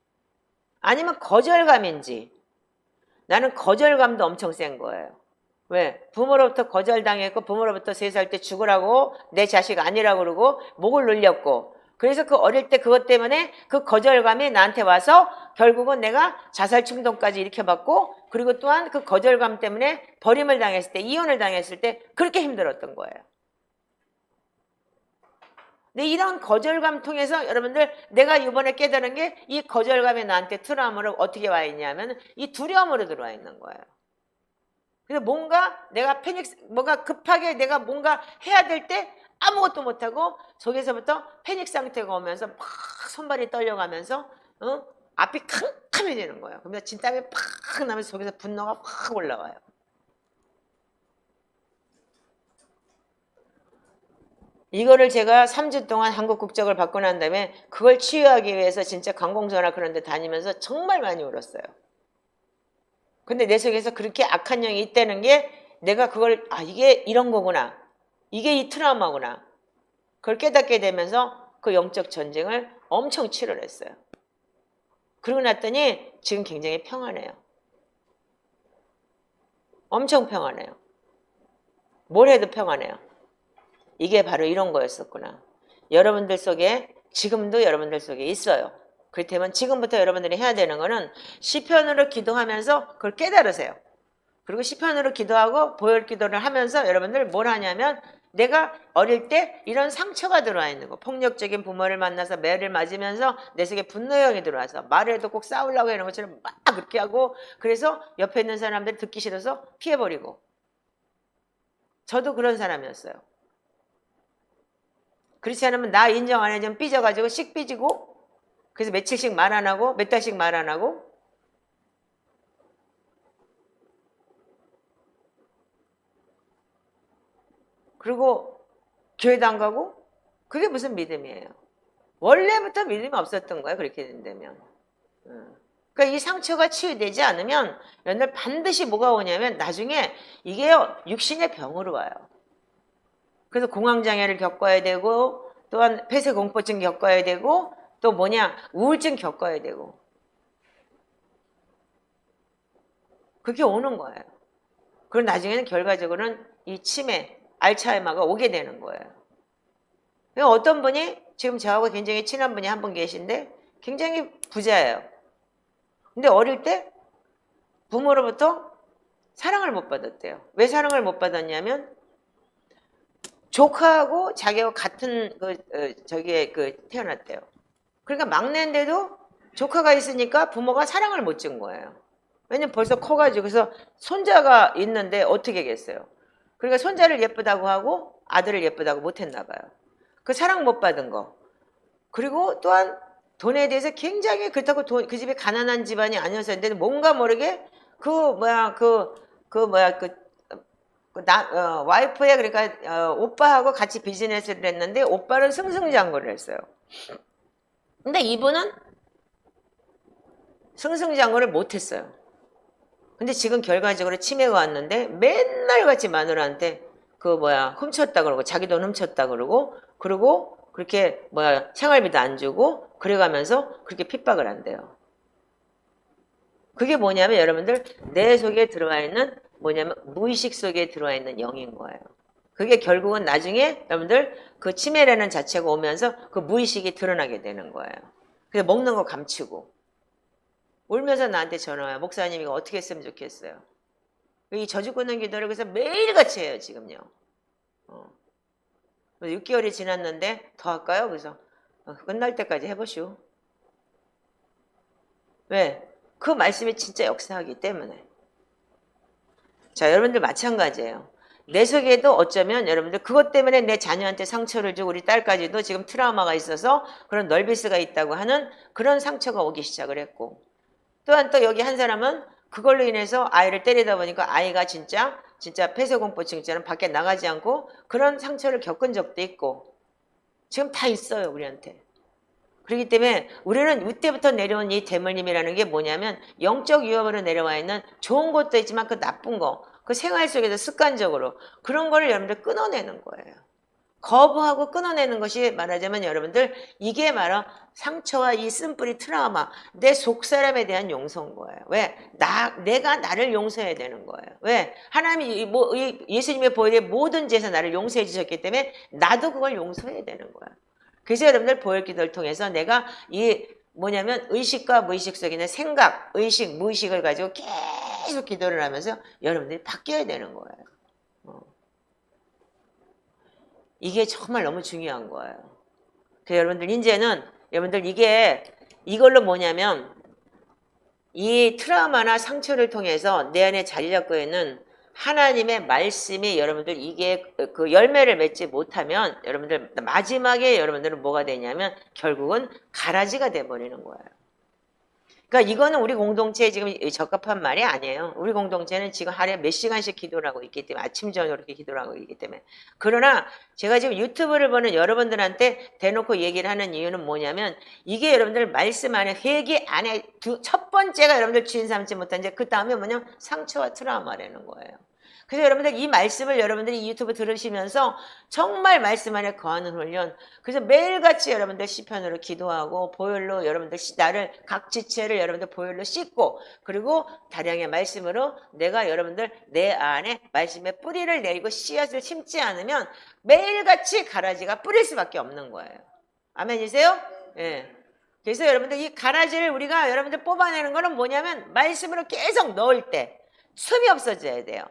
아니면 거절감인지 나는 거절감도 엄청 센 거예요. 왜? 부모로부터 거절당했고 부모로부터 3살 때 죽으라고 내 자식 아니라고 그러고 목을 눌렸고 그래서 그 어릴 때 그것 때문에 그 거절감이 나한테 와서 결국은 내가 자살 충동까지 일으켜봤고 그리고 또한 그 거절감 때문에 버림을 당했을 때 이혼을 당했을 때 그렇게 힘들었던 거예요. 근데 이런 거절감 통해서 여러분들 내가 이번에 깨달은 게 이 거절감이 나한테 트라우마로 어떻게 와 있냐면 이 두려움으로 들어와 있는 거예요. 그래서 뭔가 내가 뭔가 급하게 내가 뭔가 해야 될 때 아무것도 못하고 속에서부터 패닉 상태가 오면서 막 손발이 떨려가면서 앞이 캄캄해지는 거예요. 그러면 진땀이 팍 나면서 속에서 분노가 확 올라와요. 이거를 제가 3주 동안 한국 국적을 받고 난 다음에 그걸 치유하기 위해서 진짜 관공서나 그런 데 다니면서 정말 많이 울었어요. 근데 내 속에서 그렇게 악한 영이 있다는 게 내가 그걸 이게 이런 거구나. 이게 이 트라우마구나. 그걸 깨닫게 되면서 그 영적 전쟁을 엄청 치료를 했어요. 그러고 났더니 지금 굉장히 평안해요. 엄청 평안해요. 뭘 해도 평안해요. 이게 바로 이런 거였었구나. 여러분들 속에 지금도 여러분들 속에 있어요. 그렇다면 지금부터 여러분들이 해야 되는 거는 시편으로 기도하면서 그걸 깨달으세요. 그리고 시편으로 기도하고 보혈 기도를 하면서 여러분들 뭘 하냐면 내가 어릴 때 이런 상처가 들어와 있는 거. 폭력적인 부모를 만나서 매를 맞으면서 내 속에 분노형이 들어와서 말을 해도 꼭 싸우려고 하는 것처럼 막 그렇게 하고 그래서 옆에 있는 사람들이 듣기 싫어서 피해버리고. 저도 그런 사람이었어요. 그렇지 않으면 나 인정 안 해주면 삐져가지고 씩 삐지고 그래서 며칠씩 말 안 하고 몇 달씩 말 안 하고 그리고 교회도 안 가고 그게 무슨 믿음이에요. 원래부터 믿음이 없었던 거예요. 그렇게 된다면. 그러니까 이 상처가 치유되지 않으면 여러분들 반드시 뭐가 오냐면 나중에 이게요 육신의 병으로 와요. 그래서 공황장애를 겪어야 되고 또한 폐쇄공포증 겪어야 되고 또 우울증 겪어야 되고 그렇게 오는 거예요. 그리고 나중에는 결과적으로는 이 치매, 알츠하이머가 오게 되는 거예요. 어떤 분이 지금 저하고 굉장히 친한 분이 한 분 계신데 굉장히 부자예요. 근데 어릴 때 부모로부터 사랑을 못 받았대요. 왜 사랑을 못 받았냐면 조카하고 자기하고 같은 태어났대요. 그러니까 막내인데도 조카가 있으니까 부모가 사랑을 못 준 거예요. 왜냐면 벌써 커가지고 그래서 손자가 있는데 어떻게 겠어요. 그러니까 손자를 예쁘다고 하고 아들을 예쁘다고 못했나 봐요. 그 사랑 못 받은 거. 그리고 또한 돈에 대해서 굉장히 그렇다고 그 집이 가난한 집안이 아니었었는데 뭔가 모르게 와이프의 그러니까 오빠하고 같이 비즈니스를 했는데 오빠는 승승장구를 했어요. 근데 이분은 승승장구를 못했어요. 근데 지금 결과적으로 치매가 왔는데 맨날 같이 마누라한테 훔쳤다 그러고 자기 돈 훔쳤다 그러고 그리고 그렇게 생활비도 안 주고 그래가면서 그렇게 핍박을 한대요. 그게 뭐냐면 여러분들 내 속에 들어와 있는 뭐냐면 무의식 속에 들어와 있는 영인 거예요. 그게 결국은 나중에 여러분들 그 치매라는 자체가 오면서 그 무의식이 드러나게 되는 거예요. 그래서 먹는 거 감추고 울면서 나한테 전화와요. 목사님 이거 어떻게 했으면 좋겠어요. 이 저주 끊는 기도를 그래서 매일같이 해요 지금요. 6개월이 지났는데 더 할까요? 그래서 끝날 때까지 해보시오. 왜? 그 말씀이 진짜 역사하기 때문에. 자, 여러분들 마찬가지예요. 내 속에도 어쩌면 여러분들 그것 때문에 내 자녀한테 상처를 주고 우리 딸까지도 지금 트라우마가 있어서 그런 널비스가 있다고 하는 그런 상처가 오기 시작을 했고 또한 또 여기 한 사람은 그걸로 인해서 아이를 때리다 보니까 아이가 진짜 폐쇄공포증처럼 밖에 나가지 않고 그런 상처를 겪은 적도 있고 지금 다 있어요 우리한테. 그렇기 때문에 우리는 이때부터 내려온 이 대물림이라는 게 뭐냐면 영적 위협으로 내려와 있는 좋은 것도 있지만 그 나쁜 거, 그 생활 속에서 습관적으로 그런 거를 여러분들 끊어내는 거예요. 거부하고 끊어내는 것이 말하자면 여러분들 이게 바로 상처와 이 쓴뿌리 트라우마, 내 속사람에 대한 용서인 거예요. 왜? 내가 나를 용서해야 되는 거예요. 왜? 하나님이 예수님의 보혈의 모든 죄에서 나를 용서해 주셨기 때문에 나도 그걸 용서해야 되는 거예요. 그래서 여러분들 보혈 기도를 통해서 내가 뭐냐면 의식과 무의식 속에 있는 생각, 의식, 무의식을 가지고 계속 기도를 하면서 여러분들이 바뀌어야 되는 거예요. 이게 정말 너무 중요한 거예요. 그래서 여러분들 이제는 여러분들 이걸로 뭐냐면 이 트라우마나 상처를 통해서 내 안에 자리 잡고 있는 하나님의 말씀이 여러분들 이게 그 열매를 맺지 못하면 여러분들 마지막에 여러분들은 뭐가 되냐면 결국은 가라지가 돼버리는 거예요. 그러니까 이거는 우리 공동체에 지금 적합한 말이 아니에요. 우리 공동체는 지금 하루에 몇 시간씩 기도를 하고 있기 때문에 아침 저녁 이렇게 기도를 하고 있기 때문에 그러나 제가 지금 유튜브를 보는 여러분들한테 대놓고 얘기를 하는 이유는 뭐냐면 이게 여러분들 말씀 안에 회개 안에 첫 번째가 여러분들 주인 삼지 못한 그 다음에 뭐냐면 상처와 트라우마라는 거예요. 그래서 여러분들 이 말씀을 여러분들이 유튜브 들으시면서 정말 말씀 안에 거하는 훈련. 그래서 매일같이 여러분들 시편으로 기도하고 보혈로 여러분들 나를 각 지체를 여러분들 보혈로 씻고 그리고 다량의 말씀으로 내가 여러분들 내 안에 말씀의 뿌리를 내리고 씨앗을 심지 않으면 매일같이 가라지가 뿌릴 수밖에 없는 거예요. 아멘이세요? 예. 그래서 여러분들 이 가라지를 우리가 여러분들 뽑아내는 거는 뭐냐면 말씀으로 계속 넣을 때 틈이 없어져야 돼요.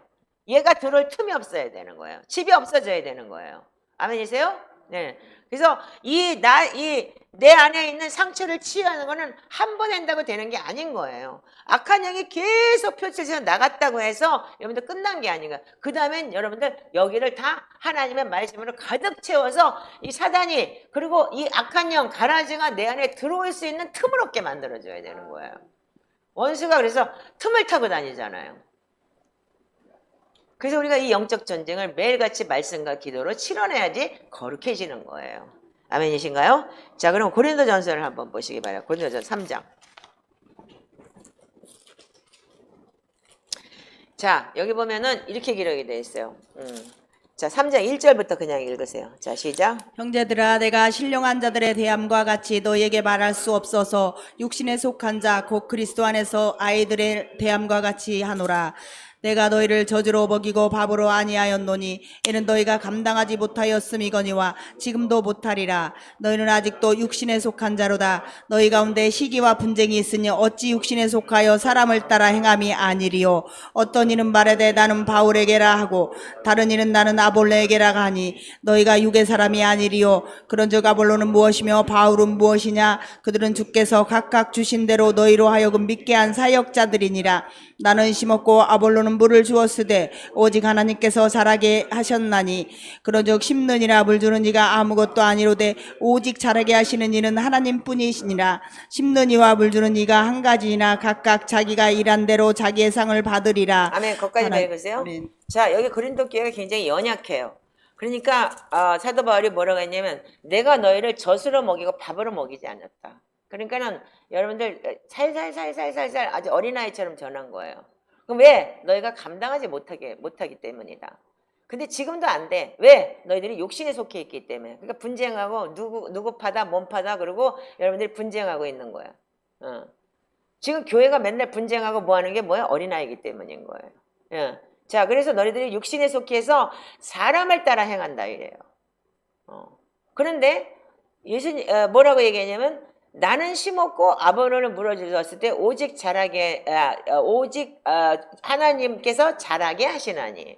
얘가 들어올 틈이 없어야 되는 거예요. 집이 없어져야 되는 거예요. 아멘이세요? 네. 그래서 내 안에 있는 상처를 치유하는 거는 한 번 한다고 되는 게 아닌 거예요. 악한 영이 계속 표출해서 나갔다고 해서 여러분들 끝난 게 아닌 거예요. 그 다음엔 여러분들 여기를 다 하나님의 말씀으로 가득 채워서 이 사단이 그리고 이 악한 영 가라지가 내 안에 들어올 수 있는 틈을 없게 만들어줘야 되는 거예요. 원수가 그래서 틈을 타고 다니잖아요. 그래서 우리가 이 영적 전쟁을 매일같이 말씀과 기도로 치러내야지 거룩해지는 거예요. 아멘이신가요? 자, 그럼 고린도전서를 한번 보시기 바랍니다. 고린도전서 3장. 자, 여기 보면은 이렇게 기록이 되어 있어요. 자, 3장 1절부터 그냥 읽으세요. 자, 시작. 형제들아 내가 신령한 자들의 대함과 같이 너희에게 말할 수 없어서 육신에 속한 자 곧 그리스도 안에서 아이들의 대함과 같이 하노라. 내가 너희를 저주로 먹이고 밥으로 아니하였노니 이는 너희가 감당하지 못하였음이거니와 지금도 못하리라. 너희는 아직도 육신에 속한 자로다. 너희 가운데 시기와 분쟁이 있으니 어찌 육신에 속하여 사람을 따라 행함이 아니리요. 어떤 이는 말하되 나는 바울에게라 하고 다른 이는 나는 아볼로에게라 하니 너희가 육의 사람이 아니리요. 그런즉 아볼로는 무엇이며 바울은 무엇이냐. 그들은 주께서 각각 주신 대로 너희로 하여금 믿게 한 사역자들이니라. 나는 심었고 아볼로는 그리스도는 물을 주었으되 오직 하나님께서 자라게 하셨나니 그런즉 심는이나 물 주는 이가 아무것도 아니로되 오직 자라게 하시는 이는 하나님뿐이시니라. 심는 이와 물 주는 이가 한 가지이나 각각 자기가 일한 대로 자기의 상을 받으리라. 아멘. 거기까지 읽으세요. 아멘. 자, 여기 고린도 교회가 굉장히 연약해요. 그러니까 사도 바울이 뭐라고 했냐면 내가 너희를 젖으로 먹이고 밥으로 먹이지 않았다. 그러니까는 여러분들 살살살살살살 아주 어린아이처럼 전한 거예요. 그럼 왜? 너희가 감당하지 못하기 때문이다. 근데 지금도 안 돼. 왜? 너희들이 욕심에 속해 있기 때문에. 그러니까 분쟁하고 누구 파다 몸 파다 그러고 여러분들이 분쟁하고 있는 거야. 지금 교회가 맨날 분쟁하고 뭐 하는 게 뭐야? 어린아이기 때문인 거예요. 예. 자, 그래서 너희들이 육신에 속해서 사람을 따라 행한다 이래요. 그런데 예수님 뭐라고 얘기했냐면 나는 심었고 아버지는 물어주었을 때 오직 하나님께서 자라게 하시나니.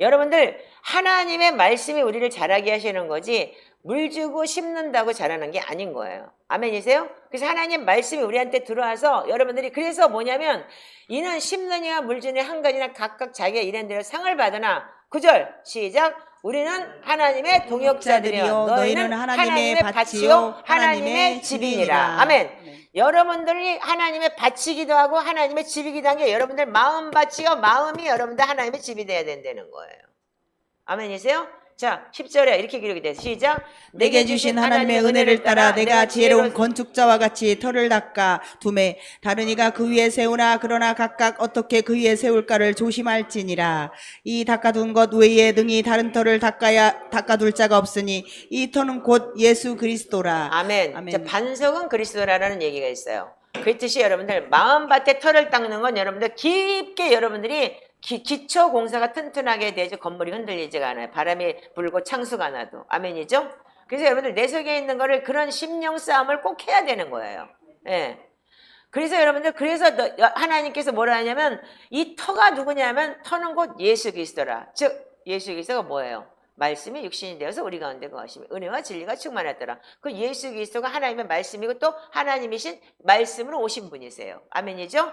여러분들 하나님의 말씀이 우리를 자라게 하시는 거지 물 주고 심는다고 자라는 게 아닌 거예요. 아멘이세요? 그래서 하나님 말씀이 우리한테 들어와서 여러분들이 그래서 뭐냐면 이는 심느냐 물 주느냐 한 가지나 각각 자기가 일한 대로 상을 받으나 9절 시작 우리는 하나님의 동역자들이요 너희는 하나님의 밭이요 하나님의 집이니라. 아멘. 여러분들이 하나님의 밭이기도 하고 하나님의 집이기도 한 게 여러분들 마음밭이요 마음이 여러분들 하나님의 집이 돼야 된다는 거예요. 아멘이세요? 자, 10절에 이렇게 기록이 돼요. 시작. 내게 주신 하나님의 은혜를 따라 내가 지혜로운 건축자와 같이 터를 닦아 두매 다른 이가 그 위에 세우나 그러나 각각 어떻게 그 위에 세울까를 조심할지니라. 이 닦아둔 것 외에 능히 다른 터를 닦아둘 자가 없으니 이 터는 곧 예수 그리스도라. 아멘. 아멘. 자, 반석은 그리스도라는 얘기가 있어요. 그 뜻이 여러분들 마음밭에 터를 닦는 건 여러분들 깊게 여러분들이 기초 공사가 튼튼하게 되죠. 건물이 흔들리지가 않아요. 바람이 불고 창수가 나도. 아멘이죠? 그래서 여러분들 내 속에 있는 거를 그런 심령 싸움을 꼭 해야 되는 거예요. 예. 그래서 여러분들 하나님께서 뭐라 하냐면 이 터가 누구냐면 터는 곧 예수 그리스도라. 즉 예수 그리스도가 뭐예요? 말씀이 육신이 되어서 우리 가운데 거하시며 은혜와 진리가 충만하더라. 그 예수 그리스도가 하나님의 말씀이고 또 하나님이신 말씀으로 오신 분이세요. 아멘이죠?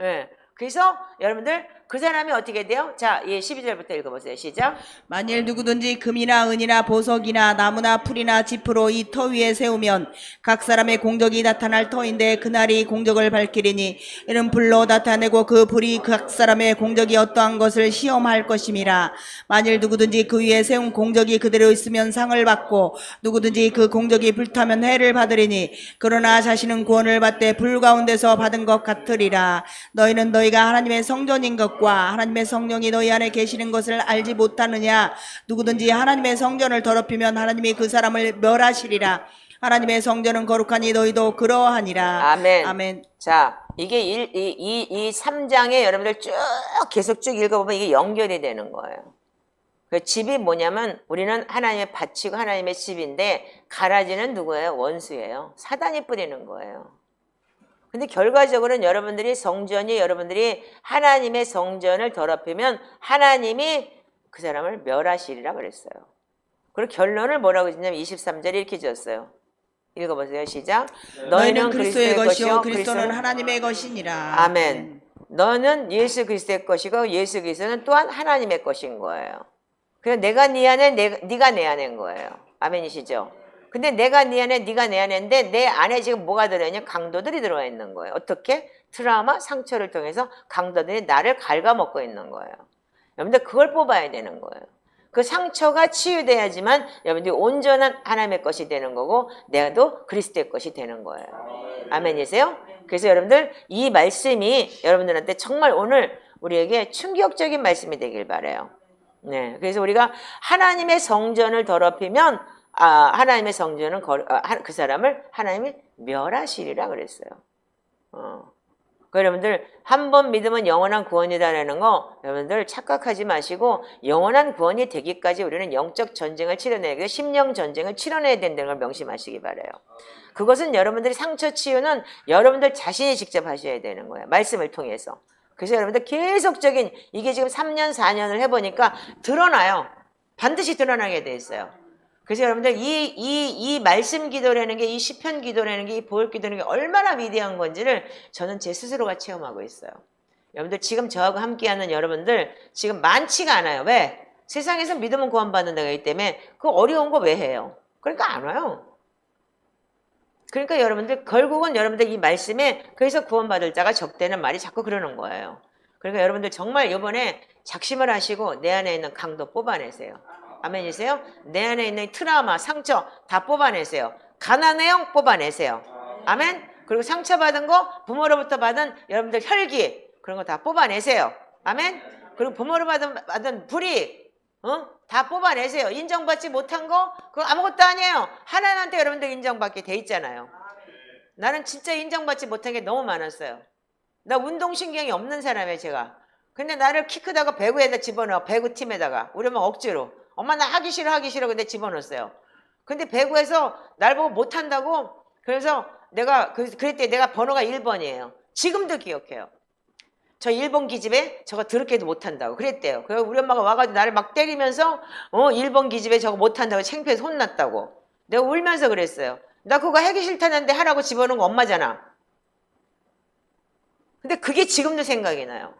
예. 그래서 여러분들 그 사람이 어떻게 돼요? 자, 12절부터 읽어보세요. 시작. 만일 누구든지 금이나 은이나 보석이나 나무나 풀이나 짚으로 이 터 위에 세우면 각 사람의 공적이 나타날 터인데 그날이 공적을 밝히리니 이는 불로 나타내고 그 불이 각 사람의 공적이 어떠한 것을 시험할 것임이라. 만일 누구든지 그 위에 세운 공적이 그대로 있으면 상을 받고 누구든지 그 공적이 불타면 해를 받으리니 그러나 자신은 구원을 받되 불 가운데서 받은 것 같으리라. 너희는 너희가 하나님의 성전인 것과 하나님의 성령이 너희 안에 계시는 것을 알지 못하느냐. 누구든지 하나님의 성전을 더럽히면 하나님이 그 사람을 멸하시리라. 하나님의 성전은 거룩하니 너희도 그러하니라. 아멘. 아멘. 자, 이게 이 3장에 여러분들 쭉 계속 쭉 읽어보면 이게 연결이 되는 거예요. 그 집이 뭐냐면 우리는 하나님의 밭이고 하나님의 집인데 가라지는 누구예요? 원수예요. 사단이 뿌리는 거예요. 근데 결과적으로는 여러분들이 하나님의 성전을 더럽히면 하나님이 그 사람을 멸하시리라 그랬어요. 그리고 결론을 뭐라고 했냐면 23절에 이렇게 지었어요. 읽어보세요. 시작. 너희는 그리스도의 것이요 그리스도는 하나님의 것이니라. 아멘. 너는 예수 그리스도의 것이고 예수 그리스도는 또한 하나님의 것인 거예요. 그래서 내가 네 안에 네가 내 안인 거예요. 아멘이시죠? 근데 내가 네 안에 네가 내 안인데 내 안에 지금 뭐가 들어있냐? 강도들이 들어와 있는 거예요. 어떻게? 트라우마, 상처를 통해서 강도들이 나를 갉아먹고 있는 거예요. 여러분들 그걸 뽑아야 되는 거예요. 그 상처가 치유돼야지만 여러분들이 온전한 하나님의 것이 되는 거고 내가도 그리스도의 것이 되는 거예요. 아멘이세요? 그래서 여러분들 이 말씀이 여러분들한테 정말 오늘 우리에게 충격적인 말씀이 되길 바라요. 네, 그래서 우리가 하나님의 성전을 더럽히면 하나님의 성전은 그 사람을 하나님이 멸하시리라 그랬어요. 여러분들 한 번 믿으면 영원한 구원이다라는 거 여러분들 착각하지 마시고 영원한 구원이 되기까지 우리는 영적 전쟁을 치러내야 되고 심령 전쟁을 치러내야 된다는 걸 명심하시기 바라요. 그것은 여러분들이 상처 치유는 여러분들 자신이 직접 하셔야 되는 거예요. 말씀을 통해서. 그래서 여러분들 계속적인 이게 지금 3년 4년을 해보니까 드러나요. 반드시 드러나게 돼 있어요. 그래서 여러분들 이 말씀 기도라는 게 이 시편 기도라는 게 이 보혈 기도라는 게 얼마나 위대한 건지를 저는 제 스스로가 체험하고 있어요. 여러분들 지금 저하고 함께하는 여러분들 지금 많지가 않아요. 왜? 세상에서 믿으면 구원받는다고 하기 때문에 그 어려운 거 왜 해요? 그러니까 안 와요. 그러니까 여러분들 결국은 여러분들 이 말씀에 그래서 구원받을 자가 적대는 말이 자꾸 그러는 거예요. 그러니까 여러분들 정말 이번에 작심을 하시고 내 안에 있는 강도 뽑아내세요. 아멘이세요? 내 안에 있는 트라우마, 상처 다 뽑아내세요. 가난해요? 뽑아내세요. 아멘? 그리고 상처받은 거, 부모로부터 받은 여러분들 혈기 그런 거 다 뽑아내세요. 아멘? 그리고 부모로 받은 불이익 다 뽑아내세요. 인정받지 못한 거 그거 아무것도 아니에요. 하나님한테 여러분들 인정받게 돼 있잖아요. 나는 진짜 인정받지 못한 게 너무 많았어요. 나 운동신경이 없는 사람이에요, 제가. 근데 나를 키 크다가 배구에다 집어넣어. 배구팀에다가. 우리 엄마 억지로. 엄마 나 하기 싫어. 근데 집어넣었어요. 근데 배구에서 날 보고 못한다고 그래서 내가 그랬더니 내가 번호가 1번이에요. 지금도 기억해요. 저 일본 기집애 저거 더럽게도 못한다고 그랬대요. 그래서 우리 엄마가 와가지고 나를 막 때리면서 일본 기집애 저거 못한다고 창피해서 혼났다고. 내가 울면서 그랬어요. 나 그거 하기 싫다는데 하라고 집어넣은 거 엄마잖아. 근데 그게 지금도 생각이 나요.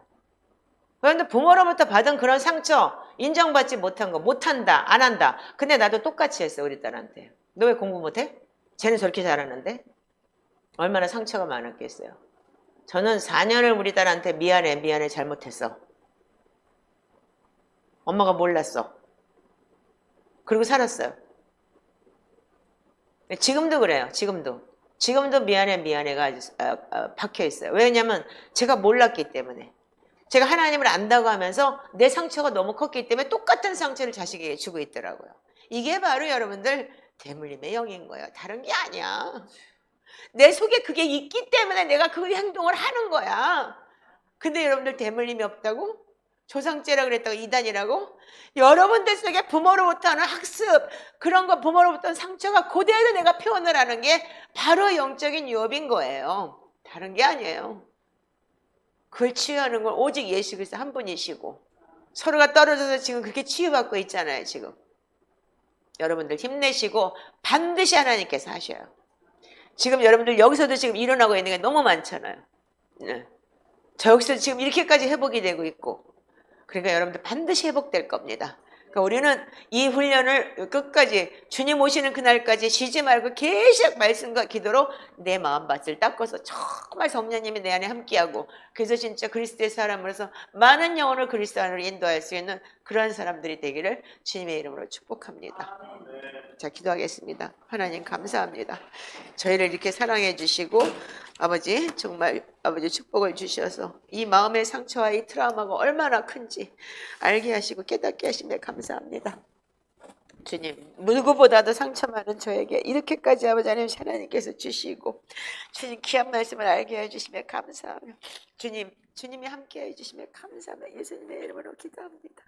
그런데 부모로부터 받은 그런 상처, 인정받지 못한 거, 못한다, 안 한다. 근데 나도 똑같이 했어, 우리 딸한테. 너 왜 공부 못해? 쟤는 저렇게 잘하는데? 얼마나 상처가 많았겠어요. 저는 4년을 우리 딸한테 미안해 잘못했어. 엄마가 몰랐어. 그리고 살았어요. 지금도 그래요. 지금도 미안해가 아주 박혀 있어요. 왜냐면 제가 몰랐기 때문에. 제가 하나님을 안다고 하면서 내 상처가 너무 컸기 때문에 똑같은 상처를 자식에게 주고 있더라고요. 이게 바로 여러분들 대물림의 영인 거예요. 다른 게 아니야. 내 속에 그게 있기 때문에 내가 그 행동을 하는 거야. 근데 여러분들 대물림이 없다고? 조상죄라 그랬다고 이단이라고? 여러분들 속에 부모로부터 하는 학습 그런 거 부모로부터 상처가 그대로 내가 표현을 하는 게 바로 영적인 유업인 거예요. 다른 게 아니에요. 그걸 치유하는 건 오직 예수 그리스도 한 분이시고 서로가 떨어져서 지금 그렇게 치유받고 있잖아요. 지금 여러분들 힘내시고 반드시 하나님께서 하셔요. 지금 여러분들 여기서도 지금 일어나고 있는 게 너무 많잖아요. 네. 저 여기서 지금 이렇게까지 회복이 되고 있고 그러니까 여러분들 반드시 회복될 겁니다. 그러니까 우리는 이 훈련을 끝까지 주님 오시는 그날까지 쉬지 말고 계속 말씀과 기도로 내 마음밭을 닦아서 정말 성령님이 내 안에 함께하고 그래서 진짜 그리스도의 사람으로서 많은 영혼을 그리스도 안으로 인도할 수 있는 그런 사람들이 되기를 주님의 이름으로 축복합니다. 자, 기도하겠습니다. 하나님 감사합니다. 저희를 이렇게 사랑해 주시고 아버지 정말 아버지 축복을 주셔서 이 마음의 상처와 이 트라우마가 얼마나 큰지 알게 하시고 깨닫게 하시며 감사합니다. 주님 누구보다도 상처 많은 저에게 이렇게까지 아버지 하나님께서 주시고 주님 귀한 말씀을 알게 해주시며 감사하며 주님이 함께 해주시며 감사하며 예수님의 이름으로 기도합니다.